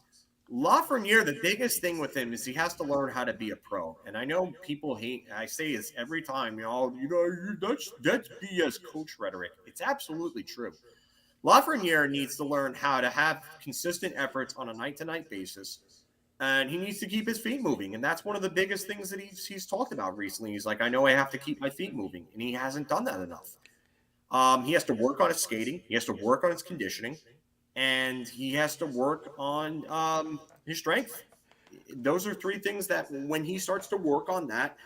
Lafreniere, the biggest thing with him is he has to learn how to be a pro. And I know people hate. I say this every time. That's BS coach rhetoric. It's absolutely true. Lafreniere needs to learn how to have consistent efforts on a night-to-night basis. And he needs to keep his feet moving. And that's one of the biggest things that he's talked about recently. He's like, I know I have to keep my feet moving. And he hasn't done that enough. He has to work on his skating. He has to work on his conditioning. And he has to work on his strength. Those are 3 things that when he starts to work on that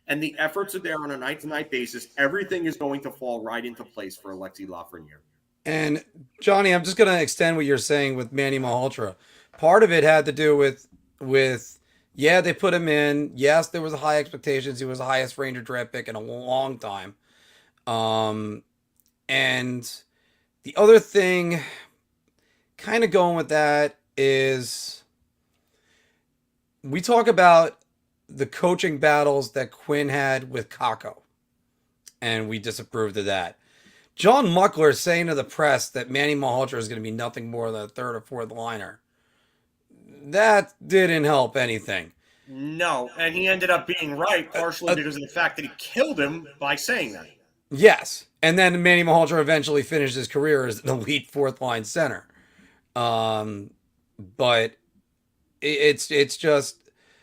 and the efforts are there on a night-to-night basis, everything is going to fall right into place for Alexis Lafreniere. And, Johnny, I'm just going to extend what you're saying with Manny Malhotra. Part of it had to do with they put him in. Yes, there was high expectations. He was the highest Ranger draft pick in a long time. And the other thing kind of going with that is we talk about the coaching battles that Quinn had with Kakko, and we disapproved of that. John Muckler saying to the press that Manny Malhotra is going to be nothing more than a 3rd or 4th liner. That didn't help anything. No, and he ended up being right, partially because of the fact that he killed him by saying that. Yes, and then Manny Malhotra eventually finished his career as an elite 4th-line center. But it's just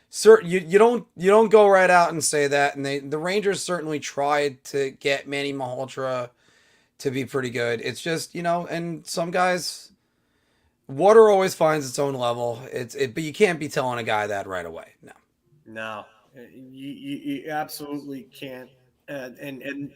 certain you don't go right out and say that. And the Rangers certainly tried to get Manny Malhotra to be pretty good. It's just and some guys. Water always finds its own level. But you can't be telling a guy that right away. No, you absolutely can't. And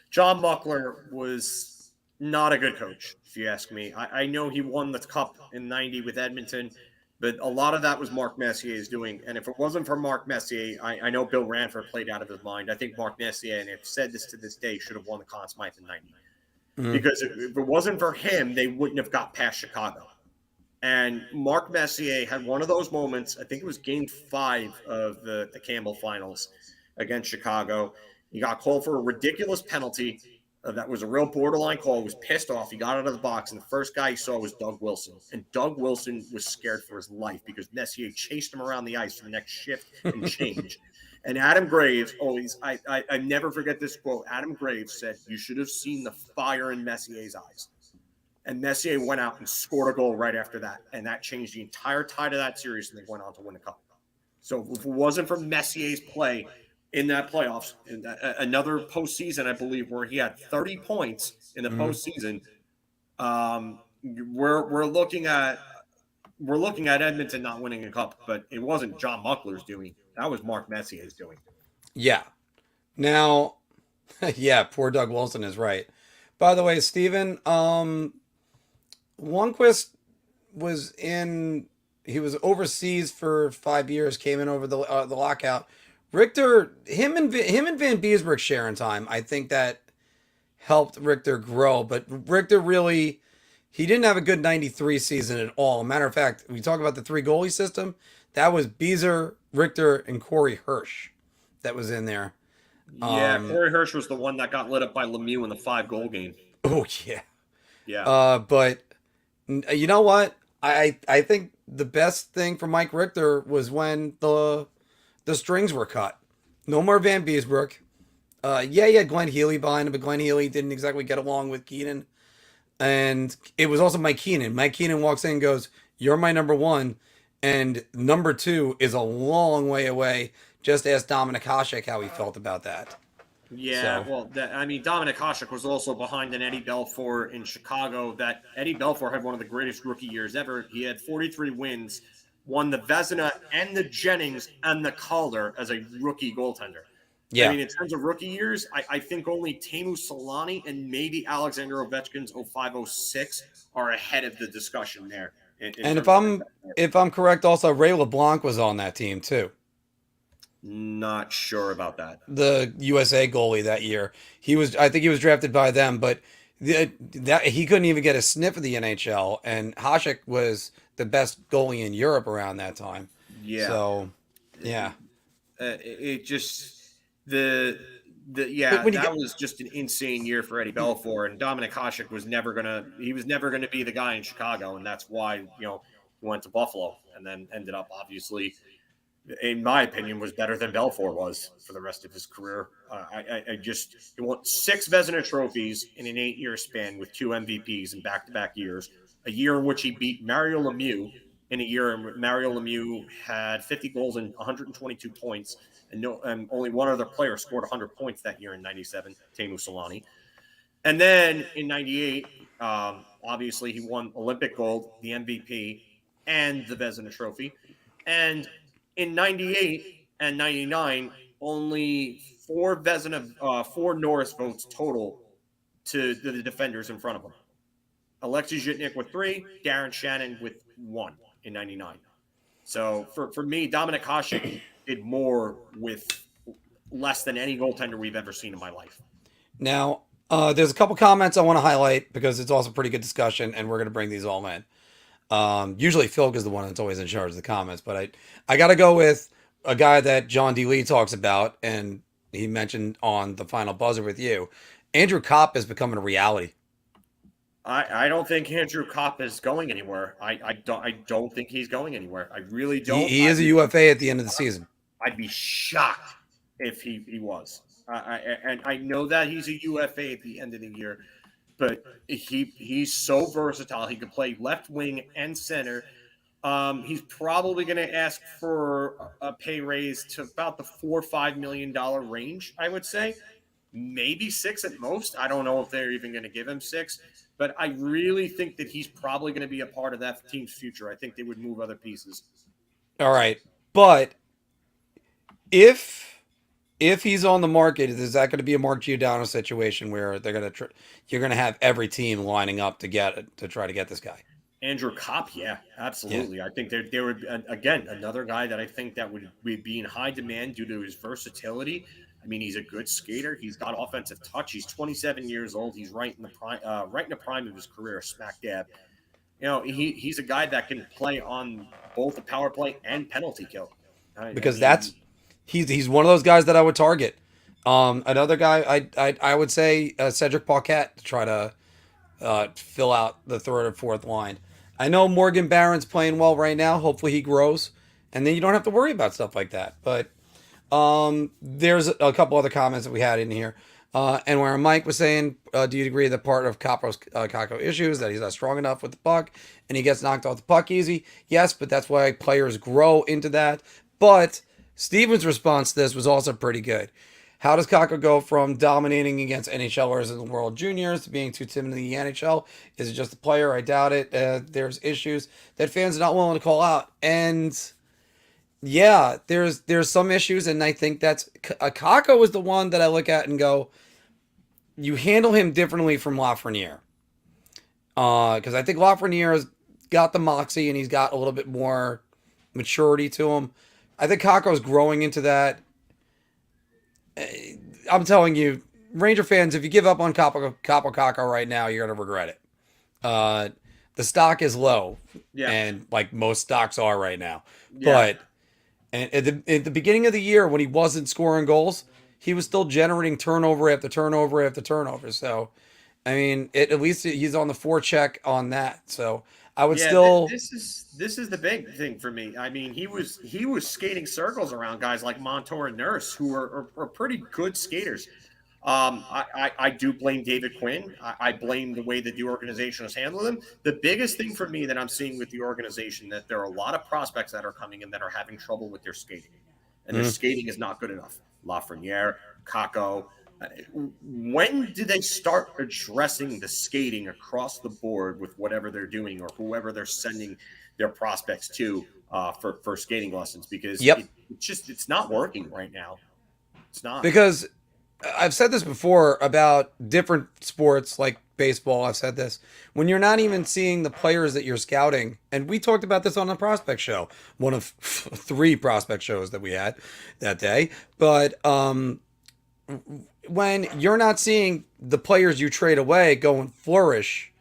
John Muckler was not a good coach, if you ask me. I know he won the cup in '90 with Edmonton, but a lot of that was Mark Messier's doing. And if it wasn't for Mark Messier, I know Bill Ranford played out of his mind. I think Mark Messier, and I've said this to this day, should have won the Conn Smythe in '90. Mm-hmm. Because if it wasn't for him, they wouldn't have got past Chicago. And Mark Messier had one of those moments. I think it was Game 5 of the Campbell Finals against Chicago. He got called for a ridiculous penalty. That was a real borderline call. He was pissed off. He got out of the box, and the first guy he saw was Doug Wilson. And Doug Wilson was scared for his life because Messier chased him around the ice for the next shift and change. And Adam Graves always, I never forget this quote. Adam Graves said, "You should have seen the fire in Messier's eyes." And Messier went out and scored a goal right after that. And that changed the entire tide of that series, and they went on to win the cup. So if it wasn't for Messier's play in that playoffs, in another postseason, I believe, where he had 30 points in the postseason, we're looking at Edmonton not winning a cup, but it wasn't John Muckler's doing. That was Mark Messier's doing. Yeah. Now, yeah, poor Doug Wilson is right. By the way, Steven, Lundqvist he was overseas for 5 years, came in over the lockout. Richter, him and Van Beesbroek sharing time, I think that helped Richter grow. But Richter really, he didn't have a good 93 season at all. Matter of fact, we talk about the 3 goalie system. That was Beezer, Richter, and Corey Hirsch that was in there. Yeah, Corey Hirsch was the one that got lit up by Lemieux in the 5-goal game. Oh, yeah. Yeah. But you know what? I think the best thing for Mike Richter was when the strings were cut. No more Van Beesbroek. Yeah, he had Glenn Healy behind him, but Glenn Healy didn't exactly get along with Keenan. And it was also Mike Keenan. Mike Keenan walks in and goes, "You're my number 1. And number 2 is a long way away." Just ask Dominik Hasek how he felt about that. Yeah, well, Dominik Hasek was also behind an Eddie Belfour in Chicago. That Eddie Belfour had one of the greatest rookie years ever. He had 43 wins, won the Vezina and the Jennings and the Calder as a rookie goaltender. Yeah. I mean, in terms of rookie years, I think only Teemu Solani and maybe Alexander Ovechkin's 05-06 are ahead of the discussion there. And if I'm correct, also Ray LeBlanc was on that team too. Not sure about that. The USA goalie that year. I think he was drafted by them, but that he couldn't even get a sniff of the NHL, and Hasek was the best goalie in Europe around that time. Yeah. So, yeah. It just that was just an insane year for Eddie Belfour, and Dominik Hasek was never gonna be the guy in Chicago, and that's why he went to Buffalo and then ended up obviously, in my opinion, was better than Belfour was for the rest of his career. He won 6 Vezina trophies in an 8-year span with 2 MVPs in back-to-back years. A year in which he beat Mario Lemieux, in a year in which Mario Lemieux had 50 goals and 122 points, and only one other player scored 100 points that year in '97, Teemu Solani. And then in '98, obviously he won Olympic gold, the MVP, and the Vezina trophy. And in '98 and '99, only 4 Norris votes total to the defenders in front of him. Alexis Zhitnik with 3, Darren Shannon with 1 in '99. So for me, Dominik Hasek did more with less than any goaltender we've ever seen in my life. Now, there's a couple comments I want to highlight because it's also pretty good discussion, and we're going to bring these all in. Usually Phil is the one that's always in charge of the comments, but I got to go with a guy that John D. Lee talks about, and he mentioned on the final buzzer with you. Andrew Kopp is becoming a reality. I don't think Andrew Kopp is going anywhere. I don't think he's going anywhere. I really don't. He is a UFA at the end of the season. I'd be shocked if he was. And I know that he's a UFA at the end of the year, but he's so versatile. He could play left wing and center. He's probably going to ask for a pay raise to about the $4 or $5 million range, I would say. Maybe 6 at most. I don't know if they're even going to give him 6. But I really think that he's probably going to be a part of that team's future. I think they would move other pieces. All right. But if he's on the market, is that going to be a Mark Giordano situation where you're going to have every team lining up to try to get this guy? Andrew Kopp, yeah, absolutely. Yeah. I think there would, again, another guy that I think that would be in high demand due to his versatility. I mean, he's a good skater. He's got offensive touch. He's 27 years old. He's right in the prime of his career, smack dab. He's a guy that can play on both the power play and penalty kill. Because he's one of those guys that I would target. Another guy I would say Cedric Paquette to try to fill out the third or fourth line. I know Morgan Barron's playing well right now. Hopefully he grows, and then you don't have to worry about stuff like that. But there's a couple other comments that we had in here. And where Mike was saying, do you agree that part of Kaapo's Kakko issues that he's not strong enough with the puck and he gets knocked off the puck easy? Yes, but that's why players grow into that. But Steven's response to this was also pretty good. How does Kakko go from dominating against NHLers in the World Juniors to being too timid in the NHL? Is it just a player? I doubt it. There's issues that fans are not willing to call out. And yeah, there's some issues, and I think that's Kakko is the one that I look at and go, you handle him differently from Lafreniere. Because I think Lafreniere's got the moxie and he's got a little bit more maturity to him. I think Kakko's growing into that. I'm telling you, Ranger fans, if you give up on Kakko right now, you're going to regret it. The stock is low, and like most stocks are right now. Yeah. But at the beginning of the year, when he wasn't scoring goals, he was still generating turnover after turnover after turnover. So, I mean, at least he's on the forecheck on that. So I would still. This is the big thing for me. I mean, he was skating circles around guys like Montour and Nurse, who are pretty good skaters. I do blame David Quinn. I blame the way that the organization has handled him. The biggest thing for me that I'm seeing with the organization, that there are a lot of prospects that are coming in that are having trouble with their skating, and their skating is not good enough. Lafreniere, Kakko. When do they start addressing the skating across the board with whatever they're doing or whoever they're sending their prospects to for skating lessons? Because it's not working right now. It's not. Because I've said this before about different sports like baseball. I've said this. When you're not even seeing the players that you're scouting, and we talked about this on the prospect show, one of 3 prospect shows that we had that day. But when you're not seeing the players you trade away go and flourish,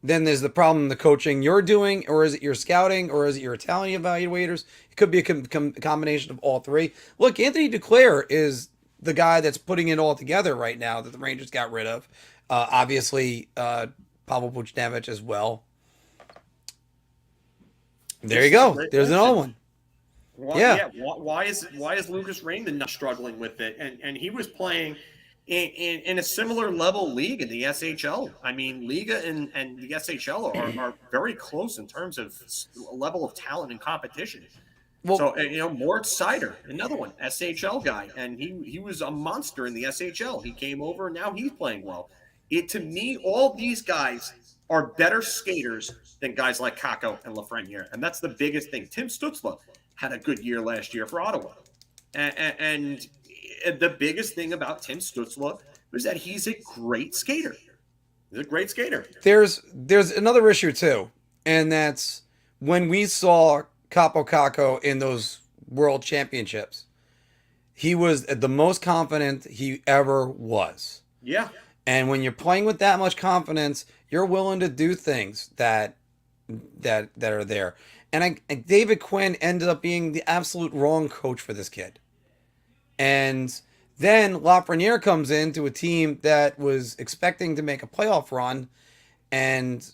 then there's the problem in the coaching you're doing, or is it your scouting, or is it your Italian evaluators? It could be a combination of all 3. Look, Anthony Duclair is the guy that's putting it all together right now that the Rangers got rid of. Obviously, Pavel Buchnevich as well. There you go. There's another one. Why is Lucas Raymond not struggling with it? And he was playing in a similar level league in the SHL. I mean, Liga and the SHL are very close in terms of level of talent and competition. Well, so, Mort Sider, another one, SHL guy, and he was a monster in the SHL. He came over, and now he's playing well. To me, all these guys are better skaters than guys like Kakko and Lafreniere, and that's the biggest thing. Tim Stützle had a good year last year for Ottawa, and the biggest thing about Tim Stützle was that he's a great skater. He's a great skater. There's another issue too, and that's when we saw Kakko in those World Championships, he was the most confident he ever was. Yeah. And when you're playing with that much confidence, you're willing to do things that are there. And David Quinn ended up being the absolute wrong coach for this kid. And then Lafreniere comes into a team that was expecting to make a playoff run, and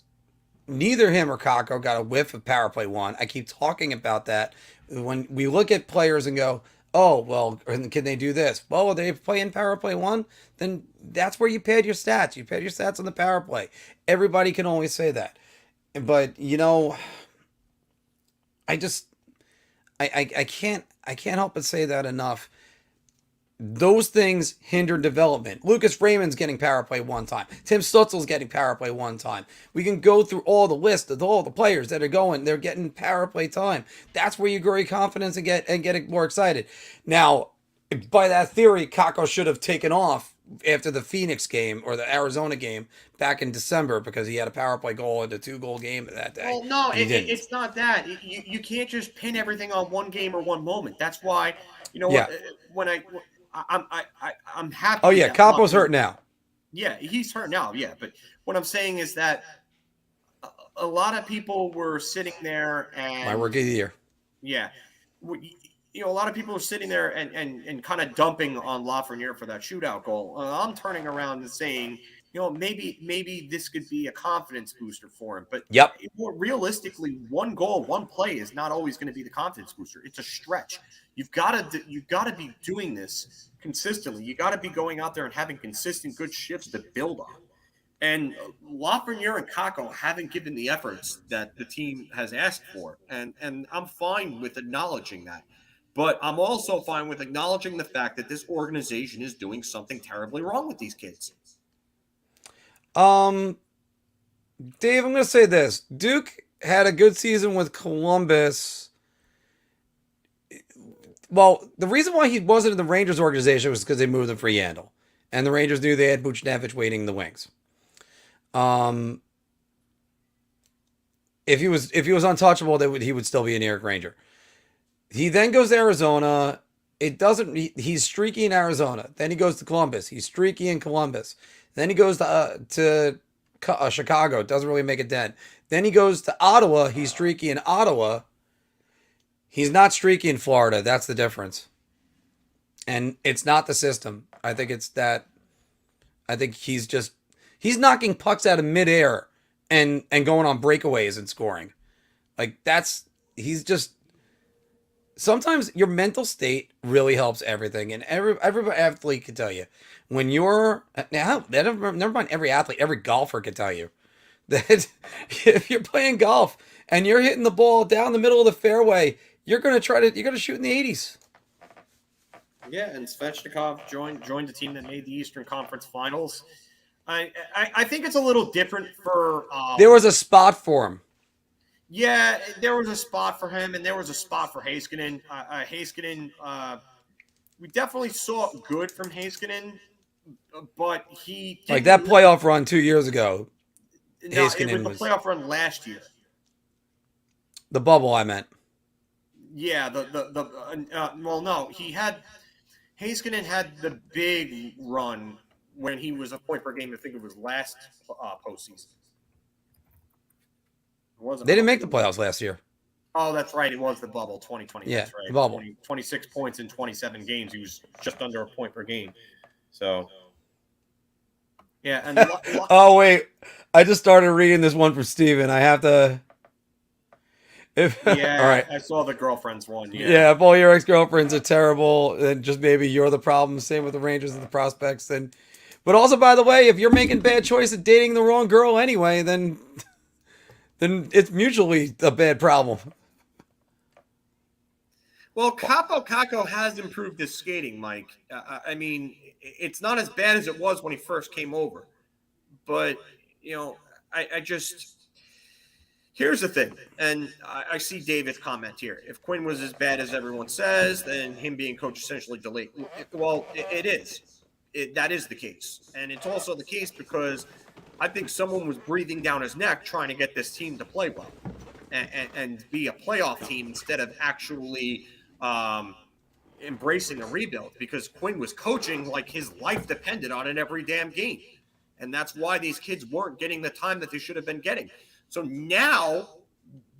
neither him or Kakko got a whiff of power play 1. I keep talking about that. When we look at players and go, oh, well, can they do this? Well, are they playing power play 1? Then that's where you pad your stats. You pad your stats on the power play. Everybody can always say that. But, I can't help but say that enough. Those things hinder development. Lucas Raymond's getting power play 1 time. Tim Stützle's getting power play 1 time. We can go through all the list of all the players that are going. They're getting power play time. That's where you grow your confidence and get more excited. Now, by that theory, Kakko should have taken off after the Phoenix game or the Arizona game back in December because he had a power play goal and a 2-goal game that day. Well, no, it's not that. You can't just pin everything on one game or one moment. That's why, when I'm happy. Oh yeah, Kaapo's hurt now. Yeah, he's hurt now. Yeah, but what I'm saying is that a lot of people were sitting there and my rookie of the year. Yeah, a lot of people were sitting there and kind of dumping on Lafreniere for that shootout goal. I'm turning around and saying maybe this could be a confidence booster for him. But Yep. more realistically, one goal, one play is not always going to be the confidence booster. It's a stretch. You've got to be doing this consistently. You got to be going out there and having consistent good shifts to build on. And Lafreniere and Kakko haven't given the efforts that the team has asked for. And I'm fine with acknowledging that. But I'm also fine with acknowledging the fact that this organization is doing something terribly wrong with these kids. Dave, I'm going to say this. Duke had a good season with Columbus. Well, the reason why he wasn't in the Rangers organization was because they moved him for Yandel. And the Rangers knew they had Buchnevich waiting in the wings. If he was untouchable, he would still be an Eric Ranger. He then goes to Arizona. He's streaky in Arizona. Then he goes to Columbus. He's streaky in Columbus. Then he goes to Chicago. It doesn't really make a dent. Then he goes to Ottawa. He's streaky in Ottawa. He's not streaky in Florida. That's the difference. And it's not the system. I think it's that. I think he's knocking pucks out of midair and going on breakaways and scoring. Sometimes your mental state really helps everything. And every athlete can tell you when you're never mind every athlete, every golfer can tell you that if you're playing golf and you're hitting the ball down the middle of the fairway, you're going to shoot in the 80s. Yeah, and Svechnikov joined the team that made the Eastern Conference Finals. I think it's a little different for. There was a spot for him. Yeah, there was a spot for him, and there was a spot for Heiskanen. We definitely saw good from Heiskanen, but he like that playoff run 2 years ago. No, it was the playoff run last year. The bubble, I meant. Yeah, Heiskanen had the big run when he was a point per game. I think it was last postseason. They didn't make the playoffs last year. Oh, that's right. It was the bubble, 2020. Yeah, that's right. the bubble. 26 points in 27 games. He was just under a point per game. So, yeah. And oh, wait. I just started reading this one for Steven. I have to... yeah, all right. I saw the girlfriends one. Yeah, if all your ex-girlfriends are terrible, then just maybe you're the problem. Same with the Rangers and the prospects. But also, by the way, if you're making bad choices dating the wrong girl anyway, then it's mutually a bad problem. Well, Kakko has improved his skating, Mike. I mean, it's not as bad as it was when he first came over. But, I just... Here's the thing, and I see David's comment here. If Quinn was as bad as everyone says, then him being coach essentially delayed. Well, it is. That is the case. And it's also the case because I think someone was breathing down his neck trying to get this team to play well and be a playoff team instead of actually embracing a rebuild, because Quinn was coaching like his life depended on it every damn game. And that's why these kids weren't getting the time that they should have been getting. So now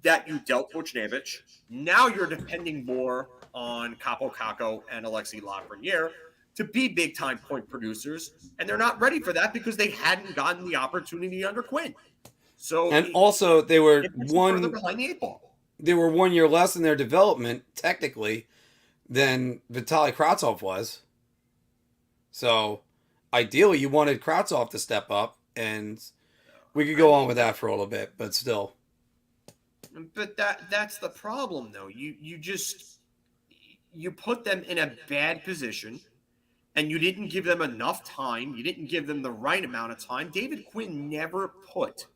that you dealt Buchnevich, now you're depending more on Kakko and Alexis Lafreniere to be big-time point producers, and they're not ready for that because they hadn't gotten the opportunity under Quinn. So, and also they were further behind the 8 ball. They were 1 year less in their development, technically, than Vitaly Kravtsov was. So, ideally, you wanted Kravtsov to step up, and we could go on with that for a little bit, but still. But that's the problem, though. You put them in a bad position, and you didn't give them enough time. You didn't give them the right amount of time. David Quinn never put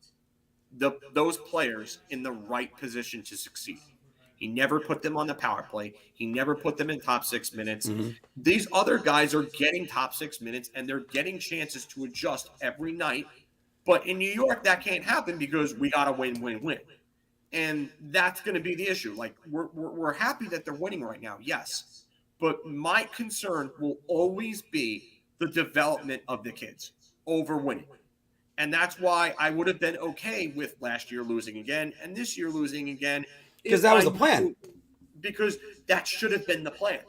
those players in the right position to succeed. He never put them on the power play. He never put them in top 6 minutes. Mm-hmm. These other guys are getting top 6 minutes, and they're getting chances to adjust every night. But in New York, that can't happen because we got to win. And that's going to be the issue. Like, we're happy that they're winning right now, yes. But my concern will always be the development of the kids over winning. And that's why I would have been okay with last year losing again and this year losing again. Because that was the plan. Because that should have been the plan.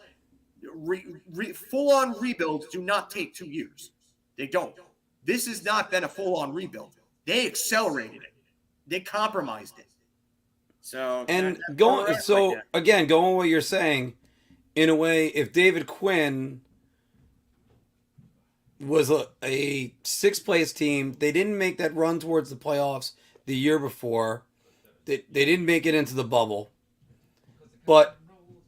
Full-on rebuilds do not take 2 years. They don't. This has not been a full-on rebuild. They accelerated it. They compromised it. So And that's where we're at right now. again, going what you're saying, in a way, if David Quinn was a sixth place team, they didn't make that run towards the playoffs the year before. They didn't make it into the bubble, but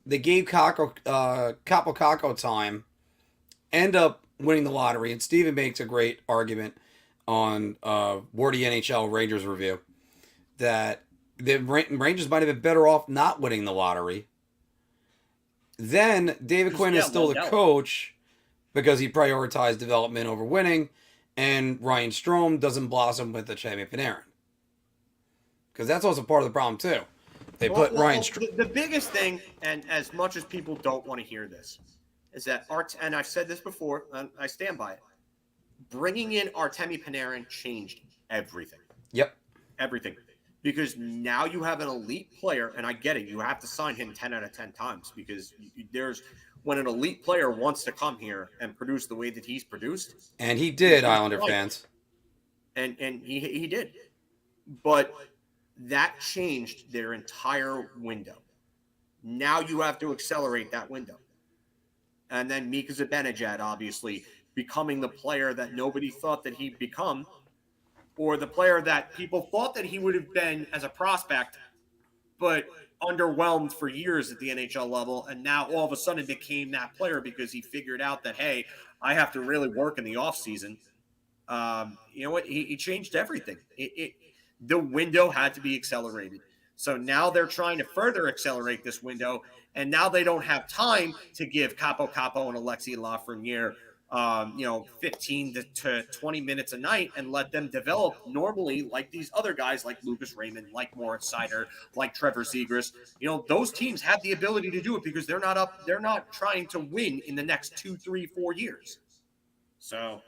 they gave Kakko time, end up winning the lottery. And Steven makes a great argument on Wordy NHL Rangers Review that the Rangers might have been better off not winning the lottery. Then David Quinn is still the coach because he prioritized development over winning, and Ryan Strome doesn't blossom with the champion Panarin. Because that's also part of the problem, too. They put Ryan Strome. The biggest thing, and as much as people don't want to hear this, is that and I've said this before, and I stand by it, bringing in Artemi Panarin changed everything. Yep. Everything. Because now you have an elite player, and I get it, you have to sign him 10 out of 10 times, because when an elite player wants to come here and produce the way that he's produced. And he did, Islander fans. And he did. But that changed their entire window. Now you have to accelerate that window. And then Mika Zibanejad, obviously, becoming the player that nobody thought that he'd become, or the player that people thought that he would have been as a prospect, but underwhelmed for years at the NHL level, and now all of a sudden became that player because he figured out that, hey, I have to really work in the offseason. You know what? He changed everything. The window had to be accelerated. So now they're trying to further accelerate this window, and now they don't have time to give Kaapo and Alexis and Lafreniere 15 to 20 minutes a night and let them develop normally like these other guys like Lucas Raymond, like Moritz Seider, like Trevor Zegras. Those teams have the ability to do it because they're not trying to win in the next 2, 3, 4 years. So.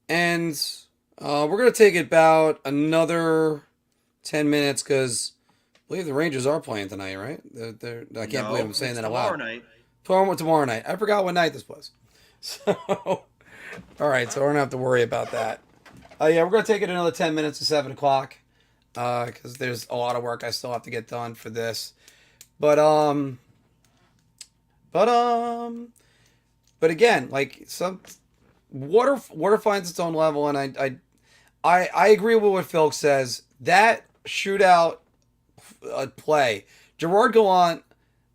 And we're going to take about another 10 minutes because I believe the Rangers are playing tonight, right? I can't believe I'm saying that out loud. Tomorrow night. I forgot what night this was. So, all right, so we're going to have to worry about that. Yeah, we're going to take it another 10 minutes to 7 o'clock because there's a lot of work I still have to get done for this. But again, like some water finds its own level, and I agree with what Phil says. That shootout play, Gerard Gallant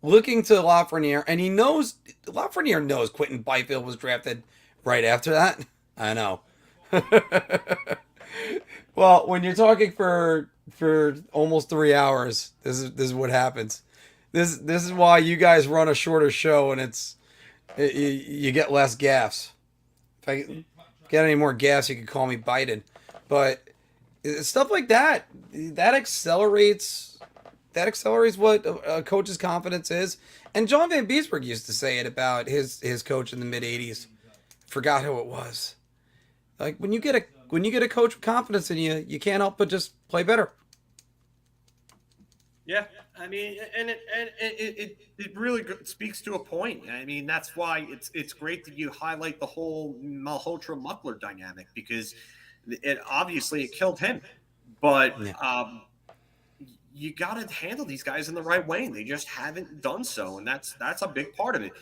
looking to Lafreniere, and Lafreniere knows Quentin Byfield was drafted right after that. I know. Well, when you're talking for almost 3 hours, this is what happens. This is why you guys run a shorter show, and you get less gaffes. If I get any more gaffes, you can call me Biden. But stuff like that accelerates what a coach's confidence is. And John Van Beesbroek used to say it about his coach in the mid '80s. Forgot who it was. Like when you get a coach with confidence in you, you can't help but just play better. Yeah, I mean, and it really speaks to a point. I mean, that's why it's great that you highlight the whole Malhotra Muckler dynamic because it obviously killed him, but you got to handle these guys in the right way. And they just haven't done so, and that's a big part of it.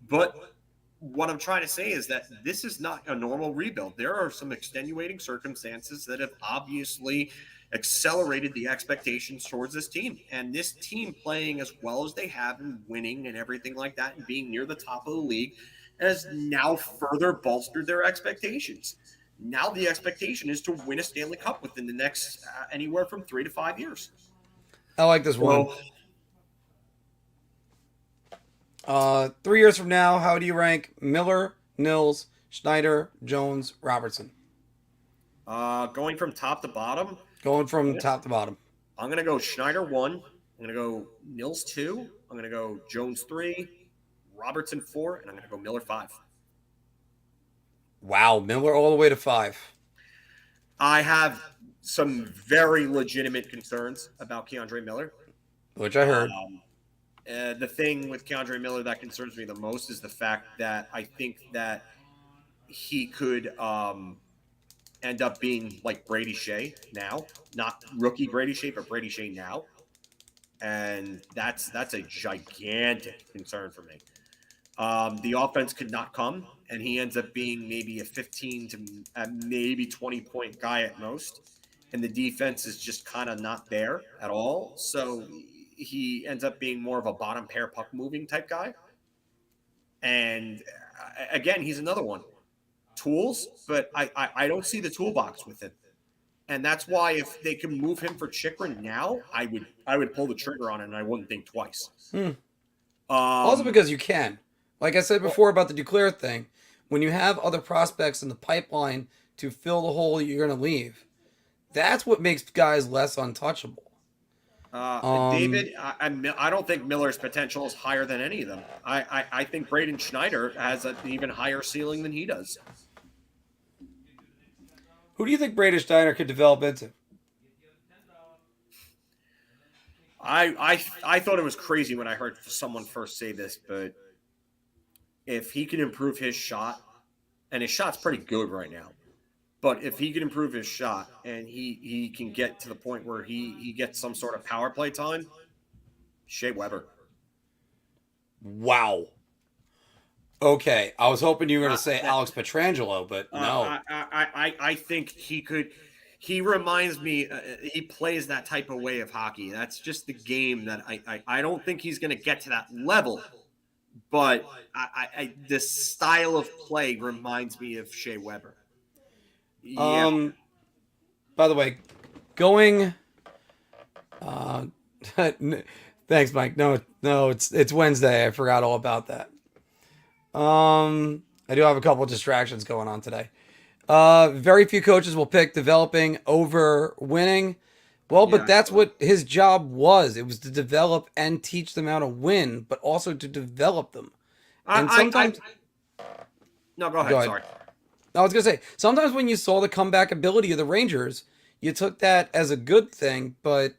But what I'm trying to say is that this is not a normal rebuild. There are some extenuating circumstances that have obviously accelerated the expectations towards this team. And this team playing as well as they have and winning and everything like that and being near the top of the league has now further bolstered their expectations. Now the expectation is to win a Stanley Cup within the next anywhere from 3 to 5 years. I like this one. 3 years from now, how do you rank Miller, Nils, Schneider, Jones, Robertson? Going from top to bottom? Going from top to bottom. I'm going to go Schneider 1. I'm going to go Nils 2. I'm going to go Jones 3, Robertson 4, and I'm going to go Miller 5. Wow, Miller all the way to 5. I have some very legitimate concerns about Keandre Miller. Which I heard. The thing with Keandre Miller that concerns me the most is the fact that I think that he could end up being like Brady Shea now, not rookie Brady Shea, but Brady Shea now, and that's a gigantic concern for me. The offense could not come, and he ends up being maybe a 15 to maybe 20-point guy at most, and the defense is just kind of not there at all. So he ends up being more of a bottom pair puck moving type guy. And again, he's another one. Tools, but I don't see the toolbox with him. And that's why if they can move him for Chytil now, I would pull the trigger on it, and I wouldn't think twice. Also because you can. Like I said before about the Duclair thing, when you have other prospects in the pipeline to fill the hole you're going to leave, that's what makes guys less untouchable. David, I don't think Miller's potential is higher than any of them. I think Braden Schneider has an even higher ceiling than he does. Who do you think Braden Schneider could develop into? I thought it was crazy when I heard someone first say this, but if he can improve his shot, and his shot's pretty good right now, but if he can improve his shot and he can get to the point where he gets some sort of power play time, Shea Weber. Wow. Okay, I was hoping you were going to say Alex Pietrangelo, but no. I think he could. He reminds me. He plays that type of way of hockey. That's just the game that I don't think he's going to get to that level. But the style of play reminds me of Shea Weber. Yeah. By the way, going. Thanks, Mike. No, it's Wednesday. I forgot all about that. I do have a couple of distractions going on today. Very few coaches will pick developing over winning. Well, but that's what his job was. It was to develop and teach them how to win, but also to develop them. And sometimes... No, go ahead. Sorry. I was going to say, sometimes when you saw the comeback ability of the Rangers, you took that as a good thing, but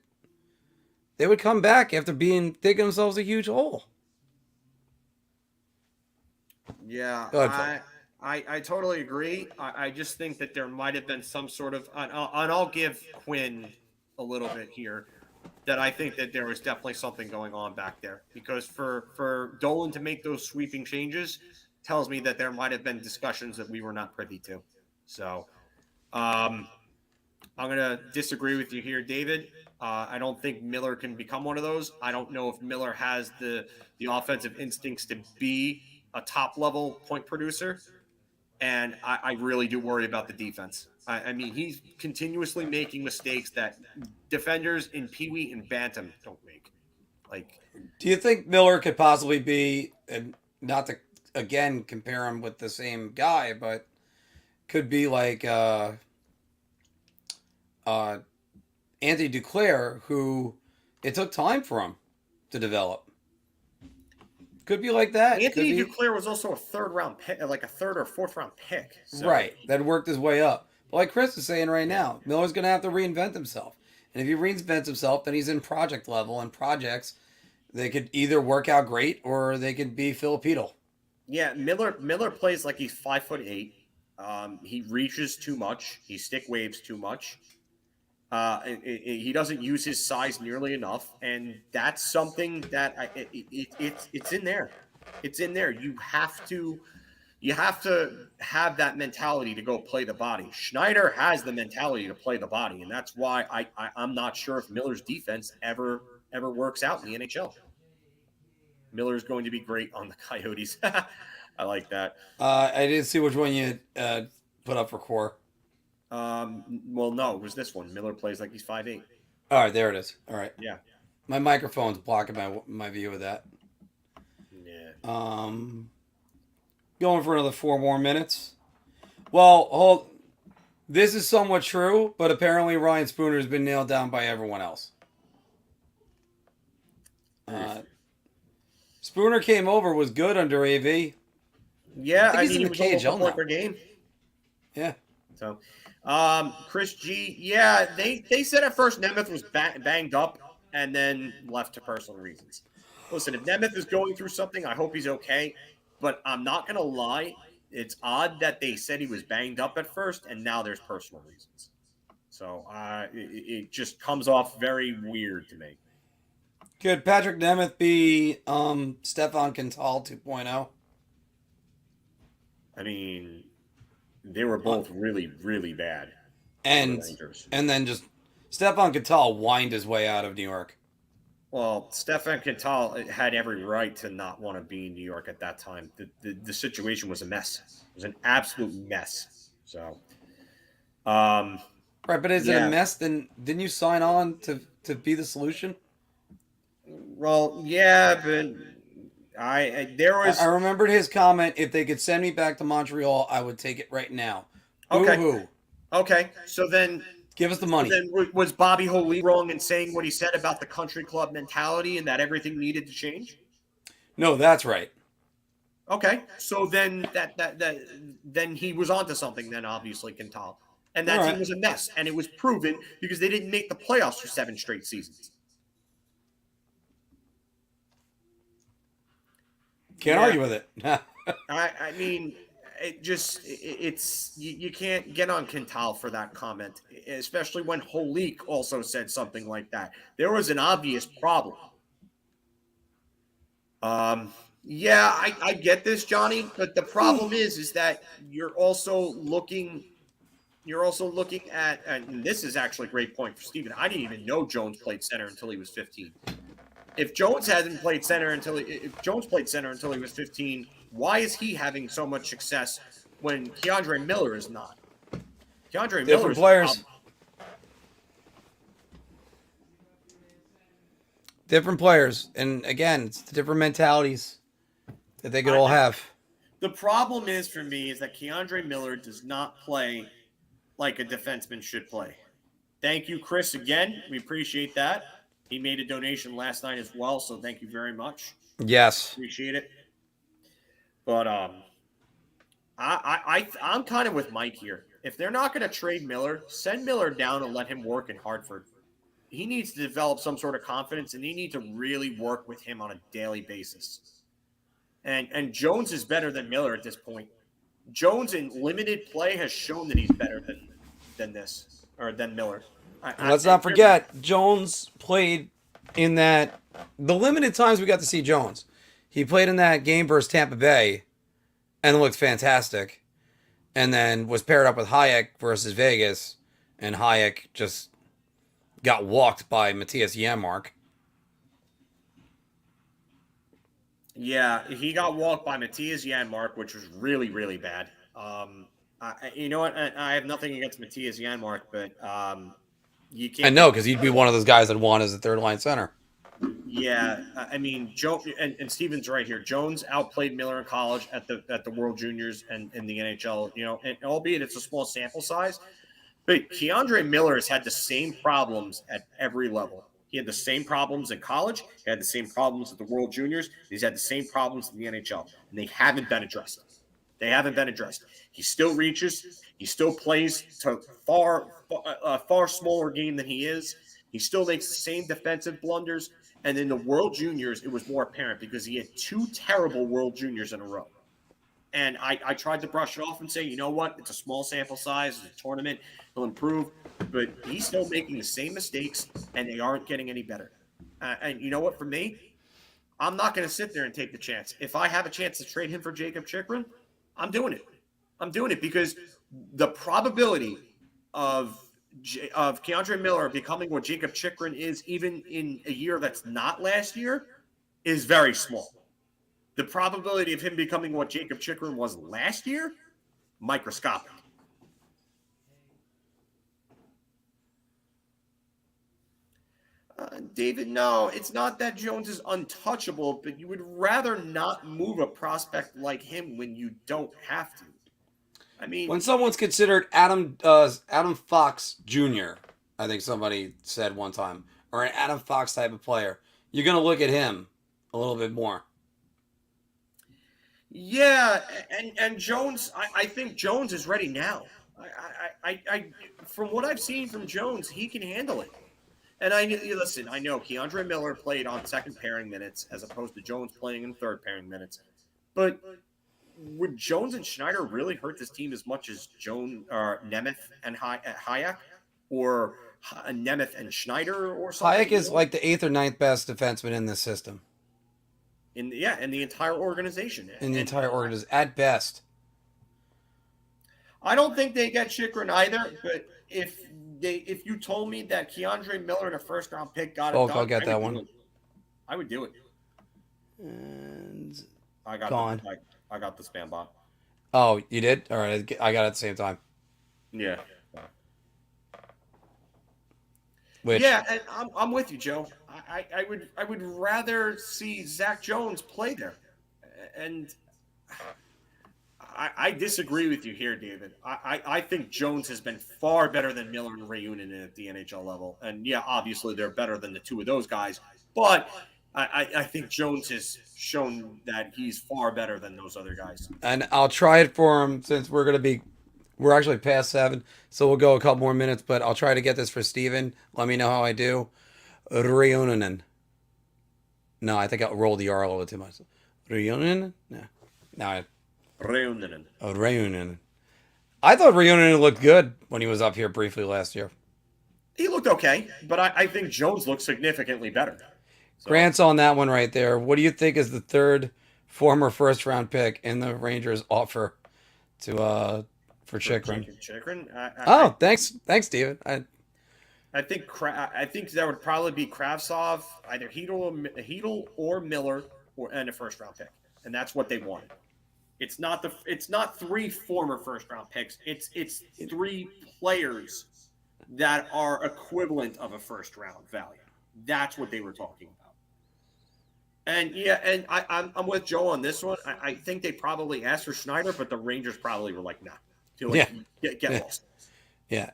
they would come back after digging themselves a huge hole. Yeah, I totally agree. I just think that there might have been some sort of, and I'll give Quinn a little bit here, that I think that there was definitely something going on back there. Because for Dolan to make those sweeping changes tells me that there might have been discussions that we were not privy to. So I'm going to disagree with you here, David. I don't think Miller can become one of those. I don't know if Miller has the offensive instincts to be a top-level point producer, and I really do worry about the defense. I mean, he's continuously making mistakes that defenders in Pee Wee and Bantam don't make. Like, do you think Miller could possibly be, and not to, again, compare him with the same guy, but could be like Anthony Duclair, who it took time for him to develop? Could be like that. Anthony Duclair was also a third-round pick, like a third or fourth-round pick. So. Right, that worked his way up. But like Chris is saying right now, Miller's going to have to reinvent himself. And if he reinvents himself, then he's in project level, and projects, they could either work out great or they could be Filipino. Yeah, Miller plays like he's 5'8". He reaches too much. He stick waves too much. He doesn't use his size nearly enough, and that's something that it's in there. It's in there. You have to have that mentality to go play the body. Schneider has the mentality to play the body, and that's why I'm not sure if Miller's defense ever works out in the NHL. Miller's going to be great on the Coyotes. I like that. I didn't see which one you put up for core. Well, no, it was this one. Miller plays like he's 5'8". All right, there it is. All right. Yeah. My microphone's blocking my view of that. Yeah. Going for another 4 more minutes. Well, this is somewhat true, but apparently Ryan Spooner has been nailed down by everyone else. Spooner came over, was good under AV. Yeah, I think he's in the KHL now. Per game. Yeah. So, Chris G, yeah, they said at first Nemeth was banged up and then left to personal reasons. Listen, if Nemeth is going through something, I hope he's okay. But I'm not going to lie. it's odd that they said he was banged up at first, and now there's personal reasons. So it just comes off very weird to me. Could Patrick Nemeth be Stefan Quintal 2.0? I mean, they were both really, really bad. And then just Stefan Quintal whined his way out of New York. Well, Stefan Quintal had every right to not want to be in New York at that time. The situation was a mess. It was an absolute mess. So, right, but is it a mess? Then didn't you sign on to be the solution? Well, yeah, but I remembered his comment. If they could send me back to Montreal, I would take it right now. Okay. Boo-hoo. Okay. So then, give us the money. Then was Bobby Holy wrong in saying what he said about the country club mentality and that everything needed to change? No, that's right. Okay. So then then he was onto something. Then obviously Quintal, and that team was a mess, and it was proven because they didn't make the playoffs for 7 straight seasons. Can't argue with it. I mean, you can't get on Quintal for that comment, especially when Holik also said something like that. There was an obvious problem. Yeah, I get this, Johnny, but the problem is that you're also looking at, and this is actually a great point for Steven. I didn't even know Jones played center until he was 15. If Jones played center until he was 15, why is he having so much success when Keandre Miller is not? Keandre Miller is players. Different players, and again, it's the different mentalities that they could all have. The problem is for me is that Keandre Miller does not play like a defenseman should play. Thank you, Chris, again. We appreciate that. He made a donation last night as well, so thank you very much. Yes. Appreciate it. But I'm kind of with Mike here. If they're not going to trade Miller, send Miller down and let him work in Hartford. He needs to develop some sort of confidence, and they need to really work with him on a daily basis. And Jones is better than Miller at this point. Jones in limited play has shown that he's better than Miller. Let's not forget, Jones played in the limited times we got to see Jones. He played in that game versus Tampa Bay and looked fantastic. And then was paired up with Hayek versus Vegas. And Hayek just got walked by Matthias Janmark. Yeah, he got walked by Matthias Janmark, which was really, really bad. You know what? I have nothing against Matthias Janmark, but you can't. I know, because he'd be one of those guys that won as a third-line center. Yeah, I mean, and Steven's right here. Jones outplayed Miller in college at the World Juniors and in the NHL. You know, and albeit it's a small sample size, but Keandre Miller has had the same problems at every level. He had the same problems in college. He had the same problems at the World Juniors. He's had the same problems in the NHL, and they haven't been addressed. He still reaches. He still plays to a far smaller game than he is. He still makes the same defensive blunders. And in the World Juniors, it was more apparent because he had 2 terrible World Juniors in a row. And I tried to brush it off and say, you know what? It's a small sample size. It's a tournament. He'll improve. But he's still making the same mistakes, and they aren't getting any better. And you know what? For me, I'm not going to sit there and take the chance. If I have a chance to trade him for Jacob Chychrun, I'm doing it. I'm doing it because the probability of Keandre Miller becoming what Jacob Chychrun is, even in a year that's not last year, is very small. The probability of him becoming what Jacob Chychrun was last year, microscopic. David, no, it's not that Jones is untouchable, but you would rather not move a prospect like him when you don't have to. I mean, when someone's considered Adam Fox Jr., I think somebody said one time, or an Adam Fox type of player, you're going to look at him a little bit more. Yeah, and Jones, I think Jones is ready now. I from what I've seen from Jones, he can handle it. And I know Keandre Miller played on second pairing minutes as opposed to Jones playing in third pairing minutes. But would Jones and Schneider really hurt this team as much as Nemeth and Hayek, or Nemeth and Schneider, or something? Hayek is like the 8th or 9th best defenseman in this system. In the entire organization. Entire organization, at best. I don't think they get Chytil either, but if you told me that Keandre Miller in a first round pick got it done, I'll get that one. I would do it. And I got gone. I got the spam bot. Oh, you did? All right, I got it at the same time. Yeah. Which, yeah, and I'm with you, Joe. I would rather see Zach Jones play there, and I disagree with you here, David. I think Jones has been far better than Miller and Reunanen at the NHL level, and yeah, obviously they're better than the two of those guys, but I think Jones has shown that he's far better than those other guys. and I'll try it for him since we're actually past 7, so we'll go a couple more minutes, but I'll try to get this for Steven. Let me know how I do. Reunanen. No, I think I'll roll the R a little too much. Reunanen? No. Reunanen. Oh, Reunanen. I thought Reunanen looked good when he was up here briefly last year. He looked okay, but I think Jones looked significantly better. So, Grant's on that one right there. What do you think is the 3rd former first-round pick in the Rangers offer for Chytil? Chytil? Thanks, Steven. I think that would probably be Kravtsov, either Chytil or Miller, and a first round pick, and that's what they wanted. It's not 3 former first round picks. It's 3 players that are equivalent of a first round value. That's what they were talking about. And yeah, and I'm with Joe on this one. I think they probably asked for Schneider, but the Rangers probably were like, nah. Get lost. Yeah,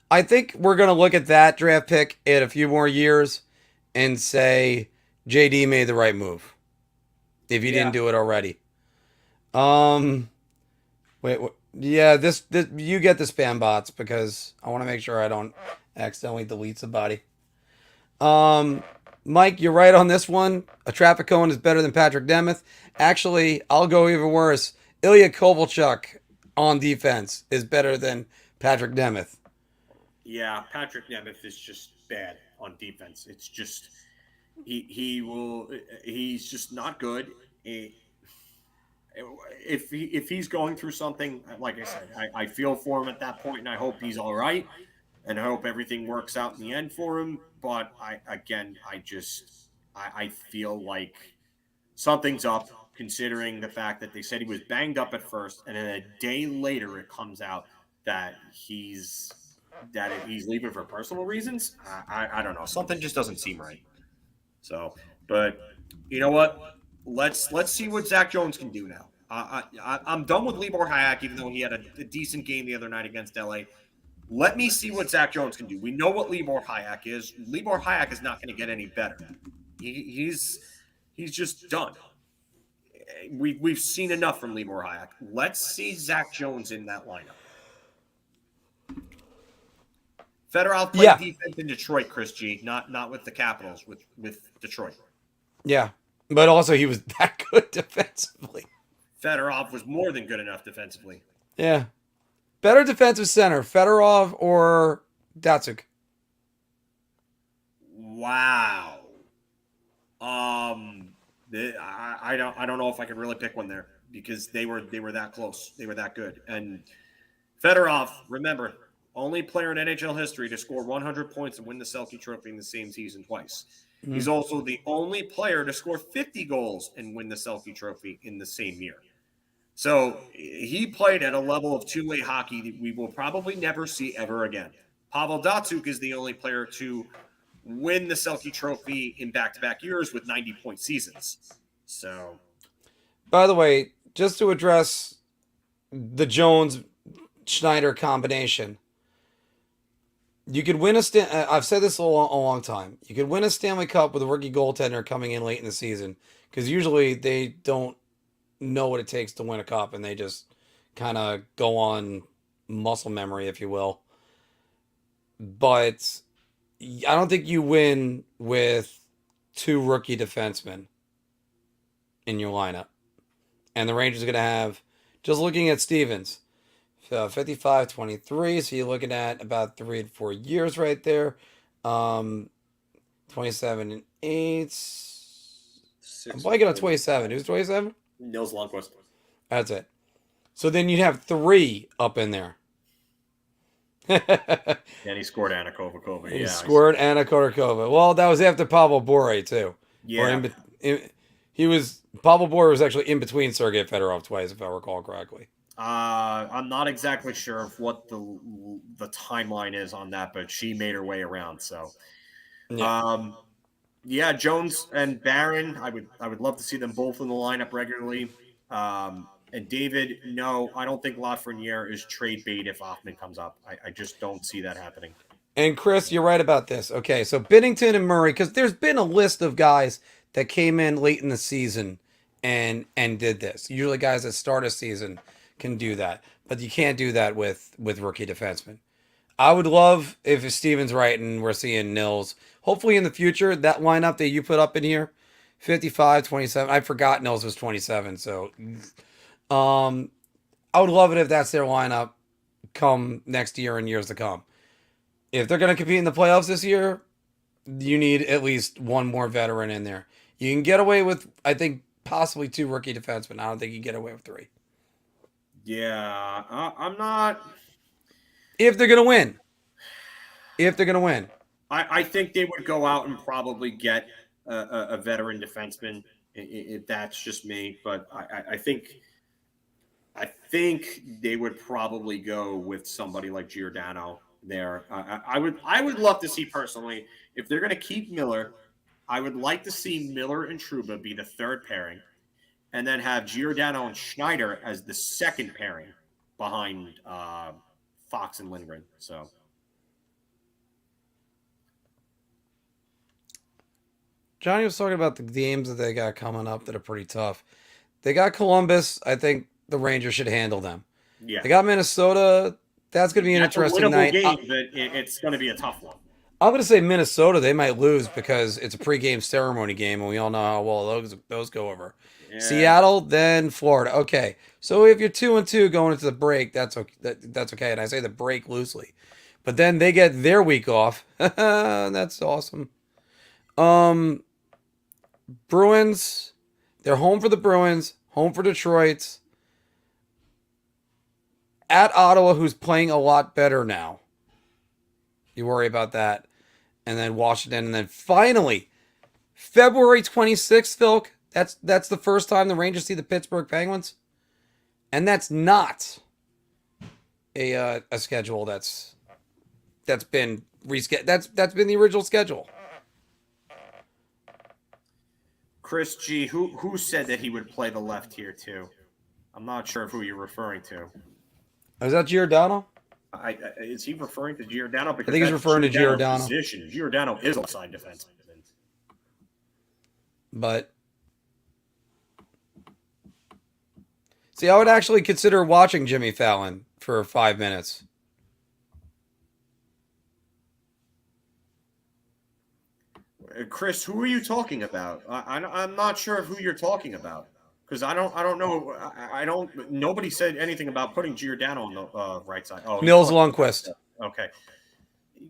I think we're going to look at that draft pick in a few more years and say JD made the right move. If you didn't do it already. Yeah, this you get the spam bots because I want to make sure I don't accidentally delete somebody. Mike, you're right on this one. A traffic cone is better than Patrick Nemeth. Actually, I'll go even worse. Ilya Kovalchuk on defense is better than Patrick Nemeth. Yeah, Patrick Nemeth is just bad on defense. It's just he's just not good. If he's going through something, like I said, I feel for him at that point, and I hope he's all right, and I hope everything works out in the end for him. But I feel like something's up, considering the fact that they said he was banged up at first, and then a day later it comes out that he's leaving for personal reasons. I don't know. Something just doesn't seem right. So, but you know what? Let's see what Zach Jones can do now. I'm done with Libor Hayek, even though he had a decent game the other night against LA. Let me see what Zach Jones can do. We know what Libor Hayek is. Libor Hayek is not going to get any better. He's just done. We've seen enough from Libor Hayek. Let's see Zach Jones in that lineup. Fedorov played defense in Detroit, Chris G. Not with the Capitals, with Detroit. Yeah, but also he was that good defensively. Fedorov was more than good enough defensively. Yeah. Better defensive center, Fedorov or Datsuk? Wow. I don't know if I can really pick one there because they were that close. They were that good. And Fedorov, remember, only player in NHL history to score 100 points and win the Selke Trophy in the same season twice. Mm-hmm. He's also the only player to score 50 goals and win the Selke Trophy in the same year. So he played at a level of two-way hockey that we will probably never see ever again. Pavel Datsyuk is the only player to win the Selke Trophy in back-to-back years with 90-point seasons. So, by the way, just to address the Jones-Schneider combination, you could win I've said this a long time. You could win a Stanley Cup with a rookie goaltender coming in late in the season because usually they don't know what it takes to win a cup and they just kind of go on muscle memory, if you will. But I don't think you win with two rookie defensemen in your lineup. And the Rangers are going to have, just looking at Stevens, 55, 23. So you're looking at about 3 to 4 years right there. 27 and 8. I'm blanking on 27. Who's 27? Nils Lundqvist. That's it. So then you'd have 3 up in there. And he scored Anna Kovalchova. He Yeah, scored Anna Kovalchova. Well, that was after Pablo Bore, too. Yeah. Pablo Bore was actually in between Sergei Fedorov twice, if I recall correctly. I'm not exactly sure of what the timeline is on that, but she made her way around. So, yeah, Jones and Barron. I would love to see them both in the lineup regularly. And David, no, I don't think Lafreniere is trade bait if Hoffman comes up. I just don't see that happening. And Chris, you're right about this. Okay, so Binnington and Murray, because there's been a list of guys that came in late in the season and did this. Usually guys that start a season can do that, but you can't do that with rookie defensemen. I would love if Steven's right and we're seeing Nils. Hopefully in the future, that lineup that you put up in here, 55, 27. I forgot Nils was 27, so I would love it if that's their lineup come next year and years to come. If they're going to compete in the playoffs this year, you need at least one more veteran in there. You can get away with, I think, possibly 2 rookie defensemen. I don't think you get away with 3. Yeah, I'm not. If they're going to win. I think they would go out and probably get a veteran defenseman. If that's just me, but I think they would probably go with somebody like Giordano there. I would love to see personally, if they're going to keep Miller, I would like to see Miller and Trouba be the third pairing, and then have Giordano and Schneider as the second pairing behind Fox and Lindgren. So, Johnny was talking about the games that they got coming up that are pretty tough. They got Columbus. I think the Rangers should handle them. yeah, They got Minnesota. That's going to be an interesting a winnable night. game, but it's going to be a tough one. I'm going to say Minnesota. They might lose because it's a pregame ceremony game, and we all know how well those go over. Yeah. Seattle, then Florida. Okay, so if you're 2-2 going into the break, that's okay. That's okay, and I say the break loosely. But then they get their week off. That's awesome. Bruins. They're home for the Bruins. Home for Detroit. At Ottawa, who's playing a lot better now. You worry about that. And then Washington. And then finally, February 26th, Phil. That's the first time the Rangers see the Pittsburgh Penguins. And that's not a schedule that's been rescheduled. That's been the original schedule. Chris G, who said that he would play the left here too? I'm not sure of who you're referring to. Is that Giordano? Is he referring to Giordano? Because I think he's referring to Giordano. Position. Giordano is outside defenseman. But see, I would actually consider watching Jimmy Fallon for 5 minutes. Chris, who are you talking about? I'm not sure who you're talking about because I don't know. Nobody said anything about putting Giordano on the right side. Oh, Nils Lundqvist. Okay.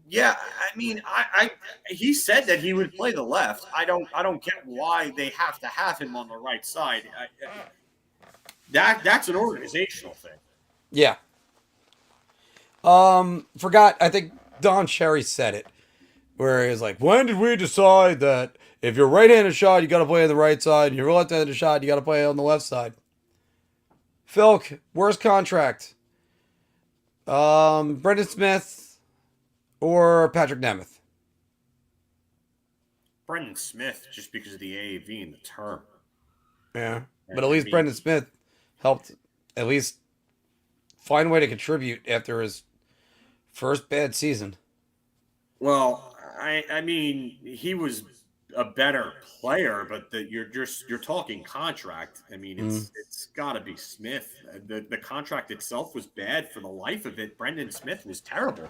Yeah, I mean, he said that he would play the left. I don't get why they have to have him on the right side. That's an organizational thing. Yeah. Forgot. I think Don Cherry said it, where he's like, "When did we decide that if you're right-handed shot, you got to play on the right side, and you're left-handed shot, you got to play on the left side?" Philk, worst contract. Brendan Smith or Patrick Nemeth? Brendan Smith, just because of the AAV and the term. Yeah, but at least Brendan Smith helped at least find a way to contribute after his first bad season. Well, I mean, he was a better player, but you're talking contract. I mean, it's got to be Smith. The contract itself was bad for the life of it. Brendan Smith was terrible.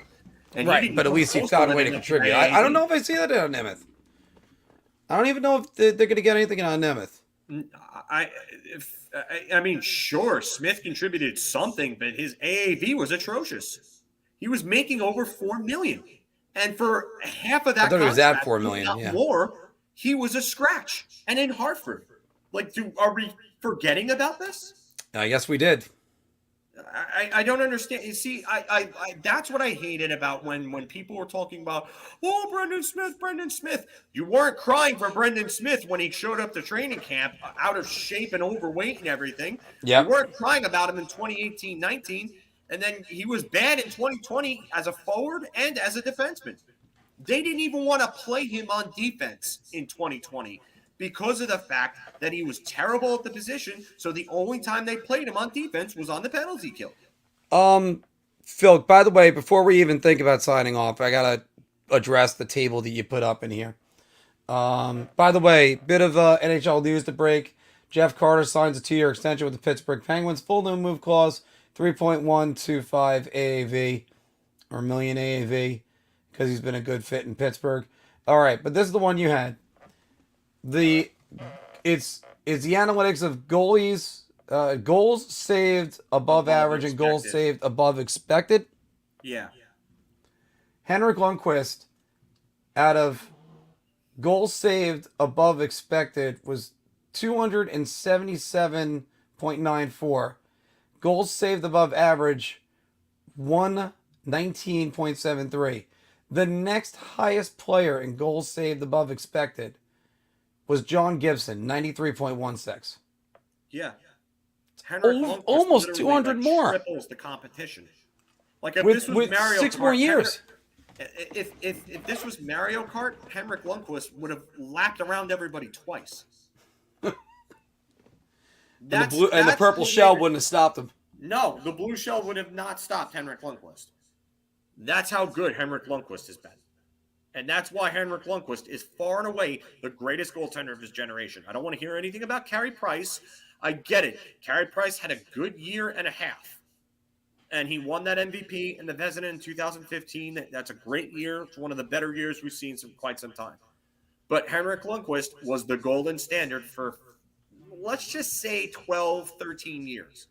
And right, but at least he found a way to contribute. I don't know if I see that on Nemeth. I don't even know if they're going to get anything on Nemeth. I mean, sure, Smith contributed something, but his AAV was atrocious. He was making over $4 million, and for half of that I thought he was at contract, $4 if million. not Yeah. more, he was a scratch. And in Hartford, like, are we forgetting about this? I guess we did. I don't understand. You see, I that's what I hated about when people were talking about, oh, Brendan Smith. You weren't crying for Brendan Smith when he showed up to training camp out of shape and overweight and everything. Yep. You weren't crying about him in 2018-19, and then he was bad in 2020 as a forward and as a defenseman. They didn't even want to play him on defense in 2020 because of the fact that he was terrible at the position. So the only time they played him on defense was on the penalty kill. Phil, by the way, before we even think about signing off, I gotta address the table that you put up in here. By the way, bit of NHL news to break. Jeff Carter signs a 2-year extension with the Pittsburgh Penguins. Full no move clause, 3.125 AAV or million AAV because he's been a good fit in Pittsburgh. All right, but this is the one you had. It's the analytics of goalies, goals saved above average and goals saved above expected. Yeah. Henrik Lundqvist, out of goals saved above expected, was 277.94. Goals saved above average, 119.73. The next highest player in goals saved above expected was John Gibson, 93.16. Yeah. Henrik Lundqvist almost literally, 200 more. Triples the competition. Like if With this was Mario 6 Kart, more years. If this was Mario Kart, Henrik Lundqvist would have lapped around everybody twice. And the purple shell wouldn't have stopped him. No, the blue shell would have not stopped Henrik Lundqvist. That's how good Henrik Lundqvist has been. And that's why Henrik Lundqvist is far and away the greatest goaltender of his generation. I don't want to hear anything about Carey Price. I get it. Carey Price had a good year and a half. And he won that MVP in the Vezina in 2015. That's a great year. It's one of the better years we've seen in quite some time. But Henrik Lundqvist was the golden standard for, let's just say, 12, 13 years.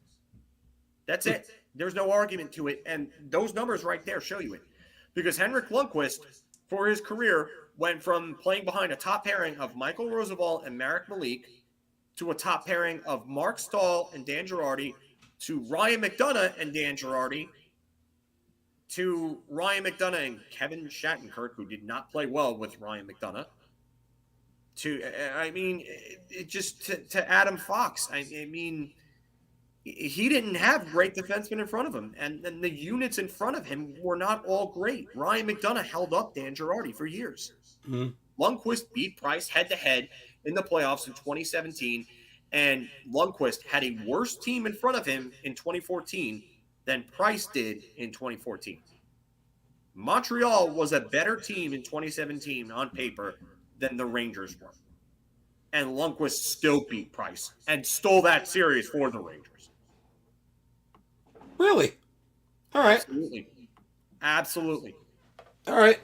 That's it. There's no argument to it. And those numbers right there show you it. Because Henrik Lundqvist, for his career, went from playing behind a top pairing of Michael Roosevelt and Marek Malik to a top pairing of Mark Stahl and Dan Girardi to Ryan McDonough and Dan Girardi to Ryan McDonough and Kevin Shattenkirk, who did not play well with Ryan McDonough, to Adam Fox. I mean, he didn't have great defensemen in front of him, and the units in front of him were not all great. Ryan McDonough held up Dan Girardi for years. Mm-hmm. Lundqvist beat Price head-to-head in the playoffs in 2017, and Lundqvist had a worse team in front of him in 2014 than Price did in 2014. Montreal was a better team in 2017 on paper than the Rangers were. And Lundqvist still beat Price and stole that series for the Rangers. Really? All right. Absolutely. All right.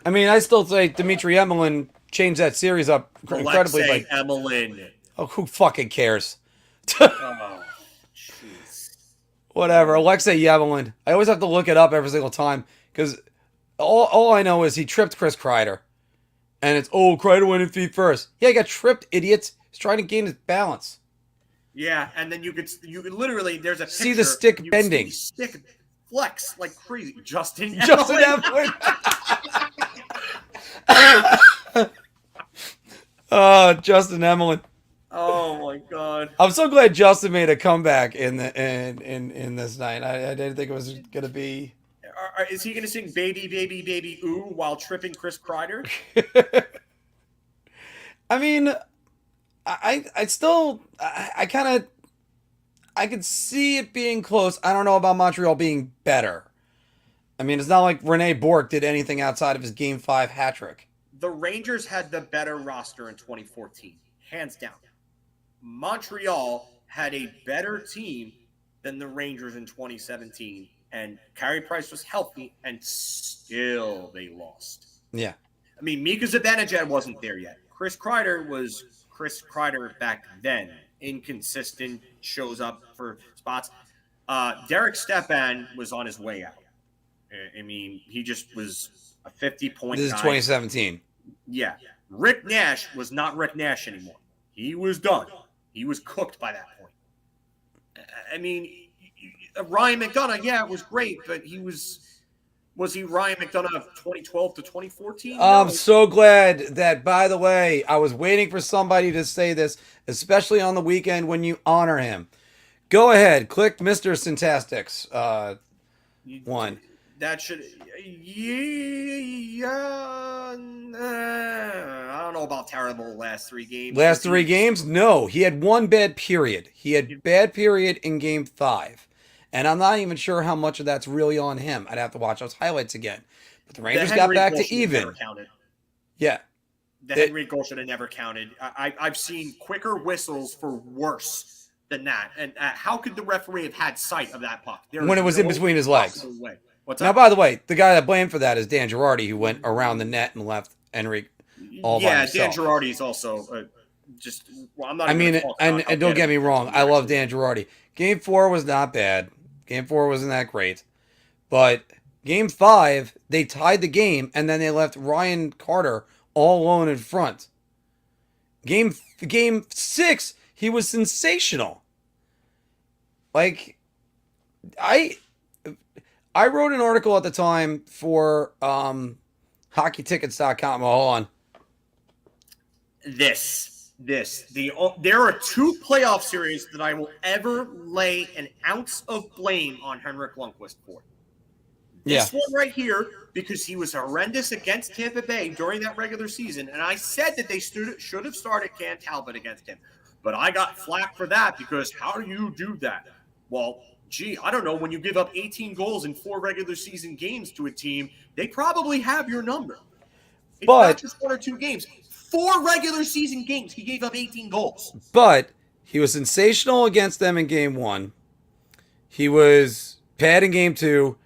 I mean, I still say Dmitry Emelin changed that series up incredibly. Alexei Emelin. Oh, who fucking cares? Oh, jeez. Whatever. Alexei Emelin. I always have to look it up every single time because all I know is he tripped Chris Kreider. And it's, Kreider went in feet first. Yeah, he got tripped, idiots. He's trying to gain his balance. Yeah, and then you could literally, there's a picture. See the stick bending. See the stick flex like crazy. Justin Emelin. Justin Emelin. Oh my God! I'm so glad Justin made a comeback in this night. I didn't think it was gonna be. Is he gonna sing "Baby, Baby, Baby Ooh" while tripping Chris Kreider? I mean, I could see it being close. I don't know about Montreal being better. I mean, it's not like Rene Bourque did anything outside of his Game 5 hat trick. The Rangers had the better roster in 2014, hands down. Montreal had a better team than the Rangers in 2017, and Carey Price was healthy, and still they lost. Yeah. I mean, Mika Zibanejad wasn't there yet. Chris Kreider was Chris Kreider back then. Inconsistent, shows up for spots. Derek Stepan was on his way out. I mean, he just was a 50-point This is guy. 2017. Yeah. Rick Nash was not Rick Nash anymore. He was done. He was cooked by that point. I mean, Ryan McDonough, yeah, it was great, but was he Ryan McDonough of 2012 to 2014? I'm so glad that, by the way, I was waiting for somebody to say this, especially on the weekend when you honor him. Go ahead, click Mr. Syntastics one. That should, yeah, I don't know about terrible last 3 games. Last 3 games? No, he had one bad period. He had bad period in game 5. And I'm not even sure how much of that's really on him. I'd have to watch those highlights again. But the Rangers got back to even. Yeah. The Henrik goal should have never counted. I've seen quicker whistles for worse than that. And how could the referee have had sight of that puck? When it was in between his legs. What's now, by the way, the guy that blamed for that is Dan Girardi, who went around the net and left Henrik all by himself. Yeah, Dan Girardi is also just. Well, I'm not. I mean, and don't get me wrong, I love Dan Girardi. Game 4 was not bad. Game 4 wasn't that great, but Game 5 they tied the game, and then they left Ryan Carter all alone in front. Game 6, he was sensational. Like, I wrote an article at the time for hockeytickets.com. Hold on. There are 2 playoff series that I will ever lay an ounce of blame on Henrik Lundqvist for. This one right here, because he was horrendous against Tampa Bay during that regular season, and I said that they should have started Cam Talbot against him. But I got flack for that because how do you do that? Well, gee, I don't know. When you give up 18 goals in 4 regular season games to a team, they probably have your number. It's not just 1 or 2 games. 4 regular season games, he gave up 18 goals. But he was sensational against them in game 1. He was bad in game 2,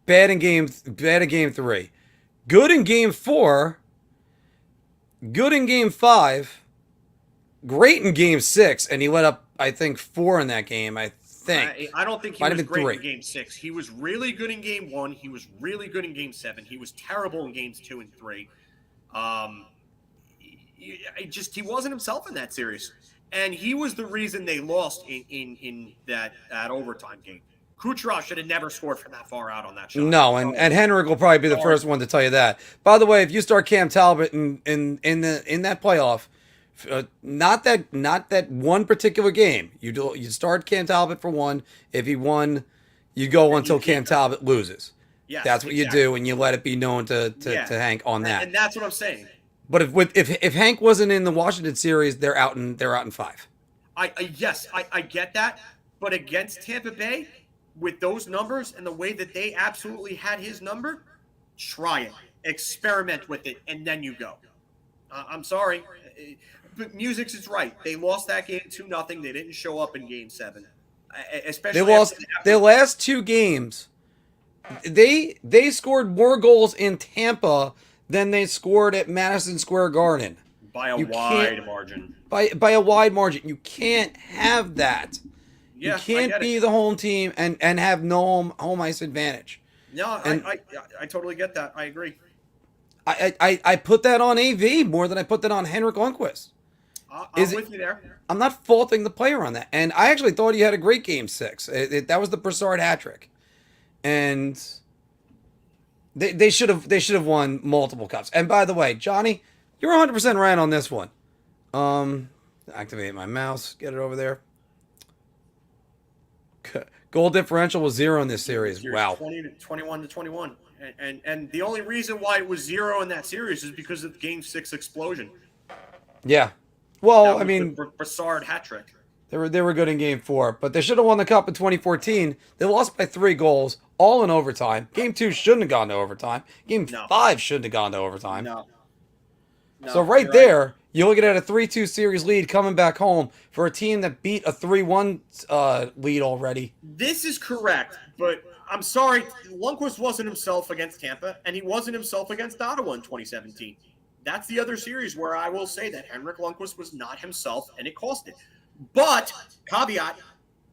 bad in game 3. Good in game 4, good in game 5, great in game 6, and he let up, I think, 4 in that game, I think. I don't think he was great in game 6. He was really good in game 1. He was really good in game 7. He was terrible in games 2 and 3. He wasn't himself in that series, and he was the reason they lost in that overtime game. Kucherov should have never scored from that far out on that shot. No, and Henrik will probably be the first one to tell you that. By the way, if you start Cam Talbot in that playoff, not that one particular game, you start Cam Talbot for 1. If he won, you go until Cam Talbot loses. Yes, that's what you do, and you let it be known to Hank on that. And that's what I'm saying. But if Hank wasn't in the Washington series, they're out in 5. I get that, but against Tampa Bay, with those numbers and the way that they absolutely had his number, try it, experiment with it, and then you go. I'm sorry, but Musics is right. They lost that game 2-0. They didn't show up in Game 7, especially they lost their last 2 games. They scored more goals in Tampa than they scored at Madison Square Garden. By a wide margin. By a wide margin. You can't have that. Yeah, you can't be the home team and have no home ice advantage. No, I totally get that. I agree. I put that on AV more than I put that on Henrik Lundqvist. I'm with you there. I'm not faulting the player on that. And I actually thought he had a great Game 6. That was the Brassard hat trick. And they should have won multiple cups. And by the way, Johnny, you're 100% right on this one. Activate my mouse. Get it over there. Goal differential was 0 in this series. Wow. 21 to 21. And the only reason why it was 0 in that series is because of the Game 6 explosion. Yeah. Well, I mean, the Brassard hat trick. They were good in Game 4, but they should have won the Cup in 2014. They lost by 3 goals, all in overtime. Game 2 shouldn't have gone to overtime. Game 5 shouldn't have gone to overtime. No, so right there, you're looking at a 3-2 series lead coming back home for a team that beat a 3-1 lead already. This is correct, but I'm sorry, Lundqvist wasn't himself against Tampa, and he wasn't himself against Ottawa in 2017. that's the other series where I will say that Henrik Lundqvist was not himself, and it cost it. But caveat,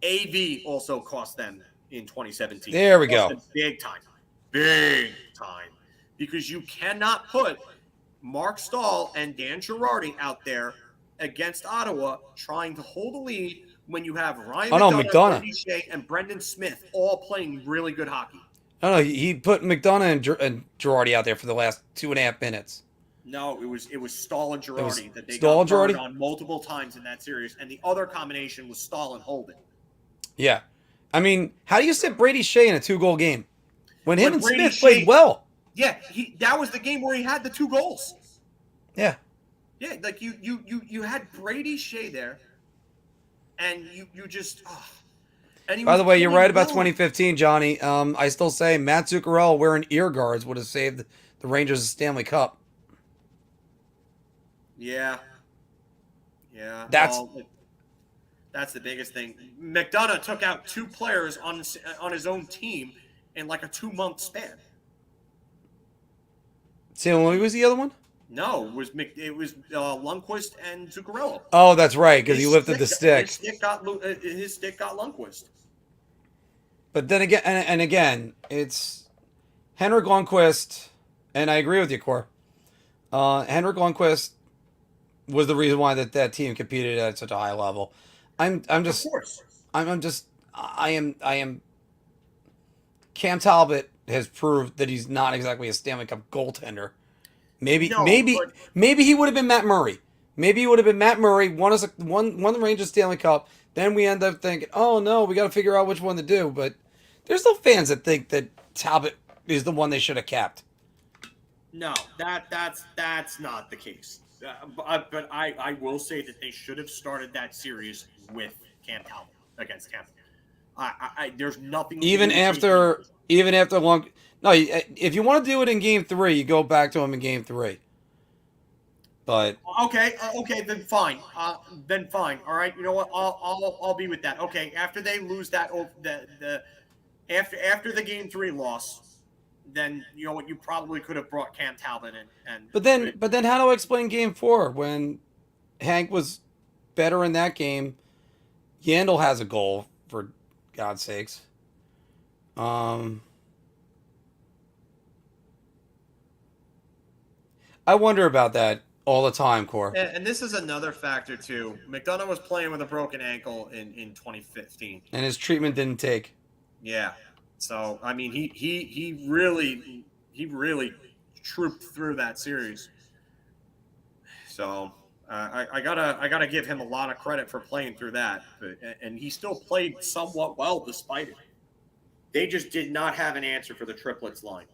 AV also cost them in 2017. There we go. Big time, because you cannot put Mark Stahl and Dan Girardi out there against Ottawa trying to hold a lead when you have Ryan McDonough, Brady Shea, and Brendan Smith all playing really good hockey. No, he put McDonough and Girardi out there for the last 2.5 minutes. No, it was Stahl and Girardi that they Stahl got burned Girardi on multiple times in that series, and the other combination was Stahl and Holden. Yeah. I mean, how do you sit Brady Shea in a 2-goal game? When him and Brady Smith played well. Yeah, that was the game where he had the 2 goals. Yeah. Yeah, like you had Brady Shea there, and you just. By the way, you're right about 2015, Johnny. I still say Matt Zuccarello wearing ear guards would have saved the Rangers a Stanley Cup. Yeah. That's the biggest thing. McDonough took out 2 players on his own team in like a 2-month span. So what was the other one? No, it was Lundqvist and Zuccarello. Oh, that's right, because he lifted the stick. His stick got Lundqvist. But then again, and again, it's Henrik Lundqvist, and I agree with you, Cor. Henrik Lundqvist was the reason why that team competed at such a high level. I am. Cam Talbot has proved that he's not exactly a Stanley Cup goaltender. Maybe he would have been Matt Murray. Maybe he would have been Matt Murray, won the Rangers Stanley Cup. Then we end up thinking, oh no, we got to figure out which one to do. But there's still fans that think that Talbot is the one they should have kept. No, that's not the case. But I will say that they should have started that series with Cam Talbot against Tampa. There's nothing. Even after long. No, if you want to do it in Game 3, you go back to him in Game 3. But okay, then fine. All right, you know what? I'll be with that. Okay, after they lose that after the Game 3 loss, then you know what? You probably could have brought Cam Talbot in. But then how do I explain Game 4 when Hank was better in that game? Yandel has a goal, for God's sakes. I wonder about that all the time, Cor. And this is another factor too. McDonough was playing with a broken ankle in 2015, and his treatment didn't take. Yeah, so I mean, he really trooped through that series. So I gotta give him a lot of credit for playing through that, and he still played somewhat well despite it. They just did not have an answer for the triplets line.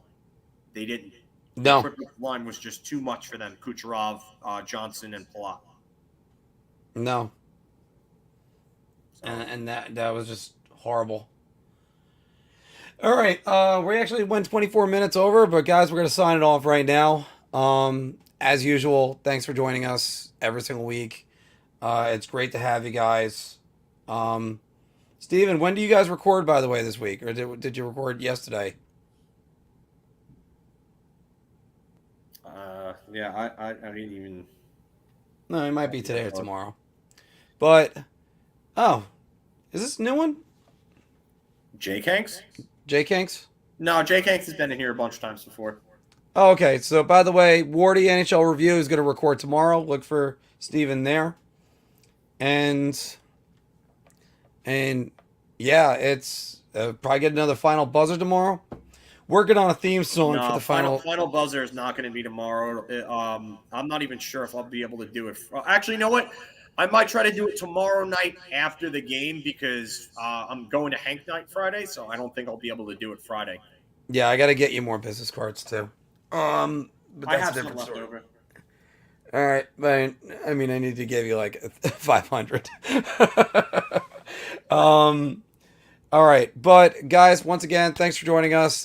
They didn't. No. The triplets line was just too much for them. Kucherov, Johnson, and Pullock. No. And that was just horrible. All right, we actually went 24 minutes over, but guys, we're going to sign it off right now. As usual, thanks for joining us every single week. It's great to have you guys. Steven, when do you guys record, by the way, this week? Or did you record yesterday? Yeah, I didn't even... No, it might be today or tomorrow. But, is this a new one? Jake Hanks? Jake Hanks? No, Jake Hanks has been in here a bunch of times before. Oh, okay. So, by the way, Wardy NHL Review is going to record tomorrow. Look for Steven there. And yeah, it's probably get another final buzzer tomorrow. Working on a theme song for the final buzzer is not going to be tomorrow. I'm not even sure if I'll be able to do it. Actually, you know what? I might try to do it tomorrow night after the game because I'm going to Hank Night Friday, so I don't think I'll be able to do it Friday. Yeah, I got to get you more business cards too. But that's I have a different some story. left over. All right, but I mean, I need to give you like 500. All right, but guys, once again, thanks for joining us.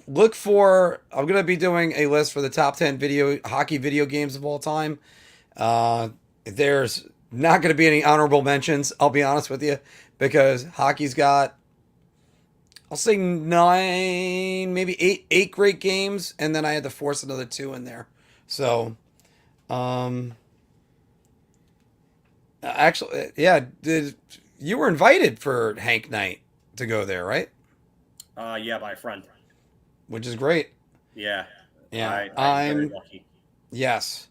Look for I'm gonna be doing a list for the top 10 hockey video games of all time. There's not gonna be any honorable mentions. I'll be honest with you, because hockey's got, I'll say 9, maybe 8 great games, and then I had to force another 2 in there. So Actually, yeah. You were invited for Hank Night to go there, right? Yeah, by a friend. Which is great. Yeah. Yeah, I'm very lucky. Yes,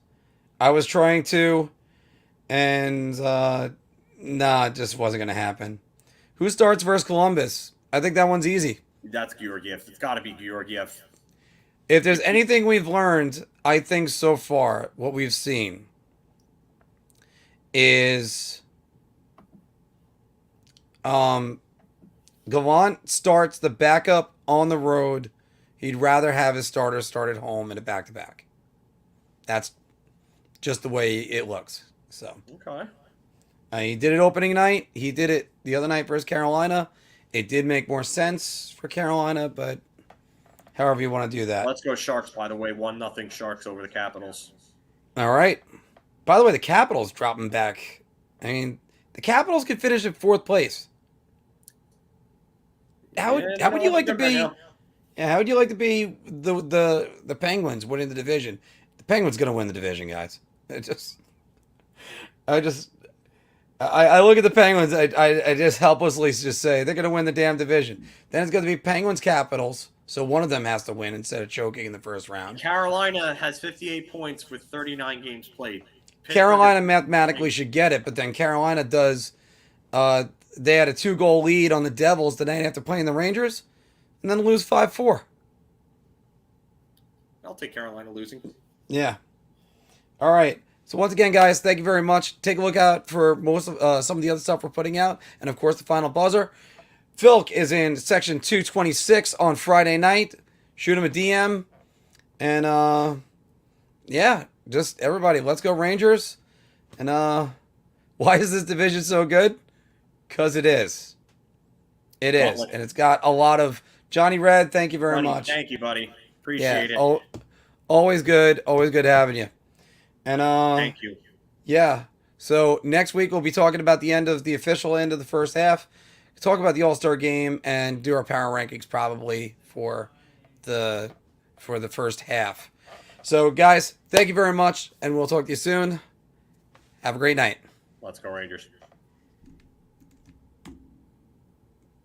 I was trying to, and nah, it just wasn't gonna happen. Who starts versus Columbus? I think that one's easy. That's Georgiev. It's got to be Georgiev. If there's anything we've learned, I think so far, what we've seen is Gallant starts the backup on the road. He'd rather have his starter start at home in a back-to-back. That's just the way it looks. So Okay. he did it opening night. He did it the other night versus Carolina. It did make more sense for Carolina, but however you want to do that. Let's go Sharks, by the way. 1-0 Sharks over the Capitals. All right. By the way, the Capitals dropping back. I mean, the Capitals could finish in 4th place. How would you like to be? Yeah, how would you like to be the Penguins winning the division? The Penguins going to win the division, guys. I look at the Penguins. I just helplessly just say they're going to win the damn division. Then it's going to be Penguins Capitals. So one of them has to win instead of choking in the first round. Carolina has 58 points with 39 games played. Carolina mathematically should get it, but then Carolina does. They had a 2-goal lead on the Devils the night after playing the Rangers, and then lose 5-4. I'll take Carolina losing. Yeah. All right. So once again, guys, thank you very much. Take a look out for most of some of the other stuff we're putting out, and of course the final buzzer. FIlip is in section 226 on Friday night. Shoot him a DM, and yeah, just everybody, let's go Rangers. And why is this division so good? Because it is. It is, and it's got a lot of Johnny Red. Thank you very much. Thank you, buddy. Appreciate it. Always good having you. And thank you. Yeah. So next week we'll be talking about the official end of the first half. Talk about the All-Star game and do our power rankings probably for the first half. So guys, thank you very much, and we'll talk to you soon. Have a great night. Let's go Rangers.